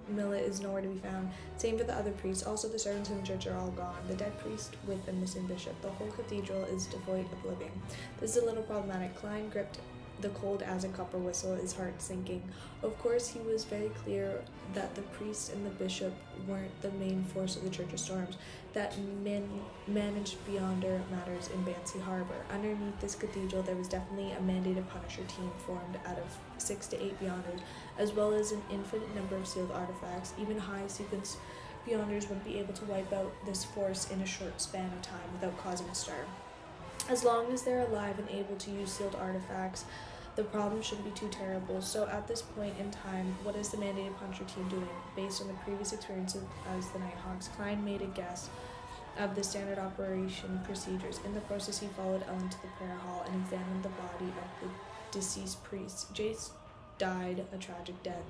Millet is nowhere to be found. Same for the other priests. Also, the servants in the church are all gone. The dead priest with the missing bishop. The whole cathedral is devoid of living. This is a little problematic. Klein gripped the cold as a copper whistle, his heart sinking. Of course, he was very clear that the priest and the bishop weren't the main force of the Church of Storms, that men managed beyonder matters in Banshee Harbor. Underneath this cathedral, there was definitely a mandated Punisher team formed out of 6 to 8 beyonders, as well as an infinite number of sealed artifacts. Even high sequence beyonders wouldn't be able to wipe out this force in a short span of time without causing a stir. As long as they're alive and able to use sealed artifacts, the problem shouldn't be too terrible. So at this point in time, what is the mandated Punisher team doing? Based on the previous experience as the Nighthawks, Klein made a guess of the standard operation procedures. In the process, he followed Ellen to the prayer hall and examined the body of the deceased priest. Jace died a tragic death,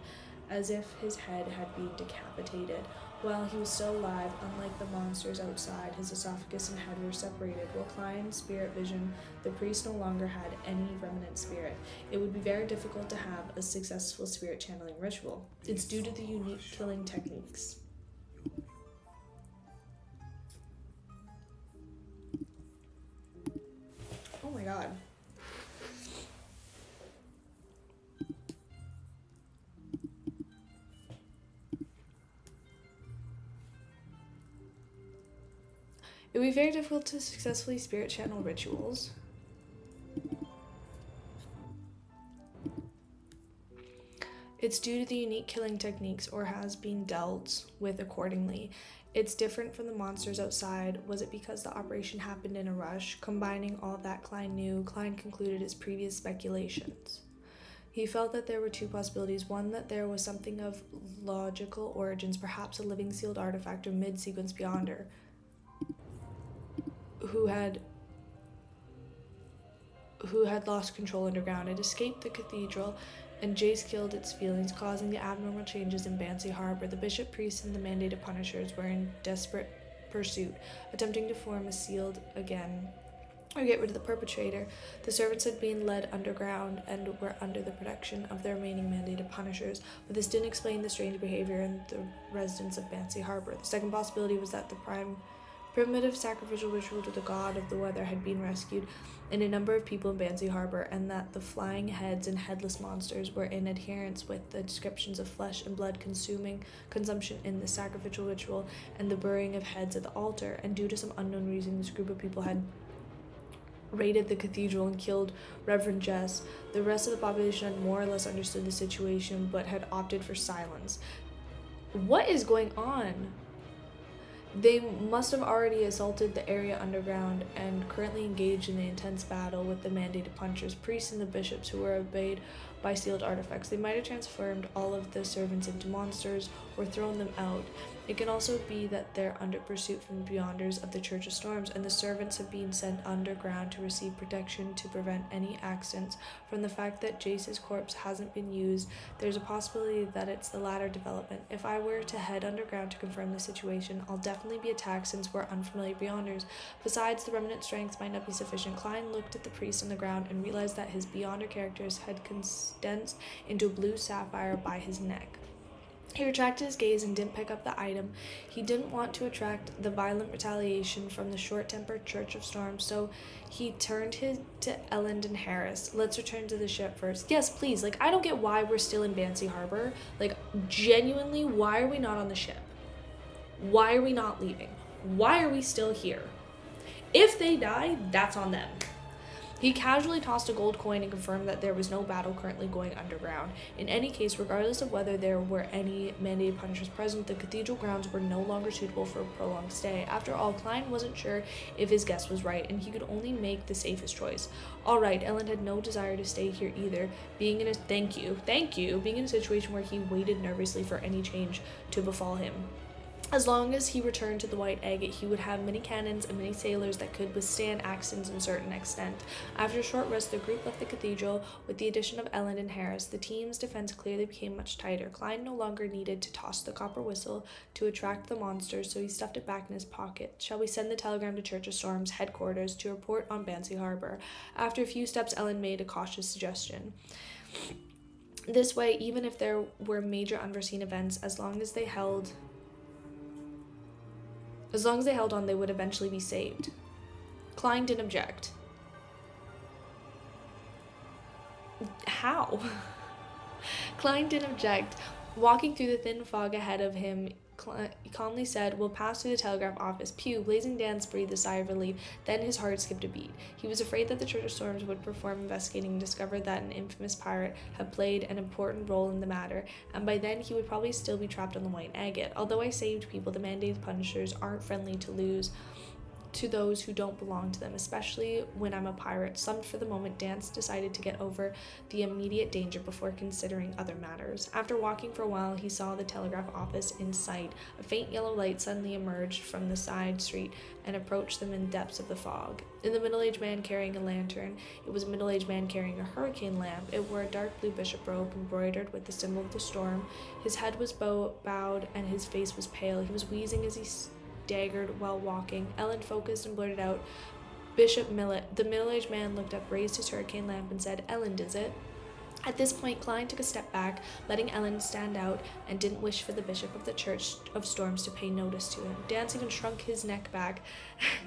as if his head had been decapitated. While he was still alive, unlike the monsters outside, his esophagus and head were separated. While Klein's spirit vision, the priest no longer had any remnant spirit. It would be very difficult to have a successful spirit channeling ritual. It's due to the unique killing techniques. Oh my god. It would be very difficult to successfully spirit channel rituals. It's due to the unique killing techniques, or has been dealt with accordingly. It's different from the monsters outside. Was it because the operation happened in a rush? Combining all that Klein knew, Klein concluded his previous speculations. He felt that there were two possibilities. One, that there was something of logical origins, perhaps a living sealed artifact or mid-sequence beyonder, who had lost control underground. It escaped the cathedral, and Jace killed its feelings, causing the abnormal changes in Banshee Harbor. The bishop, priests, and the mandated punishers were in desperate pursuit, attempting to form a sealed again, or get rid of the perpetrator. The servants had been led underground and were under the protection of the remaining mandated punishers, but this didn't explain the strange behavior in the residents of Banshee Harbor. The second possibility was that the primitive sacrificial ritual to the god of the weather had been rescued in a number of people in Banshee Harbor, and that the flying heads and headless monsters were in adherence with the descriptions of flesh and blood consumption in the sacrificial ritual and the burying of heads at the altar. And due to some unknown reason, this group of people had raided the cathedral and killed Reverend Jess. The rest of the population had more or less understood the situation, but had opted for silence. What is going on? They must have already assaulted the area underground and currently engaged in the intense battle with the mandated punchers, priests, and the bishops, who were obeyed by sealed artifacts. They might have transformed all of the servants into monsters or thrown them out. It can also be that they're under pursuit from the Beyonders of the Church of Storms, and the servants have been sent underground to receive protection to prevent any accidents. From the fact that Jace's corpse hasn't been used, there's a possibility that it's the latter development. If I were to head underground to confirm the situation, I'll definitely be attacked since we're unfamiliar Beyonders. Besides, the remnant strength might not be sufficient. Klein looked at the priest on the ground and realized that his Beyonder characters had condensed into a blue sapphire by his neck. He retracted his gaze and didn't pick up the item. He didn't want to attract the violent retaliation from the short-tempered Church of Storms, so he turned to Elend and Harris. Let's return to the ship first. Yes, please. I don't get why we're still in Banshee Harbor. Genuinely, why are we not on the ship? Why are we not leaving? Why are we still here? If they die, that's on them. He casually tossed a gold coin and confirmed that there was no battle currently going underground. In any case, regardless of whether there were any mandated punishers present, the cathedral grounds were no longer suitable for a prolonged stay. After all, Klein wasn't sure if his guess was right, and he could only make the safest choice. All right, Ellen had no desire to stay here either, being in a situation where he waited nervously for any change to befall him. As long as he returned to the White Agate, he would have many cannons and many sailors that could withstand accidents to a certain extent. After a short rest, the group left the cathedral. With the addition of Ellen and Harris, the team's defense clearly became much tighter. Klein no longer needed to toss the copper whistle to attract the monsters, so he stuffed it back in his pocket. Shall we send the telegram to Church of Storms headquarters to report on Banshee Harbor? After a few steps, Ellen made a cautious suggestion. This way, even if there were major unforeseen events, as long as they held on, they would eventually be saved. Klein didn't object. How? Klein didn't object. Walking through the thin fog ahead of him, he calmly said, "We'll pass through the telegraph office." Pew, Blazing Dance breathed a sigh of relief. Then his heart skipped a beat. He was afraid that the Church of Storms would perform investigating and discover that an infamous pirate had played an important role in the matter, and by then he would probably still be trapped on the White Agate. Although I saved people, the mandated punishers aren't friendly to those who don't belong to them, especially when I'm a pirate. Stumped for the moment, Dance decided to get over the immediate danger before considering other matters. After walking for a while, he saw the telegraph office in sight. A faint yellow light suddenly emerged from the side street and approached them in the depths of the fog. In the middle-aged man carrying a lantern, it was a middle-aged man carrying a hurricane lamp. It wore a dark blue bishop robe embroidered with the symbol of the storm. His head was bowed and his face was pale. He was wheezing as he staggered while walking. Ellen focused and blurted out, "Bishop Millet." The middle-aged man looked up, raised his hurricane lamp, and said, "Ellen, is it?" At this point, Klein took a step back, letting Ellen stand out, and didn't wish for the Bishop of the Church of Storms to pay notice to him. Dance even shrunk his neck back,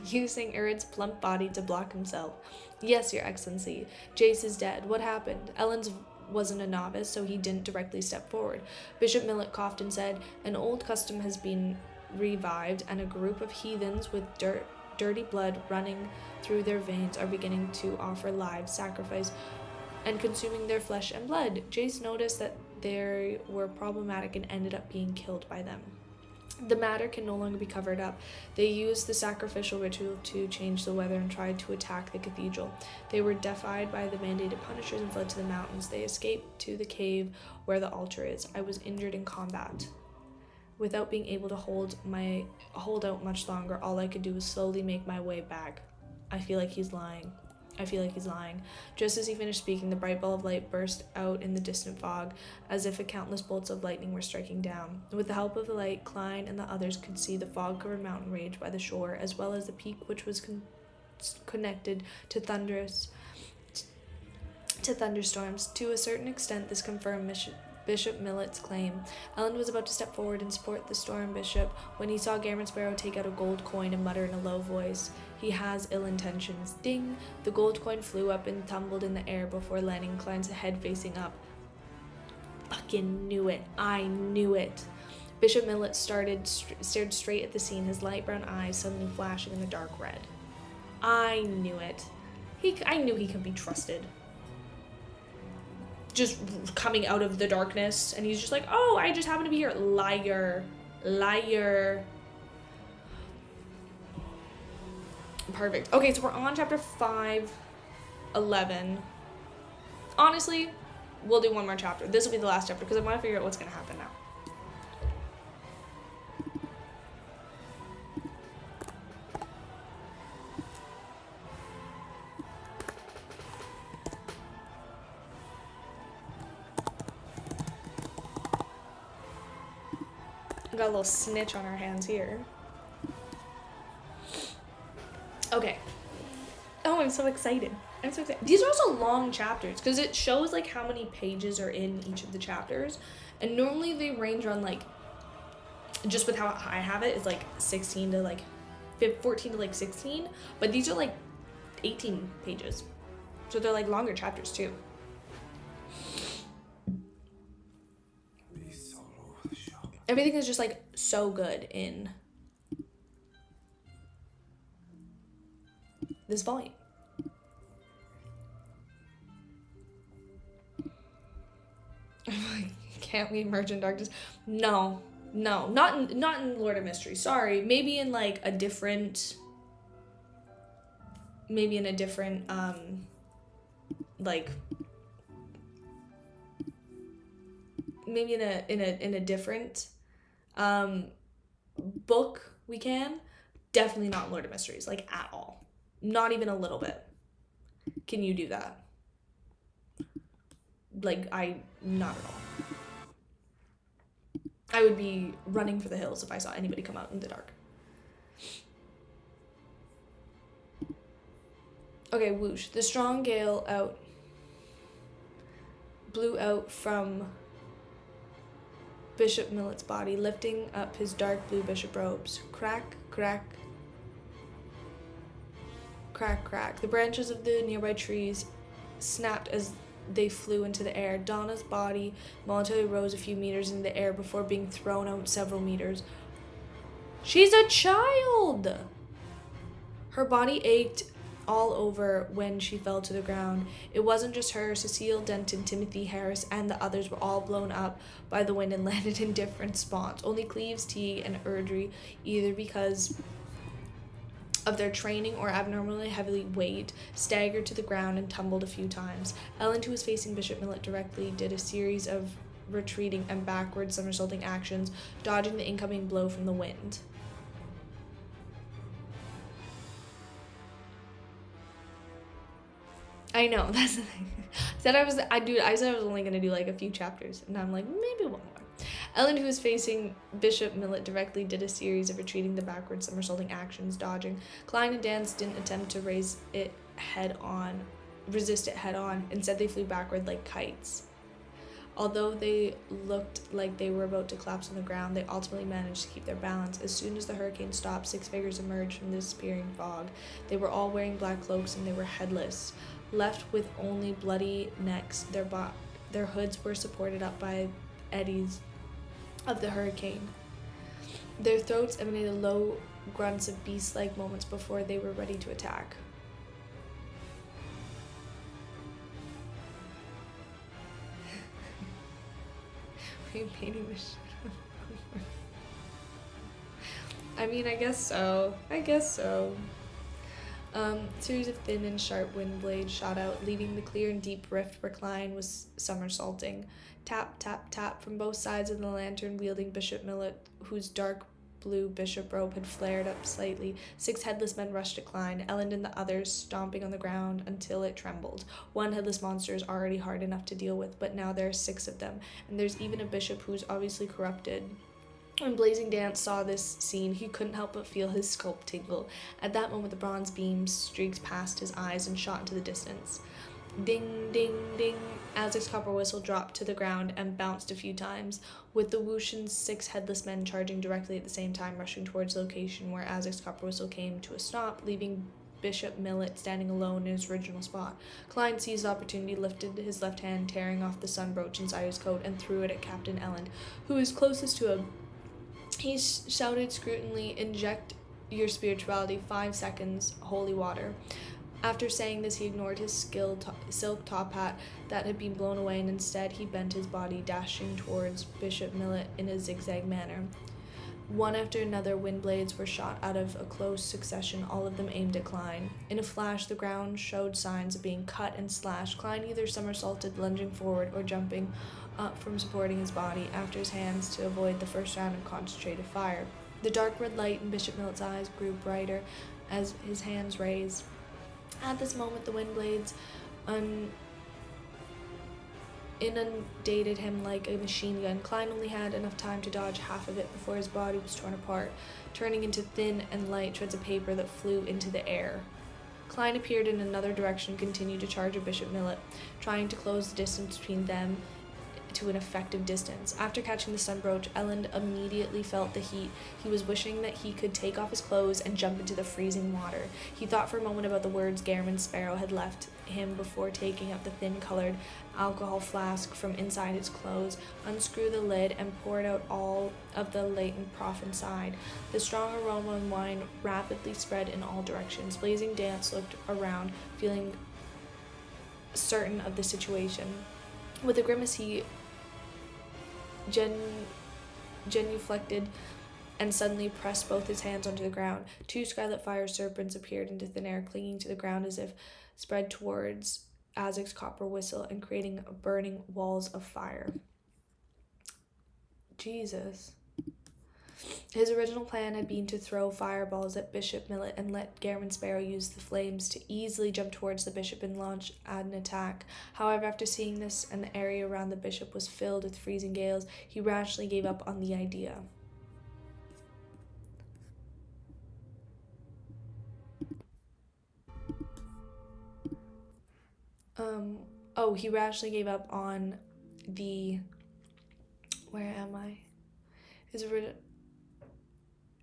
using Urid's plump body to block himself. "Yes, Your Excellency. Jace is dead. What happened?" Ellen's wasn't a novice, so he didn't directly step forward. Bishop Millet coughed and said, "An old custom has been revived, and a group of heathens with dirty blood running through their veins are beginning to offer live sacrifice and consuming their flesh and blood." Jace noticed that they were problematic and ended up being killed by them. The matter can no longer be covered up. They used the sacrificial ritual to change the weather and tried to attack the cathedral. They were defied by the mandated punishers and fled to the mountains. They escaped to the cave where the altar is. I was injured in combat. Without being able to hold out much longer, all I could do was slowly make my way back. I feel like he's lying. Just as he finished speaking, the bright ball of light burst out in the distant fog, as if countless bolts of lightning were striking down. With the help of the light, Klein and the others could see the fog-covered mountain range by the shore, as well as the peak which was connected to thunderstorms. To a certain extent, this confirmed Bishop Millet's claim. Ellen was about to step forward and support the Storm Bishop when he saw Gammon Sparrow take out a gold coin and mutter in a low voice, "He has ill intentions." Ding! The gold coin flew up and tumbled in the air before landing, Klein's head facing up. Fucking knew it. I knew it. Bishop Millet stared straight at the scene, his light brown eyes suddenly flashing in the dark red. I knew it. I knew he could be trusted. Just coming out of the darkness, and he's just like, "Oh, I just happen to be here." Liar. Perfect. Okay, so we're on chapter 5:11. Honestly, we'll do one more chapter. This will be the last chapter because I want to figure out what's going to happen now. Got a little snitch on our hands here. Okay. Oh, I'm so excited. I'm so excited. These are also long chapters because it shows like how many pages are in each of the chapters. And normally they range on like, just with how I have it, it's like 16 to like 14 to like 16. But these are like 18 pages. So they're like longer chapters too. Everything is just like so good in this volume. Can't we emerge in darkness? No, not in Lord of Mystery. Sorry, maybe in like a different, like maybe in a different book we can. Definitely not Lord of Mysteries, like at all. Not even a little bit. Can you do that? Like, not at all. I would be running for the hills if I saw anybody come out in the dark. Okay, whoosh. The strong gale blew out from Bishop Millet's body, lifting up his dark blue bishop robes. Crack, crack, crack, crack. The branches of the nearby trees snapped as they flew into the air. Donna's body momentarily rose a few meters in the air before being thrown out several meters. She's a child! Her body ached all over when she fell to the ground. It wasn't just her. Cecile, Denton, Timothy, Harris, and the others were all blown up by the wind and landed in different spots. Only Cleves, Teague, and Erdry, either because of their training or abnormally heavily weight, staggered to the ground and tumbled a few times. Ellen, who was facing Bishop Millet directly, did a series of retreating and backward somersaulting actions, dodging the incoming blow from the wind. I know, that's the thing. I said I was only gonna do like a few chapters, and I'm like, maybe one more. Ellen, who was facing Bishop Millet directly, did a series of retreating, the backward somersaulting actions, dodging. Klein and Dance didn't attempt to resist it head on. Instead, they flew backward like kites. Although they looked like they were about to collapse on the ground, they ultimately managed to keep their balance. As soon as the hurricane stopped, six figures emerged from the disappearing fog. They were all wearing black cloaks and they were headless. Left with only bloody necks, their hoods were supported up by eddies of the hurricane. Their throats emanated low grunts of beast-like moments before they were ready to attack. Are you painting this shit? I mean, I guess so. Series of thin and sharp wind blades shot out, leaving the clear and deep rift where Klein was somersaulting. Tap, tap, tap from both sides of the lantern-wielding Bishop Millet, whose dark blue bishop robe had flared up slightly. Six headless men rushed to Klein, Ellen and the others stomping on the ground until it trembled. One headless monster is already hard enough to deal with, but now there are six of them, and there's even a bishop who's obviously corrupted. When Blazing Dance saw this scene, he couldn't help but feel his scalp tingle. At that moment, the bronze beams streaked past his eyes and shot into the distance. Ding, ding, ding. Azek's copper whistle dropped to the ground and bounced a few times, with the whoosh and six headless men charging directly at the same time, rushing towards the location where Azek's copper whistle came to a stop, leaving Bishop Millet standing alone in his original spot. Klein seized the opportunity, lifted his left hand, tearing off the sun brooch inside his coat, and threw it at Captain Ellen, who was closest to him. He shouted scrutinally, "Inject your spirituality, 5 seconds, holy water." After saying this, he ignored his silk top hat that had been blown away, and instead he bent his body, dashing towards Bishop Millet in a zigzag manner. One after another, wind blades were shot out of a close succession, all of them aimed at Klein. In a flash, the ground showed signs of being cut and slashed. Klein either somersaulted, lunging forward, or jumping up from supporting his body after his hands to avoid the first round of concentrated fire. The dark red light in Bishop Millet's eyes grew brighter as his hands raised. At this moment, the wind blades inundated him like a machine gun. Klein only had enough time to dodge half of it before his body was torn apart, turning into thin and light shreds of paper that flew into the air. Klein appeared in another direction and continued to charge at Bishop Millet, trying to close the distance between them to an effective distance. After catching the sun brooch, Elend immediately felt the heat. He was wishing that he could take off his clothes and jump into the freezing water. He thought for a moment about the words Garamond Sparrow had left him before taking up the thin-colored alcohol flask from inside his clothes, unscrewed the lid, and poured out all of the latent froth inside. The strong aroma of wine rapidly spread in all directions. Blazing Dance looked around, feeling certain of the situation. With a grimace, he genuflected and suddenly pressed both his hands onto the ground. Two scarlet fire serpents appeared into thin air, clinging to the ground as if spread towards Azek's copper whistle and creating burning walls of fire. Jesus. His original plan had been to throw fireballs at Bishop Millet and let Garamond Sparrow use the flames to easily jump towards the bishop and launch an attack. However, after seeing this and the area around the bishop was filled with freezing gales, he rashly gave up on the idea. He rashly gave up on the... Where am I?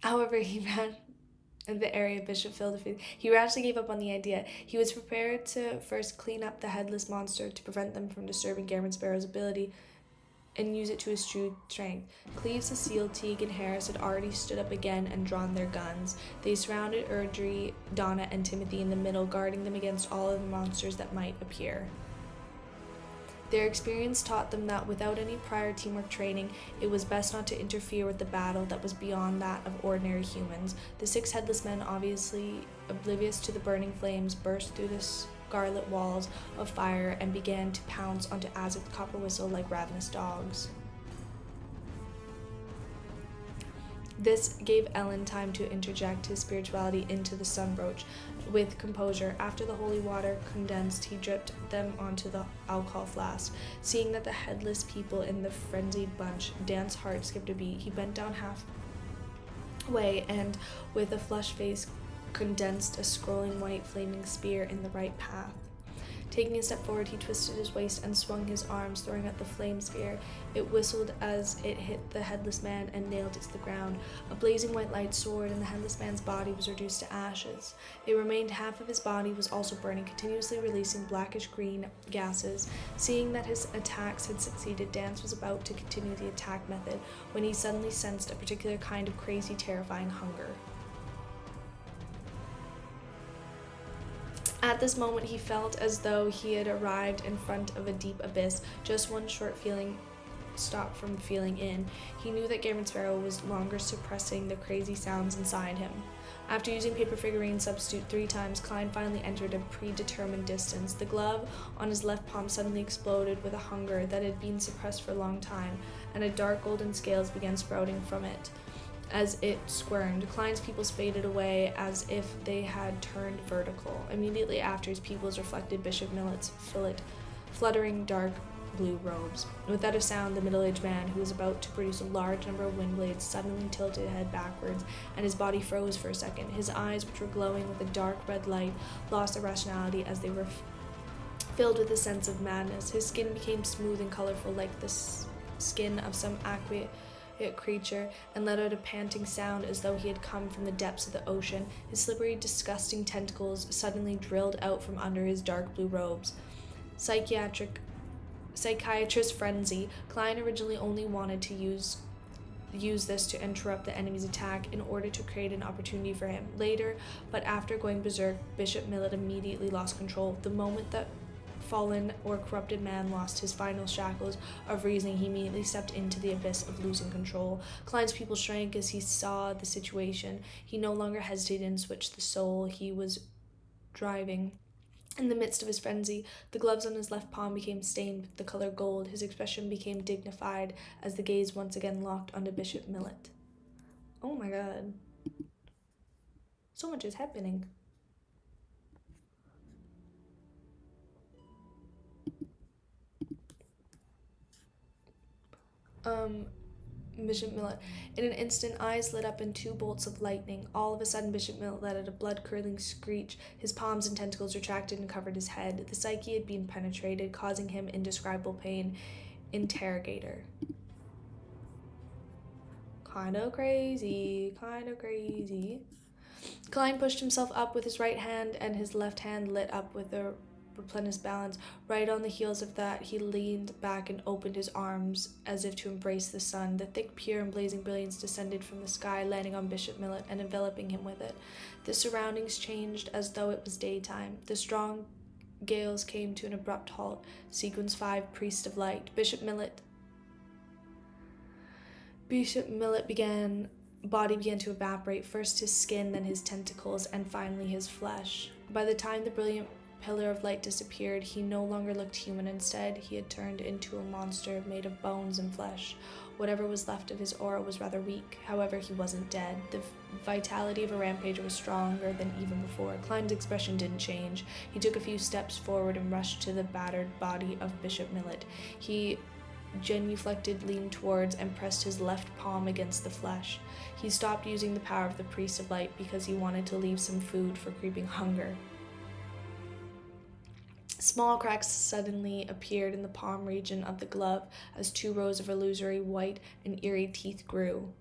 However, he ran in the area Bishop filled with. He rashly gave up on the idea. He was prepared to first clean up the headless monster to prevent them from disturbing Garamond Sparrow's ability and use it to his true strength. Cleve, Cecile, Teague, and Harris had already stood up again and drawn their guns. They surrounded Erdry, Donna, and Timothy in the middle, guarding them against all of the monsters that might appear. Their experience taught them that without any prior teamwork training, it was best not to interfere with the battle that was beyond that of ordinary humans. The six headless men, obviously oblivious to the burning flames, burst through the scarlet walls of fire and began to pounce onto Azek's copper whistle like ravenous dogs. This gave Elend time to interject his spirituality into the sun brooch. With composure, after the holy water condensed, he dripped them onto the alcohol flask. Seeing that the headless people in the frenzied bunch, Dan's heart skipped a beat. He bent down halfway and, with a flushed face, condensed a scrolling white flaming spear in the right path. Taking a step forward, he twisted his waist and swung his arms, throwing out the flame spear. It whistled as it hit the headless man and nailed it to the ground. A blazing white light soared, and the headless man's body was reduced to ashes. It remained half of his body was also burning, continuously releasing blackish-green gases. Seeing that his attacks had succeeded, Dance was about to continue the attack method when he suddenly sensed a particular kind of crazy, terrifying hunger. At this moment, he felt as though he had arrived in front of a deep abyss. Just one short feeling stopped from feeling in. He knew that Garamond Sparrow was longer suppressing the crazy sounds inside him. After using paper figurine substitute 3 times, Klein finally entered a predetermined distance. The glove on his left palm suddenly exploded with a hunger that had been suppressed for a long time, and a dark golden scales began sprouting from it. As it squirmed, Klein's pupils faded away as if they had turned vertical. Immediately after, his pupils reflected Bishop Millet's fluttering dark blue robes. Without a sound, the middle-aged man, who was about to produce a large number of wind blades, suddenly tilted his head backwards, and his body froze for a second. His eyes, which were glowing with a dark red light, lost their rationality as they were filled with a sense of madness. His skin became smooth and colorful like the skin of some aquatic creature, and let out a panting sound as though he had come from the depths of the ocean. His slippery, disgusting tentacles suddenly drilled out from under his dark blue robes. Psychiatrist frenzy. Klein originally only wanted to use this to interrupt the enemy's attack in order to create an opportunity for him later, but after going berserk, Bishop Millet immediately lost control. The moment that fallen or corrupted man lost his final shackles of reasoning, he immediately stepped into the abyss of losing control. Klein's pupil shrank as he saw the situation. He no longer hesitated and switched the soul he was driving. In the midst of his frenzy, the gloves on his left palm became stained with the color gold. His expression became dignified as the gaze once again locked onto Bishop Millet. Oh my god. So much is happening. Bishop Millet. In an instant, eyes lit up in two bolts of lightning. All of a sudden, Bishop Millet let out a blood-curdling screech. His palms and tentacles retracted and covered his head. The psyche had been penetrated, causing him indescribable pain. Interrogator. Kinda crazy. Klein pushed himself up with his right hand, and his left hand lit up with a replenished balance. Right on the heels of that, he leaned back and opened his arms as if to embrace the sun. The thick, pure, and blazing brilliance descended from the sky, landing on Bishop Millet and enveloping him with it. The surroundings changed as though it was daytime. The strong gales came to an abrupt halt. Sequence 5, Priest of Light. Bishop Millet body began to evaporate, first his skin, then his tentacles, and finally his flesh. By the time the brilliant pillar of light disappeared, he no longer looked human. Instead, he had turned into a monster made of bones and flesh. Whatever was left of his aura was rather weak. However, he wasn't dead. The vitality of a rampager was stronger than even before. Klein's expression didn't change. He took a few steps forward and rushed to the battered body of Bishop Millet. He genuflected, leaned towards, and pressed his left palm against the flesh. He stopped using the power of the Priest of Light because he wanted to leave some food for creeping hunger. Small cracks suddenly appeared in the palm region of the glove as 2 rows of illusory white and eerie teeth grew.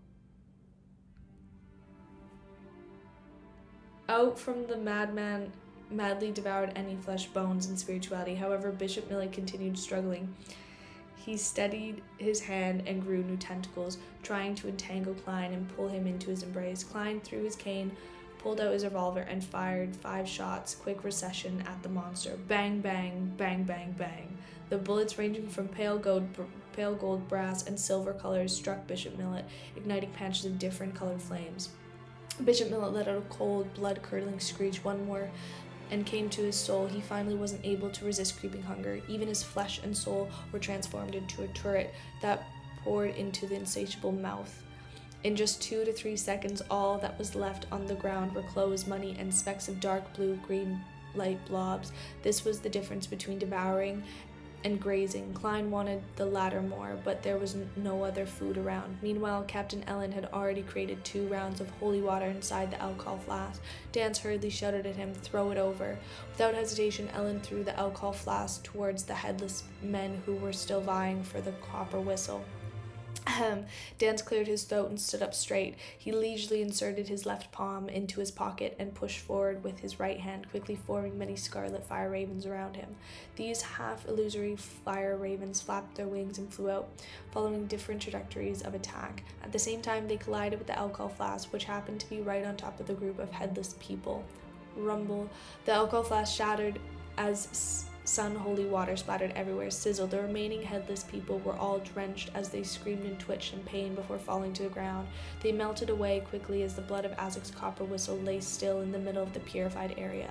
Out from the madman madly devoured any flesh, bones, and spirituality. However, Bishop Millet continued struggling. He steadied his hand and grew new tentacles, trying to entangle Klein and pull him into his embrace. Klein threw his cane, pulled out his revolver, and fired 5 shots, quick recession, at the monster. Bang, bang, bang, bang, bang. The bullets, ranging from pale gold, brass, and silver colors, struck Bishop Millet, igniting patches of different colored flames. Bishop Millet let out a cold, blood-curdling screech, one more, and came to his soul. He finally wasn't able to resist creeping hunger. Even his flesh and soul were transformed into a turret that poured into the insatiable mouth. In just 2 to 3 seconds, all that was left on the ground were clothes, money, and specks of dark blue-green light blobs. This was the difference between devouring and grazing. Klein wanted the latter more, but there was no other food around. Meanwhile, Captain Ellen had already created 2 rounds of holy water inside the alcohol flask. Dance hurriedly shouted at him, "Throw it over." Without hesitation, Ellen threw the alcohol flask towards the headless men who were still vying for the copper whistle. Dance cleared his throat and stood up straight. He leisurely inserted his left palm into his pocket and pushed forward with his right hand, quickly forming many scarlet fire ravens around him. These half-illusory fire ravens flapped their wings and flew out, following different trajectories of attack. At the same time, they collided with the alcohol flask, which happened to be right on top of the group of headless people. Rumble. The alcohol flask shattered as sun-holy water splattered everywhere. Sizzle. The remaining headless people were all drenched as they screamed and twitched in pain before falling to the ground. They melted away quickly as the blood of Azek's copper whistle lay still in the middle of the purified area.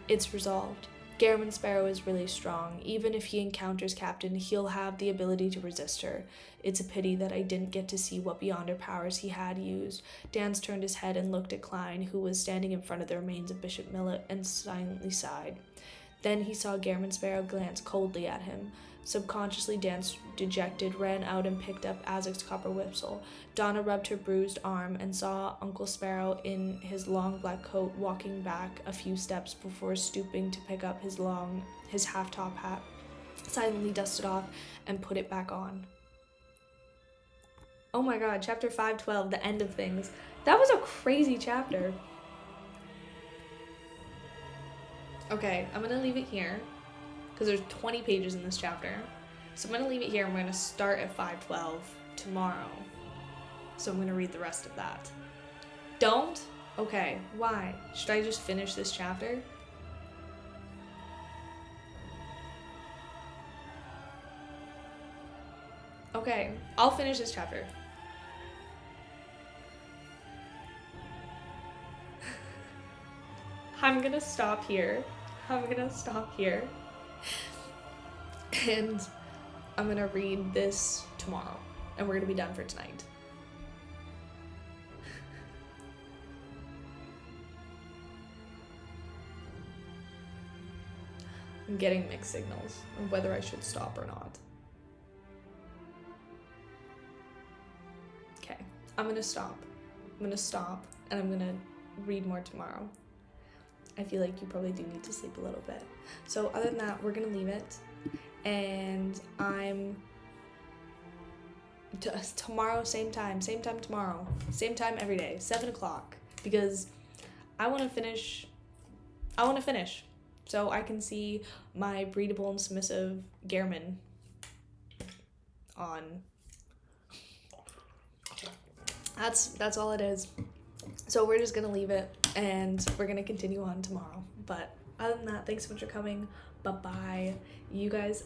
It's resolved. Garamond Sparrow is really strong. Even if he encounters Captain, he'll have the ability to resist her. It's a pity that I didn't get to see what beyond her powers he had used. Dance turned his head and looked at Klein, who was standing in front of the remains of Bishop Millet, and silently sighed. Then he saw Garamond Sparrow glance coldly at him. Subconsciously, Dance, dejected, ran out and picked up Azek's copper whistle. Donna rubbed her bruised arm and saw Uncle Sparrow in his long black coat walking back a few steps before stooping to pick up his half-top hat, silently dusted off, and put it back on. Oh my god, chapter 512, the end of things. That was a crazy chapter. Okay, I'm going to leave it here because there's 20 pages in this chapter. So I'm going to leave it here and we're going to start at 512 tomorrow. So I'm going to read the rest of that. Don't? Okay, why? Should I just finish this chapter? Okay, I'll finish this chapter. I'm gonna stop here. And I'm gonna read this tomorrow. And we're gonna be done for tonight. I'm getting mixed signals of whether I should stop or not. Okay, I'm gonna stop. And I'm gonna read more tomorrow. I feel like you probably do need to sleep a little bit. So other than that, we're gonna leave it. And tomorrow, same time tomorrow, same time every day, 7 o'clock, because I want to finish, so I can see my breedable and submissive Gehrman on. That's all it is. So we're just gonna leave it, and we're gonna continue on tomorrow. But other than that, thanks so much for coming. Bye-bye. You guys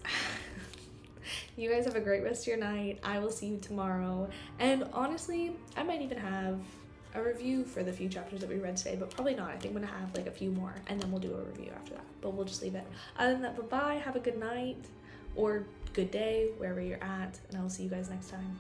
have a great rest of your night. I will see you tomorrow. And honestly, I might even have a review for the few chapters that we read today, but probably not. I think I'm gonna have like a few more, and then we'll do a review after that. But we'll just leave it. Other than that, bye-bye. Have a good night or good day, wherever you're at, and I will see you guys next time.